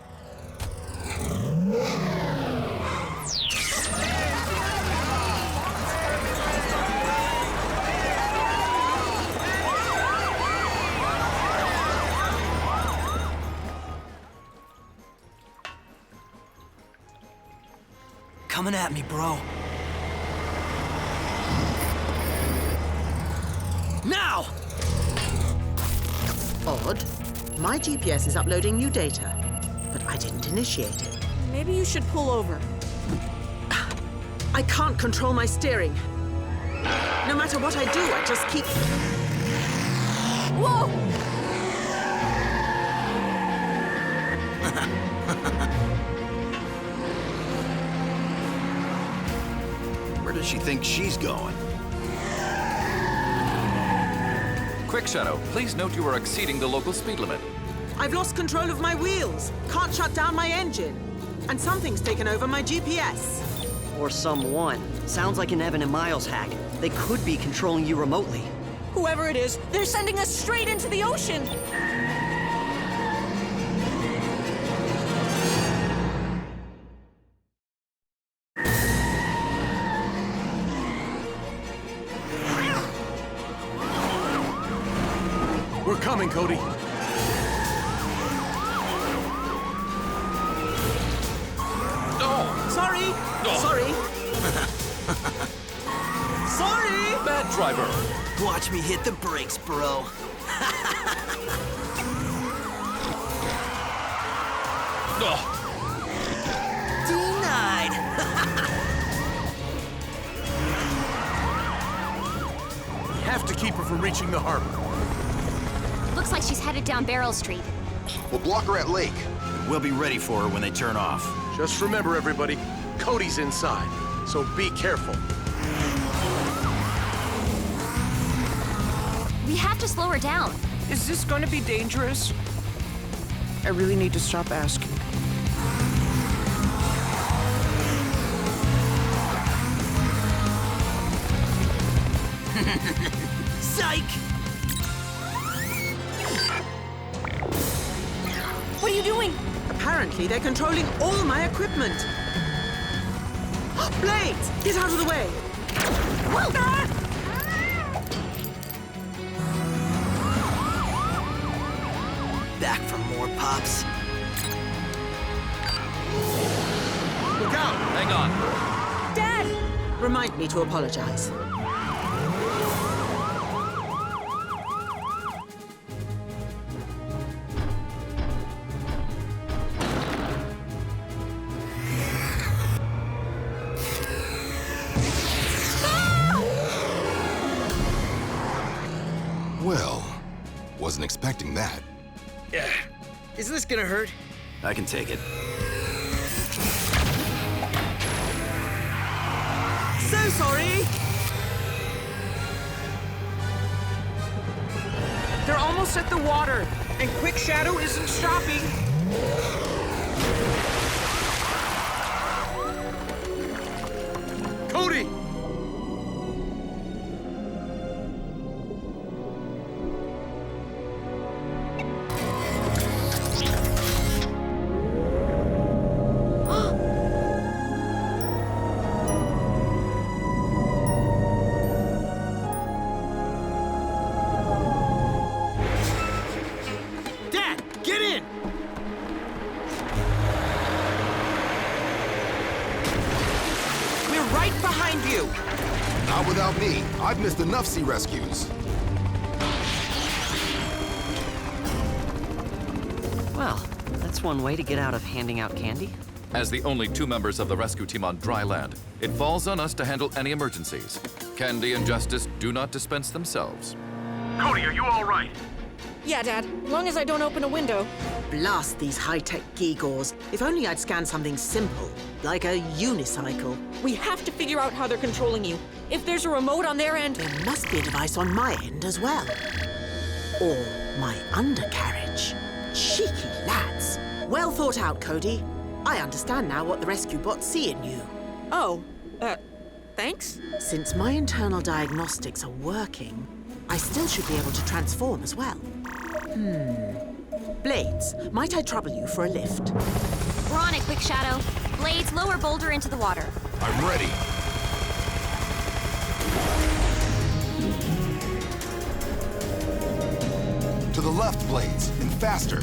Coming at me, bro. Now! Odd. My GPS is uploading new data, but I didn't initiate it. Maybe you should pull over. I can't control my steering. No matter what I do, I just keep... Whoa! Where does she think she's going? Quick Shadow, please note you are exceeding the local speed limit. I've lost control of my wheels, can't shut down my engine, and something's taken over my GPS. Or someone. Sounds like an Evan and Miles hack. They could be controlling you remotely. Whoever it is, they're sending us straight into the ocean. We're coming, Cody. Sorry! Sorry! Sorry! Bad driver! Watch me hit the brakes, bro. Denied! We have to keep her from reaching the harbor. Looks like she's headed down Barrel Street. We'll block her at Lake. We'll be ready for her when they turn off. Just remember, everybody, Cody's inside, so be careful. We have to slow her down. Is this gonna be dangerous? I really need to stop asking. Psych! What are you doing? Apparently, they're controlling all my equipment. Blades, get out of the way! Back for more pops. Look out! Hang on. Dad! Remind me to apologize. Well, wasn't expecting that. Yeah. Isn't this gonna hurt? I can take it. So sorry! They're almost at the water, and Quick Shadow isn't stopping. Cody! Dad, get in! We're right behind you. Not without me. I've missed enough sea rescues. Well, that's one way to get out of handing out candy. As the only 2 members of the rescue team on dry land, it falls on us to handle any emergencies. Candy and Justice do not dispense themselves. Cody, are you all right? Yeah, Dad. As long as I don't open a window. Blast these high-tech gewgaws. If only I'd scanned something simple, like a unicycle. We have to figure out how they're controlling you. If there's a remote on their end... There must be a device on my end as well. Or My undercarriage. Cheeky lads. Well thought out, Cody. I understand now what the rescue bots see in you. Oh, thanks? Since my internal diagnostics are working, I still should be able to transform as well. Blades, might I trouble you for a lift? We're on it, Quick Shadow. Blades, lower Boulder into the water. I'm ready. To the left, Blades, and faster.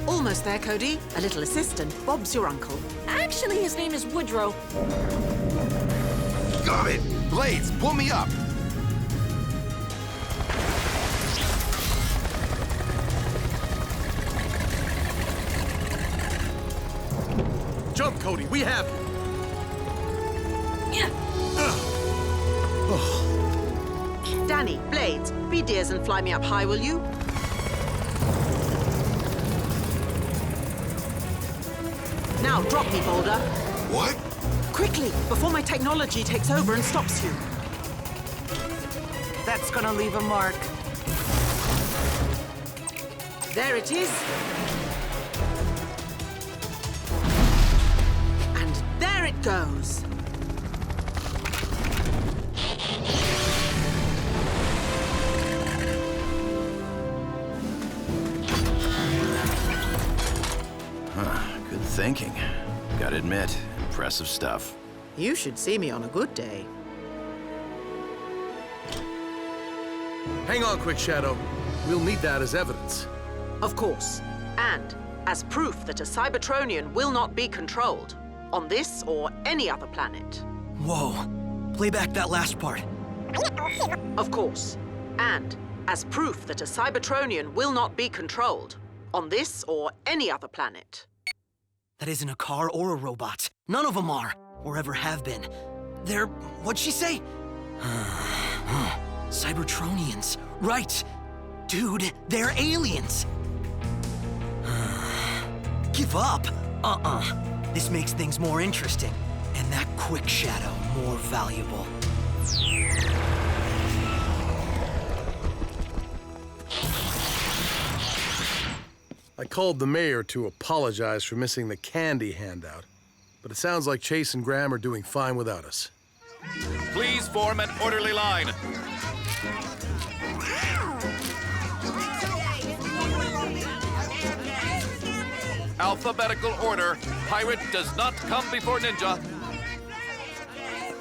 Almost there, Cody. A little assistant. Bob's your uncle. Actually, his name is Woodrow. Got it! Blades, pull me up! Jump, Cody, we have you. Yeah. Danny, Blades, be dears and fly me up high, will you? Now, drop me, Boulder. What? Quickly, before my technology takes over and stops you. That's gonna leave a mark. There it is. And there it goes. Good thinking. Gotta admit, impressive stuff. You should see me on a good day. Hang on, Quick Shadow. We'll need that as evidence. Of course. And as proof that a Cybertronian will not be controlled on this or any other planet. Whoa. Play back that last part. Of course. And as proof that a Cybertronian will not be controlled on this or any other planet. That isn't a car or a robot. None of them are, or ever have been. They're, what'd she say? Cybertronians. Right. Dude, they're aliens. Give up? This makes things more interesting, and that Quick Shadow more valuable. I called the mayor to apologize for missing the candy handout, but it sounds like Chase and Graham are doing fine without us. Please form an orderly line. Alphabetical order. Pirate does not come before ninja.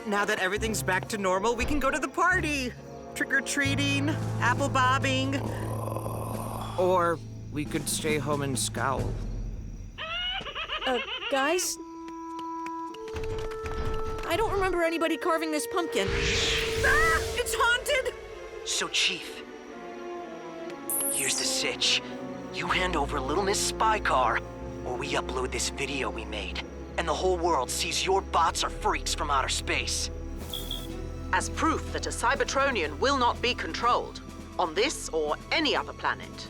Now that everything's back to normal, we can go to the party. Trick-or-treating, apple bobbing. Or we could stay home and scowl. Guys? I don't remember anybody carving this pumpkin. Ah, it's haunted! So, Chief, here's the sitch. You hand over Little Miss Spy Car, or we upload this video we made, and the whole world sees your bots are freaks from outer space. As proof that a Cybertronian will not be controlled on this or any other planet.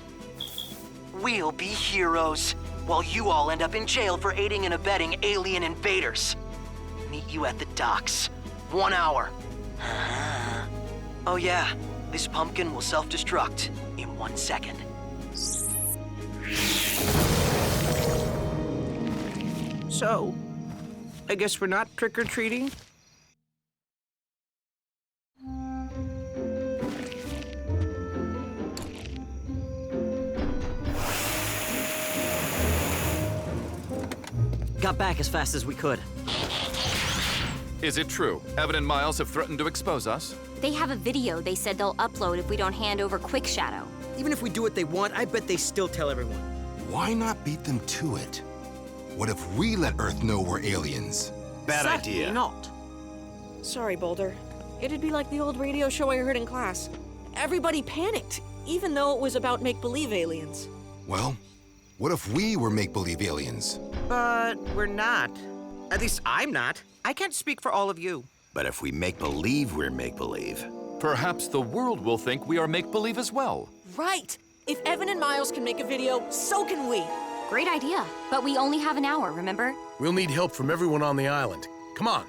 We'll be heroes, while you all end up in jail for aiding and abetting alien invaders. Meet you at the docks. 1 hour. Oh yeah, this pumpkin will self-destruct in 1 second. So, I guess we're not trick-or-treating? Got back as fast as we could. Is it true? Evan and Miles have threatened to expose us? They have a video they said they'll upload if we don't hand over Quick Shadow. Even if we do what they want, I bet they still tell everyone. Why not beat them to it? What if we let Earth know we're aliens? Bad Certainly idea. not. Sorry, Boulder. It'd be like the old radio show I heard in class. Everybody panicked, even though it was about make-believe aliens. Well, what if we were make-believe aliens? But we're not. At least I'm not. I can't speak for all of you. But if we make believe we're make believe, Perhaps the world will think we are make-believe as well. Right! If Evan and Miles can make a video, so can we. Great idea. But we only have an hour, remember? We'll need help from everyone on the island. Come on.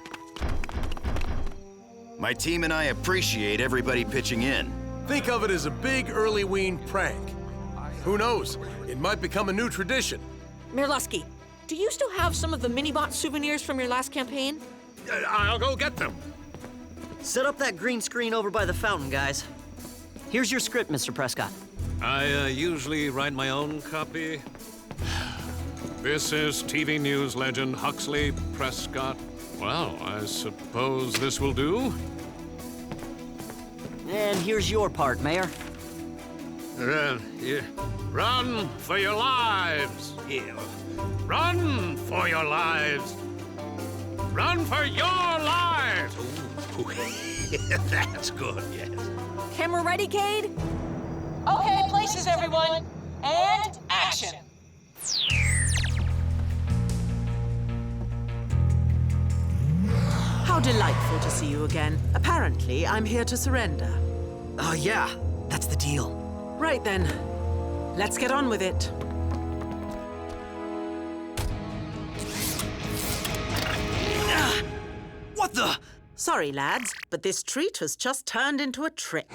my team and I appreciate everybody pitching in. Think of it as a big Early-ween prank. Who knows? It might become a new tradition. Merlusky, do you still have some of the Minibot souvenirs from your last campaign? I'll go get them. Set up that green screen over by the fountain, guys. Here's your script, Mr. Prescott. I usually write my own copy. This is TV news legend Huxley Prescott. Well, I suppose this will do. And here's your part, Mayor. Run for your lives! Run for your lives! Run for your lives! Ooh. That's good, yes. Camera ready, Cade? Okay, places, everyone. And action. How delightful to see you again. Apparently, I'm here to surrender. Oh, yeah. That's the deal. Right then. Let's get on with it. What the? Sorry, lads, but this treat has just turned into a trick.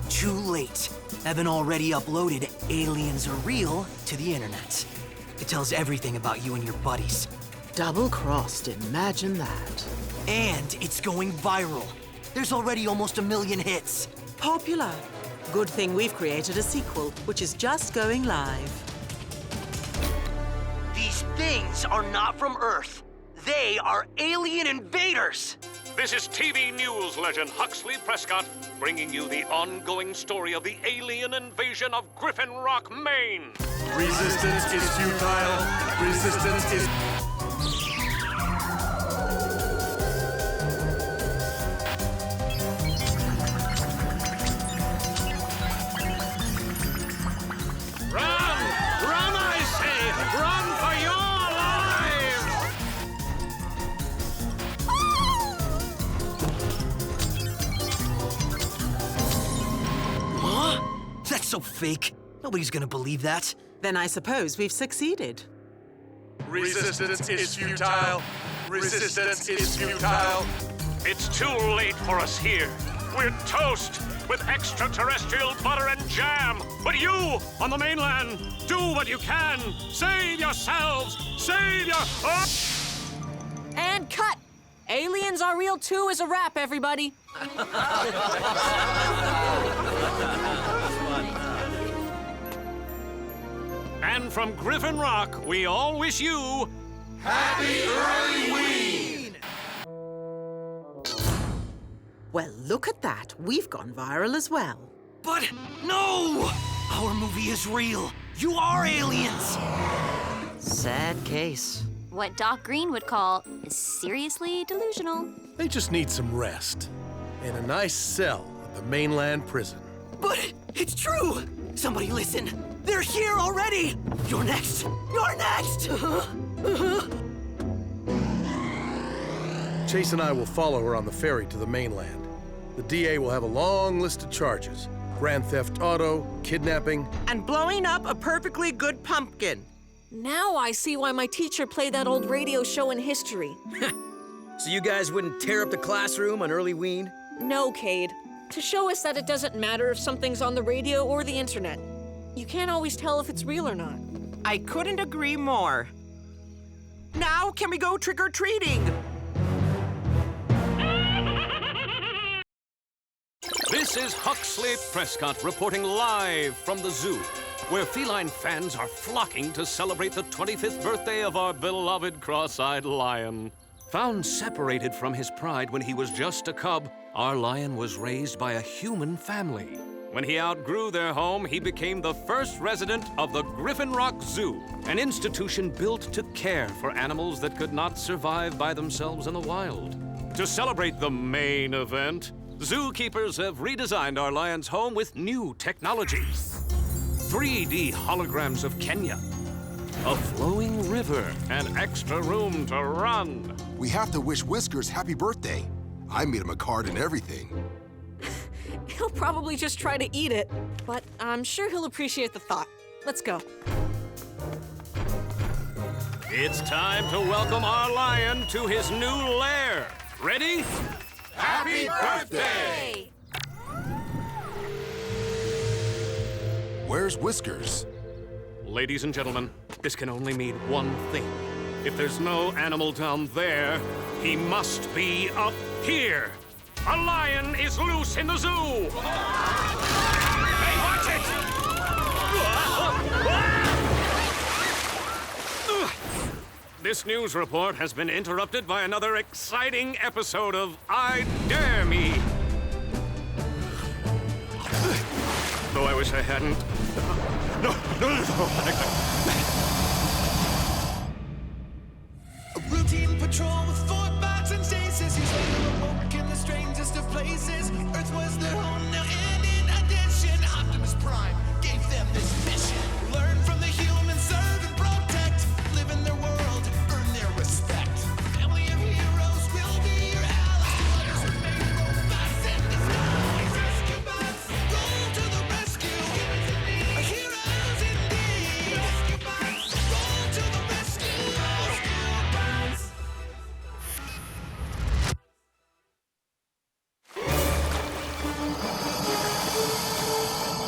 Too late. Evan already uploaded Aliens Are Real to the internet. It tells everything about you and your buddies. Double-crossed, imagine that. And it's going viral. There's already almost 1 million hits. Popular. Good thing we've created a sequel, which is just going live. These things are not from Earth. They are alien invaders. This is TV news legend Huxley Prescott, bringing you the ongoing story of the alien invasion of Griffin Rock, Maine. Resistance is futile. Resistance is... Run! Run, I say! Run for your lives! Huh? That's so fake. Nobody's gonna believe that. Then I suppose we've succeeded. Resistance is futile. Resistance is futile. It's too late for us here. We're toast with extraterrestrial butter and jam. But you, on the mainland, do what you can. Save yourselves. Save your... Oh! And cut! Aliens Are Real 2 is a wrap, everybody. And from Griffin Rock, we all wish you... Happy Early-ween! Well, look at that. We've gone viral as well. But no! Our movie is real. You are aliens. Sad case. What Doc Green would call seriously delusional. They just need some rest. In a nice cell at the mainland prison. But it's true! Somebody listen! They're here already! You're next! You're next! Chase and I will follow her on the ferry to the mainland. The DA will have a long list of charges. Grand theft auto, kidnapping... And blowing up a perfectly good pumpkin. Now I see why my teacher played that old radio show in history. So you guys wouldn't tear up the classroom on Early-ween? No, Cade. To show us that it doesn't matter if something's on the radio or the internet. You can't always tell if it's real or not. I couldn't agree more. Now, can we go trick-or-treating? This is Huxley Prescott reporting live from the zoo, where feline fans are flocking to celebrate the 25th birthday of our beloved cross-eyed lion. Found separated from his pride when he was just a cub, our lion was raised by a human family. When he outgrew their home, he became the first resident of the Griffin Rock Zoo, an institution built to care for animals that could not survive by themselves in the wild. To celebrate the main event, zookeepers have redesigned our lion's home with new technology. 3D holograms of Kenya, a flowing river, and extra room to run. We have to wish Whiskers happy birthday. I made him a card and everything. He'll probably just try to eat it, but I'm sure he'll appreciate the thought. Let's go. It's time to welcome our lion to his new lair. Ready? Happy birthday! Where's Whiskers? Ladies and gentlemen, this can only mean one thing. If there's no animal down there, he must be up here. A lion is loose in the zoo! Hey, watch it! This news report has been interrupted by another exciting episode of I Dare Me. Though I wish I hadn't. No. A routine patrol with 4 bots and stasis. He's later awoke in the strangest of places. Earth was their home now, and in addition, Optimus Prime gave them this mission. Learn from the humans, serve and protect. Live in their world, earn their respect. Family of heroes will be your allies. Remain robots in disguise. Rescue bots, roll to the rescue. Heroes indeed. Rescue bots, roll to the rescue. Rescue bots.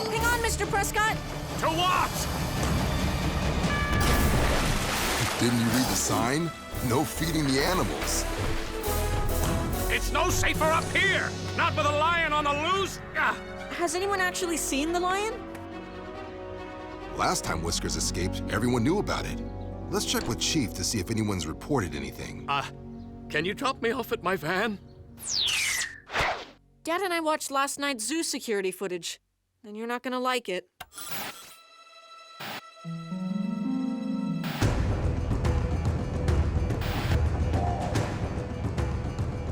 Hang on, Mr. Prescott. To what? Didn't you read the sign? No feeding the animals. It's no safer up here! Not with a lion on the loose! Has anyone actually seen the lion? Last time Whiskers escaped, everyone knew about it. Let's check with Chief to see if anyone's reported anything. Can you drop me off at my van? Dad and I watched last night's zoo security footage, and you're not gonna like it.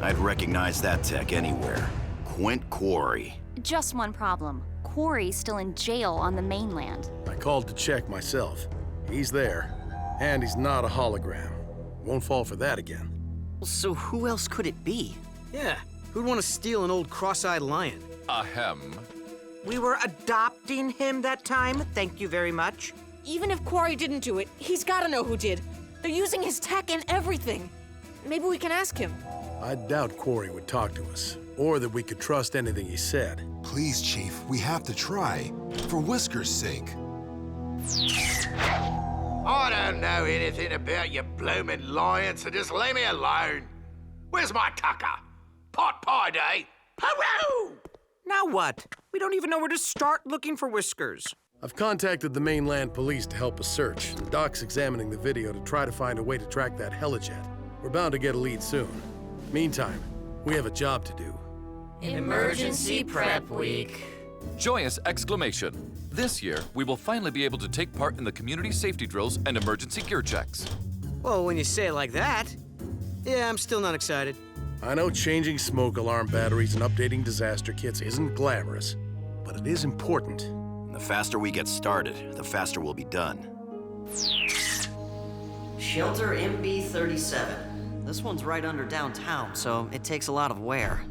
I'd recognize that tech anywhere. Quint Quarry. Just one problem. Quarry's still in jail on the mainland. I called to check myself. He's there, and he's not a hologram. Won't fall for that again. So who else could it be? Yeah, who'd want to steal an old cross-eyed lion? Ahem. We were adopting him that time. Thank you very much. Even if Quarry didn't do it, he's gotta know who did. They're using his tech and everything. Maybe we can ask him. I doubt Quarry would talk to us, or that we could trust anything he said. Please, Chief, we have to try. For Whiskers' sake. I don't know anything about your bloomin' lion, so just leave me alone. Where's my tucker? Pot pie day? Hooroo! Now what? We don't even know where to start looking for Whiskers. I've contacted the mainland police to help us search. The doc's examining the video to try to find a way to track that helijet. We're bound to get a lead soon. Meantime, we have a job to do. Emergency Prep Week. Joyous exclamation. This year, we will finally be able to take part in the community safety drills and emergency gear checks. Well, when you say it like that, yeah, I'm still not excited. I know changing smoke alarm batteries and updating disaster kits isn't glamorous, but it is important. The faster we get started, the faster we'll be done. Shelter MB37. This one's right under downtown, so it takes a lot of wear.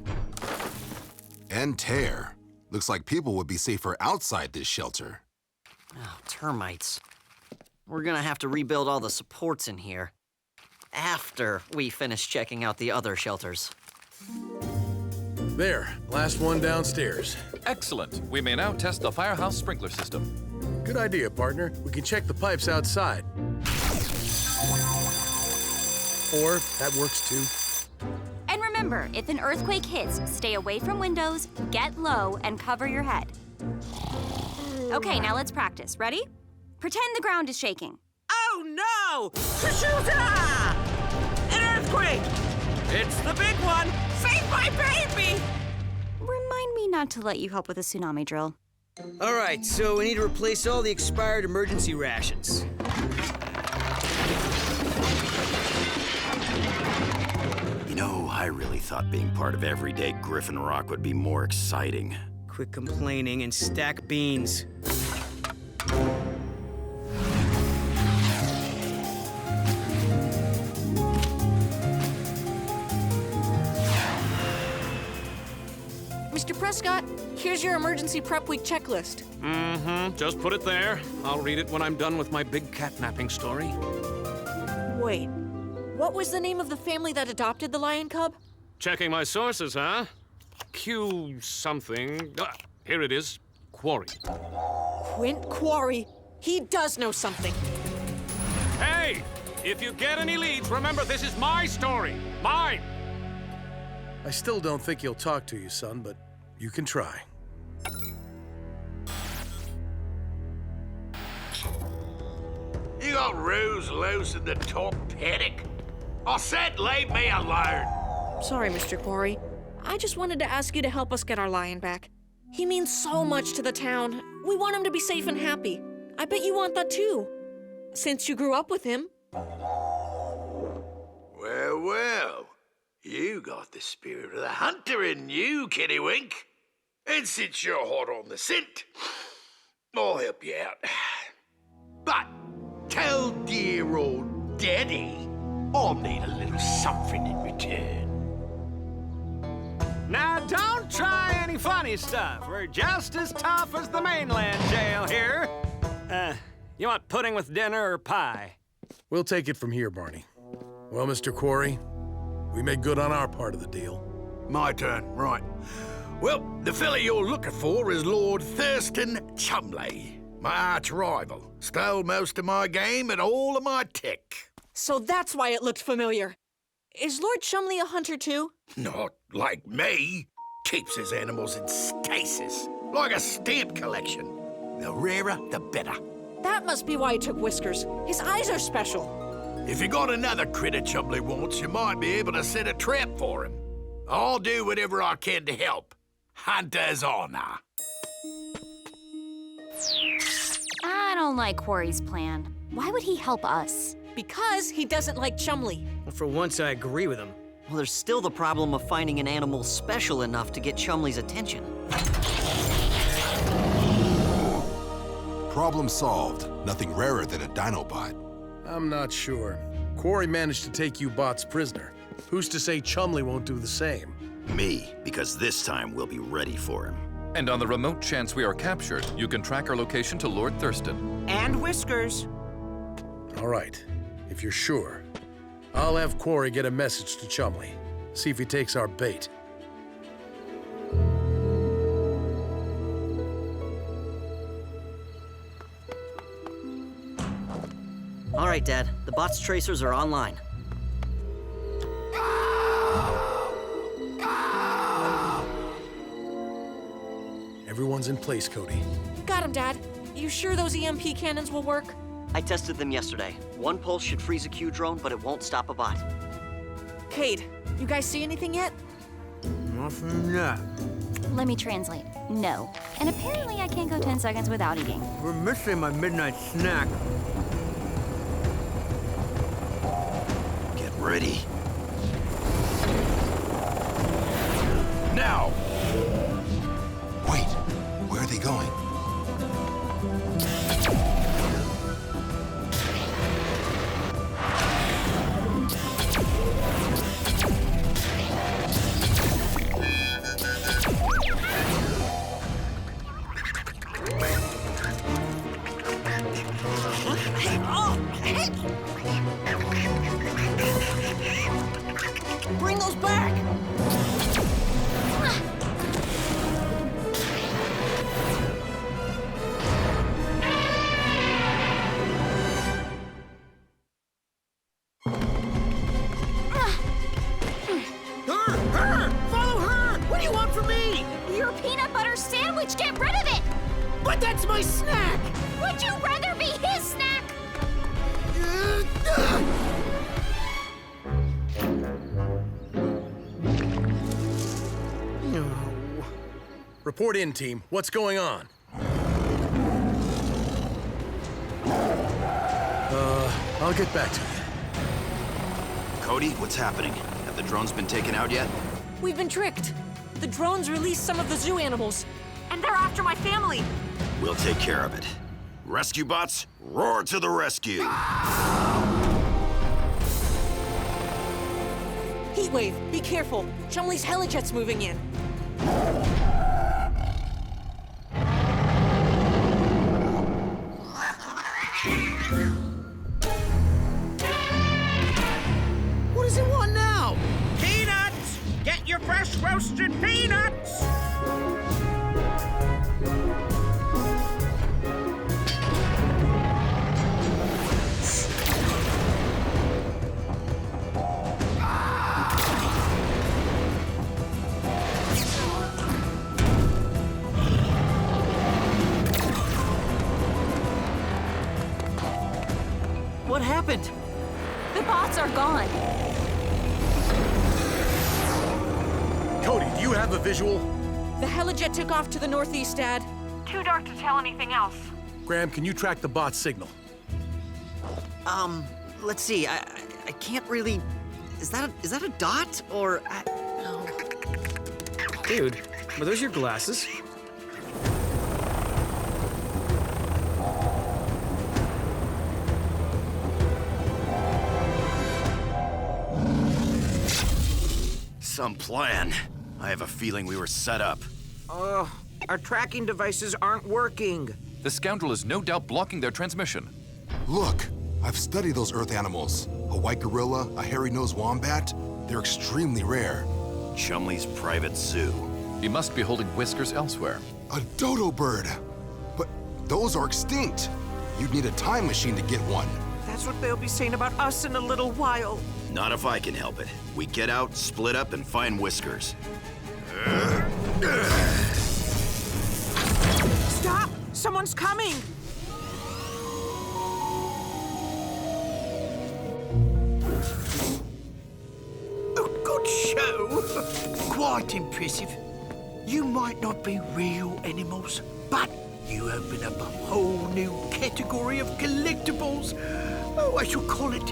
And tear. Looks like people would be safer outside this shelter. Oh, termites. We're gonna have to rebuild all the supports in here. After we finish checking out the other shelters. There, last one downstairs. Excellent. We may now test the firehouse sprinkler system. Good idea, partner. We can check the pipes outside. Or that works too. And remember, if an earthquake hits, stay away from windows, get low, and cover your head. Okay, now let's practice. Ready? Pretend the ground is shaking. Oh no! Shushuta! An earthquake! It's the big one! Save my baby! Remind me not to let you help with a tsunami drill. All right, so we need to replace all the expired emergency rations. You know, I really thought being part of everyday Griffin Rock would be more exciting. Quit complaining and stack beans. Mr. Prescott, here's your emergency prep week checklist. Mm-hmm. Just put it there. I'll read it when I'm done with my big catnapping story. Wait, what was the name of the family that adopted the lion cub? Checking my sources, huh? Q something. Here it is. Quarry. Quint Quarry. He does know something. Hey! If you get any leads, remember this is my story. Mine! I still don't think he'll talk to you, son, but you can try. You got Rose loose in the top paddock. I said leave me alone. Sorry, Mr. Quarry. I just wanted to ask you to help us get our lion back. He means so much to the town. We want him to be safe and happy. I bet you want that too, since you grew up with him. Well, well. You got the spirit of the hunter in you, Kittywink. And since you're hot on the scent, I'll help you out. But tell dear old Daddy I'll need a little something in return. Now, don't try any funny stuff. We're just as tough as the mainland jail here. You want pudding with dinner or pie? We'll take it from here, Barney. Well, Mr. Quarry, we made good on our part of the deal. My turn, right. Well, the fella you're looking for is Lord Thurston Chumley, my arch rival. Stole most of my game and all of my tech. So that's why it looked familiar. Is Lord Chumley a hunter too? Not like me. Keeps his animals in stasis, like a stamp collection. The rarer, the better. That must be why he took Whiskers. His eyes are special. If you got another critter Chumley wants, you might be able to set a trap for him. I'll do whatever I can to help. Hunter's honor. I don't like Quarry's plan. Why would he help us? Because he doesn't like Chumley. Well, for once, I agree with him. Well, there's still the problem of finding an animal special enough to get Chumley's attention. Problem solved. Nothing rarer than a Dinobot. I'm not sure. Quarry managed to take you bots prisoner. Who's to say Chumley won't do the same? Me, because this time we'll be ready for him. And on the remote chance we are captured, you can track our location to Lord Thurston. And Whiskers. All right, if you're sure. I'll have Quarry get a message to Chumley. See if he takes our bait. All right, Dad. The bot's tracers are online. Everyone's in place, Cody. Got him, Dad. You sure those EMP cannons will work? I tested them yesterday. One pulse should freeze a Q drone, but it won't stop a bot. Cade, you guys see anything yet? Nothing yet. Let me translate. No. And apparently I can't go 10 seconds without eating. We're missing my midnight snack. Get ready. Now! Wait, where are they going? Bring those back! Her! Follow her! What do you want from me? Your peanut butter sandwich! Get rid of it! But that's my snack! Would you rather be his snack? No. Report in, team. What's going on? I'll get back to you. Cody, what's happening? Have the drones been taken out yet? We've been tricked. The drones released some of the zoo animals, and they're after my family. We'll take care of it. Rescue bots, roar to the rescue! Heatwave, be careful. Chumley's helijet's moving in. What does it want now? Peanuts! Get your fresh roasted peanuts! What happened? The bots are gone. Cody, do you have a visual? The helijet took off to the northeast, Dad. Too dark to tell anything else. Graham, can you track the bot signal? Let's see. I can't really. Is that a dot or? No. Dude, were those your glasses? Some plan. I have a feeling we were set up. Our tracking devices aren't working. The scoundrel is no doubt blocking their transmission. Look, I've studied those Earth animals. A white gorilla, a hairy-nosed wombat. They're extremely rare. Chumley's private zoo. He must be holding whiskers elsewhere. A dodo bird. But those are extinct. You'd need a time machine to get one. That's what they'll be saying about us in a little while. Not if I can help it. We get out, split up, and find Whiskers. Stop! Someone's coming! A good show. Quite impressive. You might not be real animals, but you open up a whole new category of collectibles. Oh, I shall call it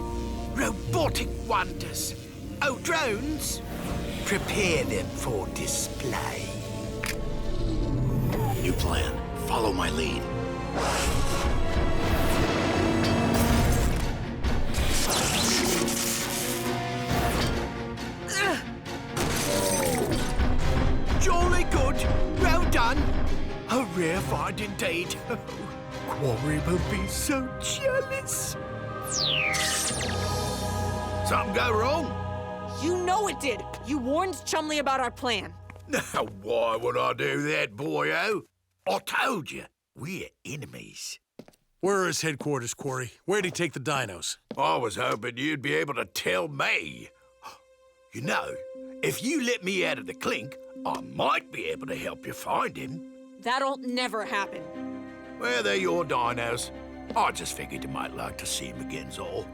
robotic wonders. Oh, drones? Prepare them for display. New plan. Follow my lead. Jolly good. Well done. A rare find indeed. Quarry will be so jealous. Something go wrong? You know it did. You warned Chumley about our plan. Now, why would I do that, boyo? I told you, we're enemies. Where are his headquarters, Quarry? Where'd he take the dinos? I was hoping you'd be able to tell me. You know, if you let me out of the clink, I might be able to help you find him. That'll never happen. Well, they're your dinos. I just figured you might like to see him again's all.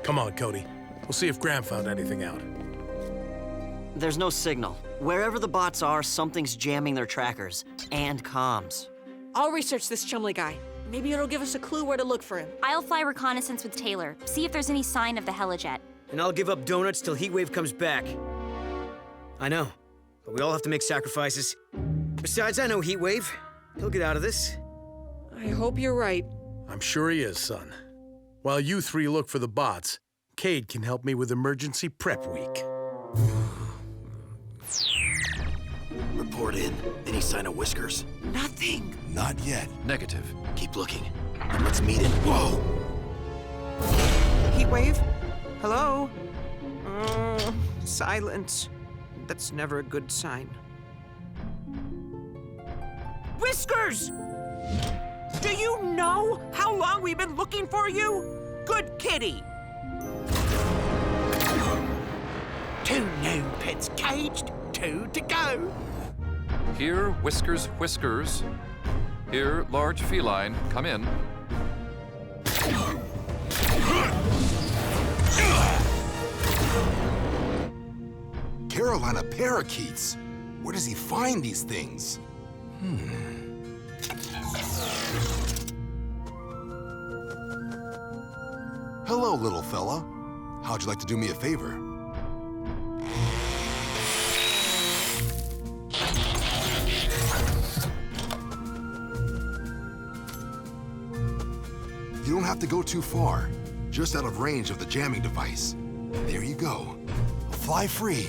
Come on, Cody. We'll see if Graham found anything out. There's no signal. Wherever the bots are, something's jamming their trackers and comms. I'll research this Chumley guy. Maybe it'll give us a clue where to look for him. I'll fly reconnaissance with Taylor, see if there's any sign of the helijet. And I'll give up donuts till Heatwave comes back. I know, but we all have to make sacrifices. Besides, I know Heatwave. He'll get out of this. I hope you're right. I'm sure he is, son. While you three look for the bots, Cade can help me with emergency prep week. Report in. Any sign of Whiskers? Nothing. Not yet. Negative. Keep looking. And let's meet in. Whoa! Heatwave? Hello? Silence. That's never a good sign. Whiskers! Do you know how long we've been looking for you? Good kitty. 2 known pets caged, 2 to go. Here, Whiskers, Whiskers. Here, large feline, come in. Carolina parakeets. Where does he find these things? Hello, little fella. How'd you like to do me a favor? You don't have to go too far. Just out of range of the jamming device. There you go. Fly free.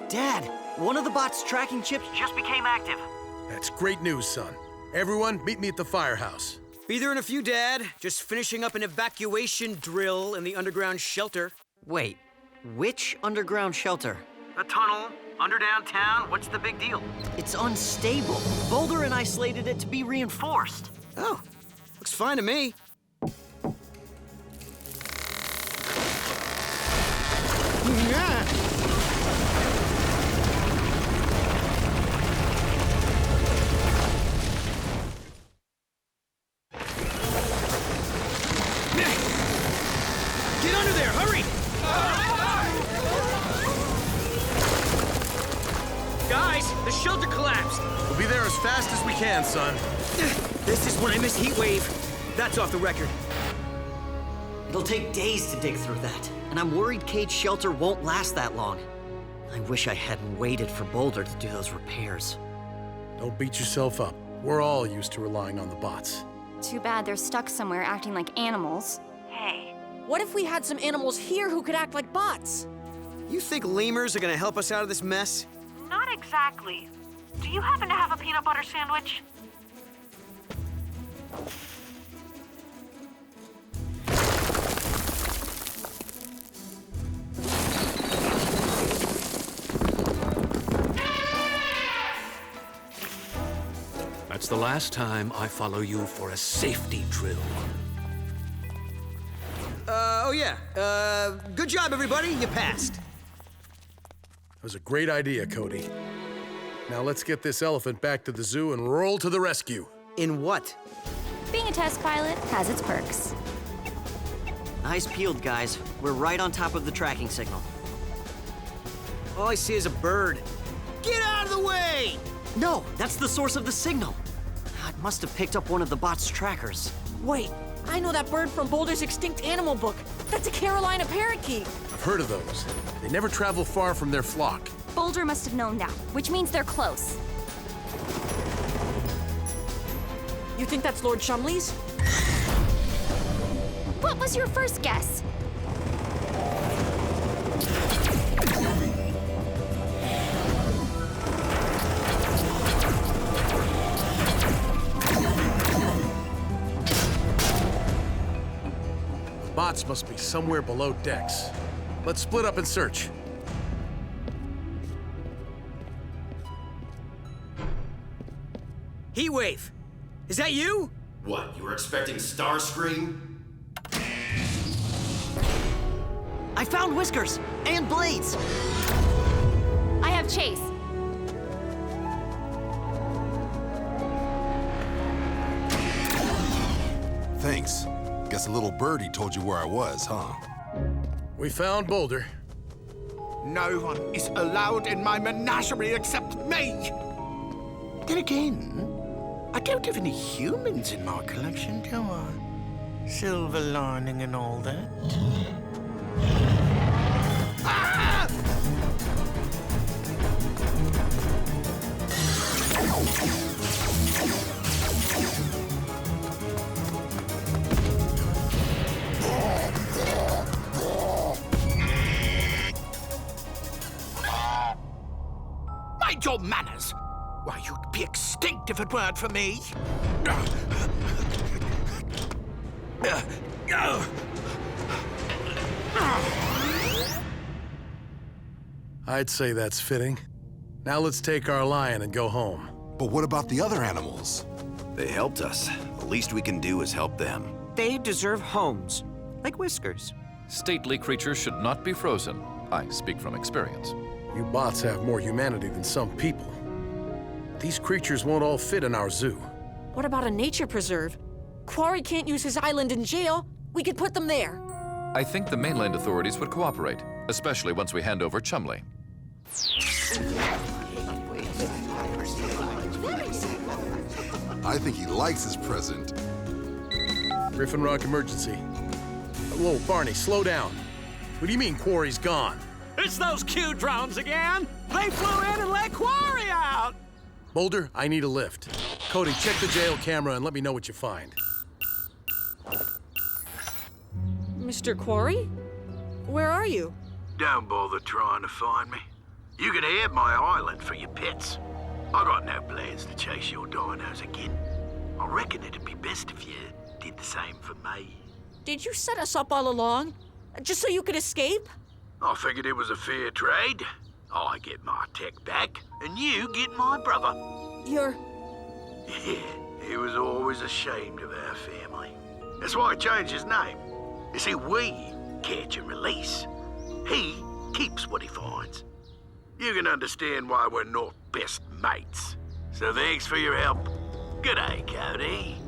Dad, one of the bot's tracking chips just became active. That's great news, son. Everyone, meet me at the firehouse. Be there in a few, Dad. Just finishing up an evacuation drill in the underground shelter. Wait, which underground shelter? A tunnel, under downtown, what's the big deal? It's unstable. Boulder and I slated it to be reinforced. Oh, looks fine to me. Guys, the shelter collapsed! We'll be there as fast as we can, son. This is when I miss Heatwave. That's off the record. It'll take days to dig through that, and I'm worried Cade's shelter won't last that long. I wish I hadn't waited for Boulder to do those repairs. Don't beat yourself up. We're all used to relying on the bots. Too bad they're stuck somewhere acting like animals. Hey, what if we had some animals here who could act like bots? You think lemurs are gonna help us out of this mess? Not exactly. Do you happen to have a peanut butter sandwich? That's the last time I follow you for a safety drill. Oh yeah. Good job, everybody. You passed. That was a great idea, Cody. Now let's get this elephant back to the zoo and roll to the rescue. In what? Being a test pilot has its perks. Eyes peeled, guys. We're right on top of the tracking signal. All I see is a bird. Get out of the way! No, that's the source of the signal. It must have picked up one of the bot's trackers. Wait, I know that bird from Boulder's extinct animal book. That's a Carolina parakeet. I've heard of those. They never travel far from their flock. Boulder must have known that, which means they're close. You think that's Lord Chumley's? What was your first guess? Bots must be somewhere below decks. Let's split up and search. Heatwave! Is that you? What, you were expecting Starscream? I found Whiskers and Blades. I have Chase. Thanks. Guess a little birdie told you where I was, huh? We found Boulder. No one is allowed in my menagerie except me. Then again, I don't have any humans in my collection, do I? Silver lining and all that. Ah! Mind your manners! Why, you'd be extinct if it weren't for me. I'd say that's fitting. Now let's take our lion and go home. But what about the other animals? They helped us. The least we can do is help them. They deserve homes, like Whiskers. Stately creatures should not be frozen. I speak from experience. You bots have more humanity than some people. These creatures won't all fit in our zoo. What about a nature preserve? Quarry can't use his island in jail. We could put them there. I think the mainland authorities would cooperate, especially once we hand over Chumley. I think he likes his present. Griffin Rock emergency. Whoa, Barney, slow down. What do you mean Quarry's gone? It's those Q drones again! They flew in and let Quarry out! Boulder, I need a lift. Cody, check the jail camera and let me know what you find. Mr. Quarry? Where are you? Don't bother trying to find me. You can have my island for your pets. I got no plans to chase your dinos again. I reckon it'd be best if you did the same for me. Did you set us up all along? Just so you could escape? I figured it was a fair trade. I get my tech back, and you get my brother. You're... Yeah, he was always ashamed of our family. That's why he changed his name. You see, we catch and release. He keeps what he finds. You can understand why we're not best mates. So thanks for your help. Good day, Cody.